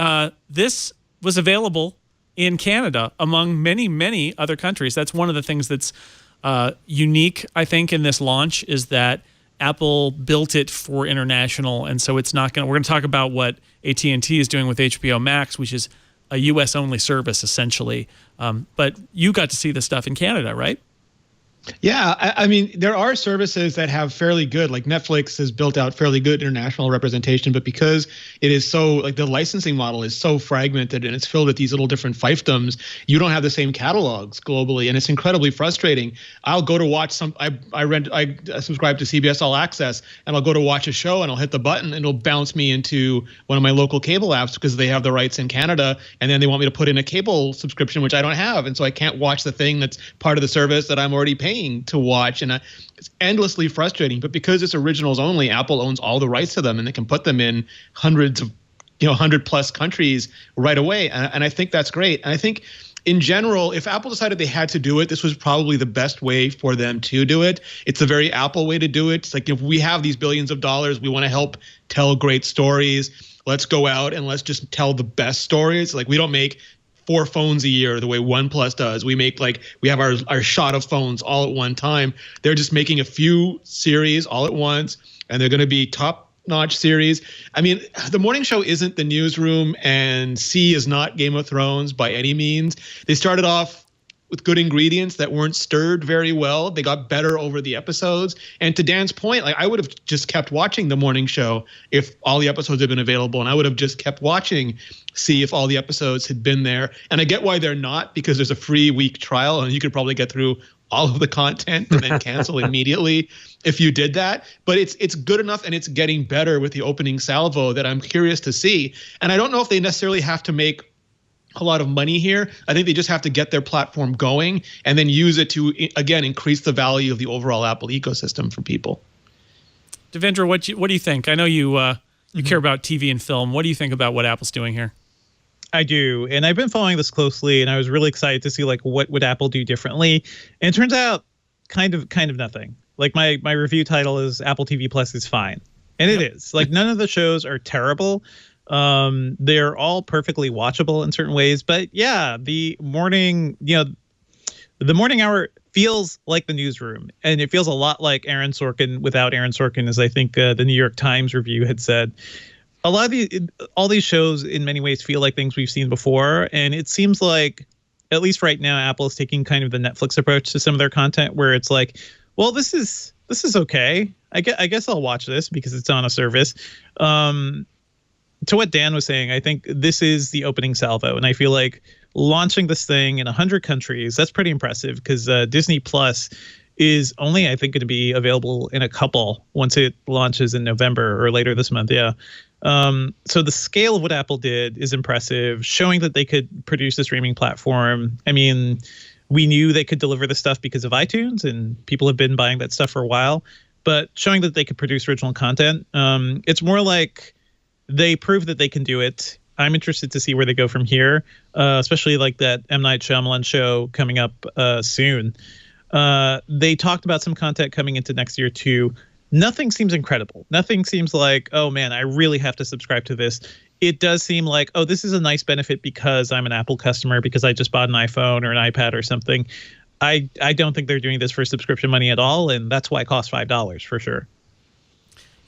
this was available in Canada among many, many other countries. That's one of the things that's unique, I think, in this launch, is that Apple built it for international, and so it's not going to. We're going to talk about what AT&T is doing with HBO Max, which is a U.S. only service essentially. But you got to see this stuff in Canada, right? Yeah, I mean, there are services that have fairly good, like Netflix has built out fairly good international representation, but because it is so, like, the licensing model is so fragmented and it's filled with these little different fiefdoms, you don't have the same catalogs globally, and it's incredibly frustrating. I'll go to watch some, I subscribe to CBS All Access, and I'll go to watch a show and I'll hit the button and it'll bounce me into one of my local cable apps because they have the rights in Canada, and then they want me to put in a cable subscription, which I don't have, and so I can't watch the thing that's part of the service that I'm already paying to watch, and it's endlessly frustrating. But because it's originals only, Apple owns all the rights to them, and they can put them in hundreds of 100+ countries right away, and I think that's great. And I think in general, if Apple decided they had to do it, this was probably the best way for them to do it. It's a very Apple way to do it. It's like, if we have these billions of dollars, we want to help tell great stories. Let's go out and let's just tell the best stories. Like, we don't make 4 phones a year the way OnePlus does. We make, like, we have our shot of phones all at one time. They're just making a few series all at once, and they're going to be top-notch series. I mean, the morning show isn't the newsroom, and C is not Game of Thrones by any means. They started off with good ingredients that weren't stirred very well. They got better over the episodes. And to Dan's point, like, I would have just kept watching the morning show if all the episodes had been available, and I would have just kept watching, see if all the episodes had been there. And I get why they're not, because there's a free week trial, and you could probably get through all of the content and then cancel immediately if you did that. But it's good enough, and it's getting better with the opening salvo, that I'm curious to see. And I don't know if they necessarily have to make a lot of money here. I think they just have to get their platform going and then use it to, again, increase the value of the overall Apple ecosystem for people. Devendra, what do you think? I know you care about TV and film. What do you think about what Apple's doing here? I do, and I've been following this closely, and I was really excited to see, like, what would Apple do differently. And it turns out kind of nothing. Like, my review title is Apple TV Plus is fine. And it is. Like, none of the shows are terrible. They're all perfectly watchable in certain ways, but yeah, the morning hour feels like the newsroom, and it feels a lot like Aaron Sorkin without Aaron Sorkin, as I think the New York Times review had said. A lot of all these shows in many ways feel like things we've seen before, and it seems like, at least right now, Apple is taking kind of the Netflix approach to some of their content, where it's like, well, this is okay. I guess I'll watch this because it's on a service. To what Dan was saying, I think this is the opening salvo, and I feel like launching this thing in 100 countries, that's pretty impressive, because Disney Plus is only, I think, going to be available in a couple once it launches in November or later this month. Yeah. So the scale of what Apple did is impressive, showing that they could produce a streaming platform. I mean, we knew they could deliver the stuff because of iTunes, and people have been buying that stuff for a while, but showing that they could produce original content, it's more like they proved that they can do it. I'm interested to see where they go from here, especially like that M. Night Shyamalan show coming up soon. They talked about some content coming into next year too. Nothing seems incredible. Nothing seems like, oh man, I really have to subscribe to this. It does seem like, oh, this is a nice benefit because I'm an Apple customer, because I just bought an iPhone or an iPad or something. I don't think they're doing this for subscription money at all, and that's why it costs $5 for sure.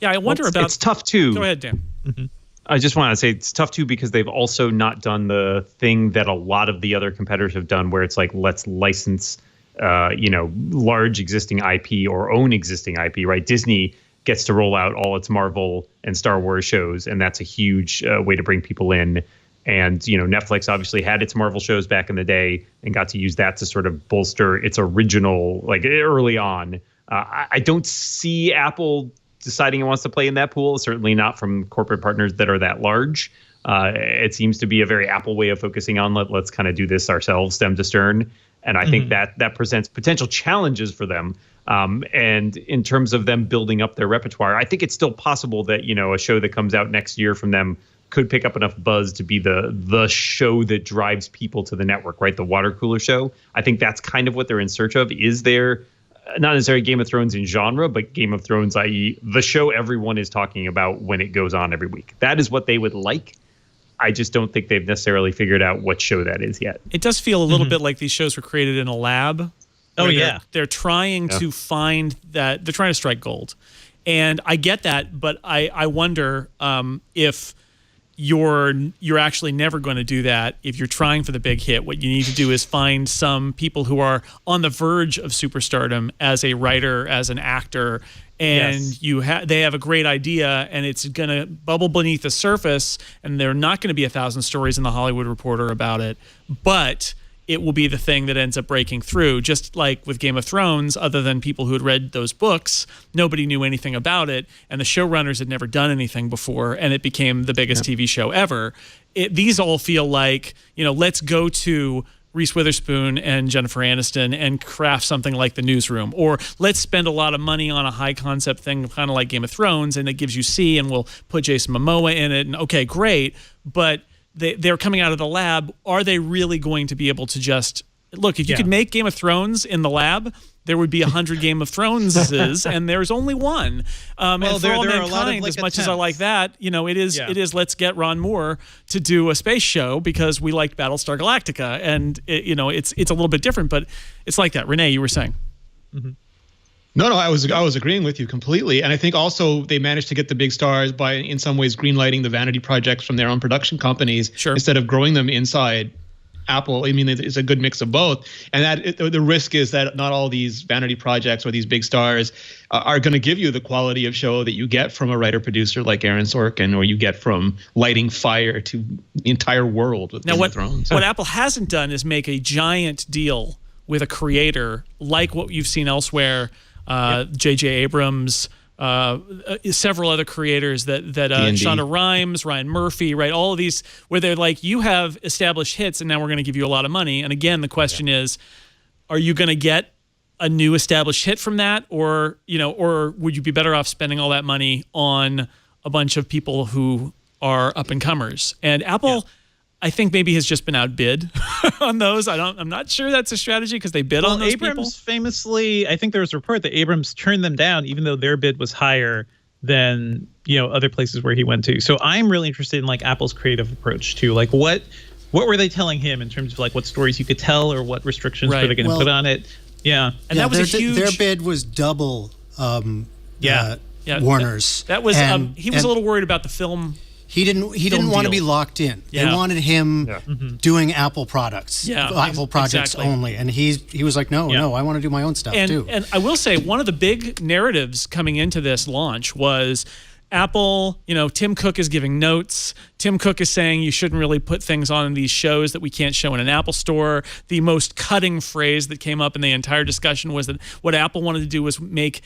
Yeah, I wonder about. It's tough too. Go ahead, Dan. Mm-hmm. I just want to say it's tough too because they've also not done the thing that a lot of the other competitors have done, where it's like, let's license large existing IP or own existing IP, right? Disney gets to roll out all its Marvel and Star Wars shows, and that's a huge way to bring people in. And, Netflix obviously had its Marvel shows back in the day and got to use that to sort of bolster its original, like early on. I don't see Apple deciding it wants to play in that pool, certainly not from corporate partners that are that large. It seems to be a very Apple way of focusing on let's kind of do this ourselves, stem to stern. And I think that presents potential challenges for them. And in terms of them building up their repertoire, I think it's still possible that, a show that comes out next year from them could pick up enough buzz to be the show that drives people to the network, right? The water cooler show. I think that's kind of what they're in search of. Is there not necessarily Game of Thrones in genre, but Game of Thrones, i.e. the show everyone is talking about when it goes on every week? That is what they would like. I just don't think they've necessarily figured out what show that is yet. It does feel a little bit like these shows were created in a lab. Oh, yeah. They're trying to find that. They're trying to strike gold. And I get that, but I wonder if you're actually never going to do that if you're trying for the big hit. What you need to do is find some people who are on the verge of superstardom as a writer, as an actor, and they have a great idea, and it's going to bubble beneath the surface, and there are not going to be 1,000 stories in the Hollywood Reporter about it, but it will be the thing that ends up breaking through. Just like with Game of Thrones, other than people who had read those books, nobody knew anything about it, and the showrunners had never done anything before, and it became the biggest TV show ever. These all feel like, let's go to Reese Witherspoon and Jennifer Aniston and craft something like The Newsroom, or let's spend a lot of money on a high concept thing kind of like Game of Thrones, and it gives you C, and we'll put Jason Momoa in it, and okay, great, but they're coming out of the lab. Are they really going to be able to just look? If you could make Game of Thrones in the lab, there would be 100 Game of Throneses, and there's only one. And for all mankind, as much as I like that, it is let's get Ron Moore to do a space show because we liked Battlestar Galactica, and it's a little bit different, but it's like that. Renee, you were saying. Mm-hmm. No, I was agreeing with you completely, and I think also they managed to get the big stars by, in some ways, greenlighting the vanity projects from their own production companies instead of growing them inside Apple. I mean, it's a good mix of both, and the risk is that not all these vanity projects or these big stars are going to give you the quality of show that you get from a writer-producer like Aaron Sorkin, or you get from lighting fire to the entire world with Game of Thrones. What Apple hasn't done is make a giant deal with a creator like what you've seen elsewhere. J.J. Abrams, several other creators that Shonda Rhimes, Ryan Murphy, right? All of these where they're like, you have established hits and now we're going to give you a lot of money. And again, the question is, are you going to get a new established hit from that? Or would you be better off spending all that money on a bunch of people who are up and comers? And Apple, I think maybe has just been outbid on those. I'm not sure that's a strategy because they bid on those Abrams people. Famously, I think there was a report that Abrams turned them down, even though their bid was higher than other places where he went to. So I'm really interested in like Apple's creative approach to like what were they telling him in terms of like what stories you could tell or what restrictions were they going to put on it? Yeah. And that was a huge. Their bid was double. Warner's. That was. He was a little worried about the film. He didn't want to be locked in. Yeah. They wanted him doing Apple products. Apple projects only. And he was like, no, I want to do my own stuff too. And I will say one of the big narratives coming into this launch was Apple, Tim Cook is giving notes. Tim Cook is saying you shouldn't really put things on these shows that we can't show in an Apple store. The most cutting phrase that came up in the entire discussion was that what Apple wanted to do was make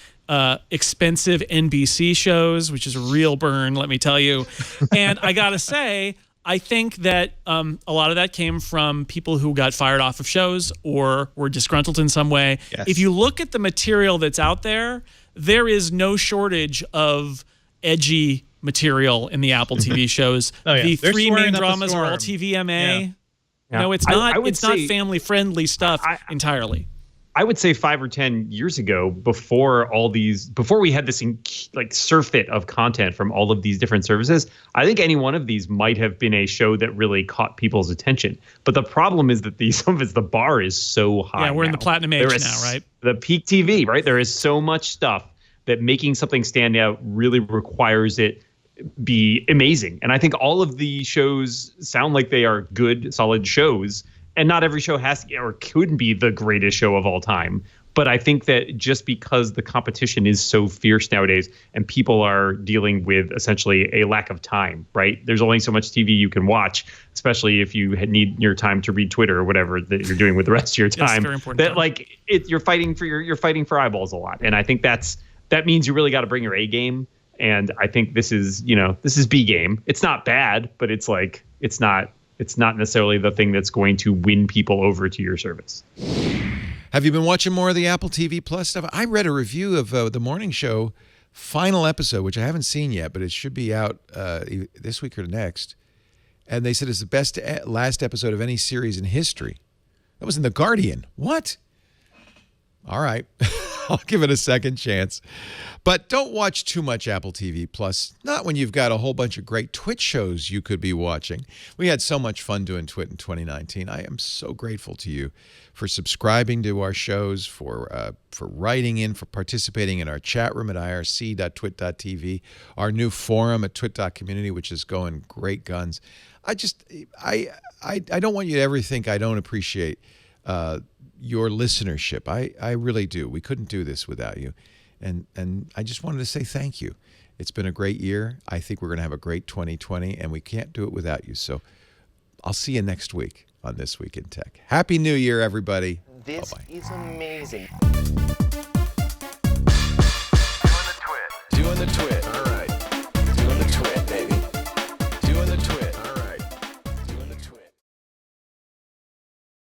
expensive NBC shows, which is a real burn, let me tell you. And I got to say, I think that a lot of that came from people who got fired off of shows or were disgruntled in some way. Yes. If you look at the material that's out there, there is no shortage of edgy material in the Apple TV shows. The They're three swearing main up a dramas are all storm. TVMA. Yeah. No, it's not. It's not family-friendly stuff entirely. I would say 5 or 10 years ago, before we had this surfeit of content from all of these different services, I think any one of these might have been a show that really caught people's attention. But the problem is that the bar is so high. Yeah, we're in now. the platinum age now, right? The peak TV, right? There is so much stuff that making something stand out really requires it be amazing. And I think all of the shows sound like they are good, solid shows. And not every show has or could be the greatest show of all time. But I think that just because the competition is so fierce nowadays and people are dealing with essentially a lack of time, right? There's only so much TV you can watch, especially if you need your time to read Twitter or whatever that you're doing with the rest of your time. Very important That you're fighting for eyeballs a lot. And I think that means you really got to bring your A game. And I think this is B game. It's not bad, but it's not necessarily the thing that's going to win people over to your service. Have you been watching more of the Apple TV Plus stuff? I read a review of the morning show final episode, which I haven't seen yet, but it should be out this week or next. And they said it's the best last episode of any series in history. That was in The Guardian. What? All right. I'll give it a second chance. But don't watch too much Apple TV Plus, not when you've got a whole bunch of great Twitch shows you could be watching. We had so much fun doing Twit in 2019. I am so grateful to you for subscribing to our shows, for writing in, for participating in our chat room at irc.twit.tv, our new forum at twit.community, which is going great guns. I don't want you to ever think I don't appreciate your listenership. I really do. We couldn't do this without you. And I just wanted to say thank you. It's been a great year. I think we're going to have a great 2020, and we can't do it without you. So I'll see you next week on This Week in Tech. Happy New Year, everybody. This Bye-bye. is amazing.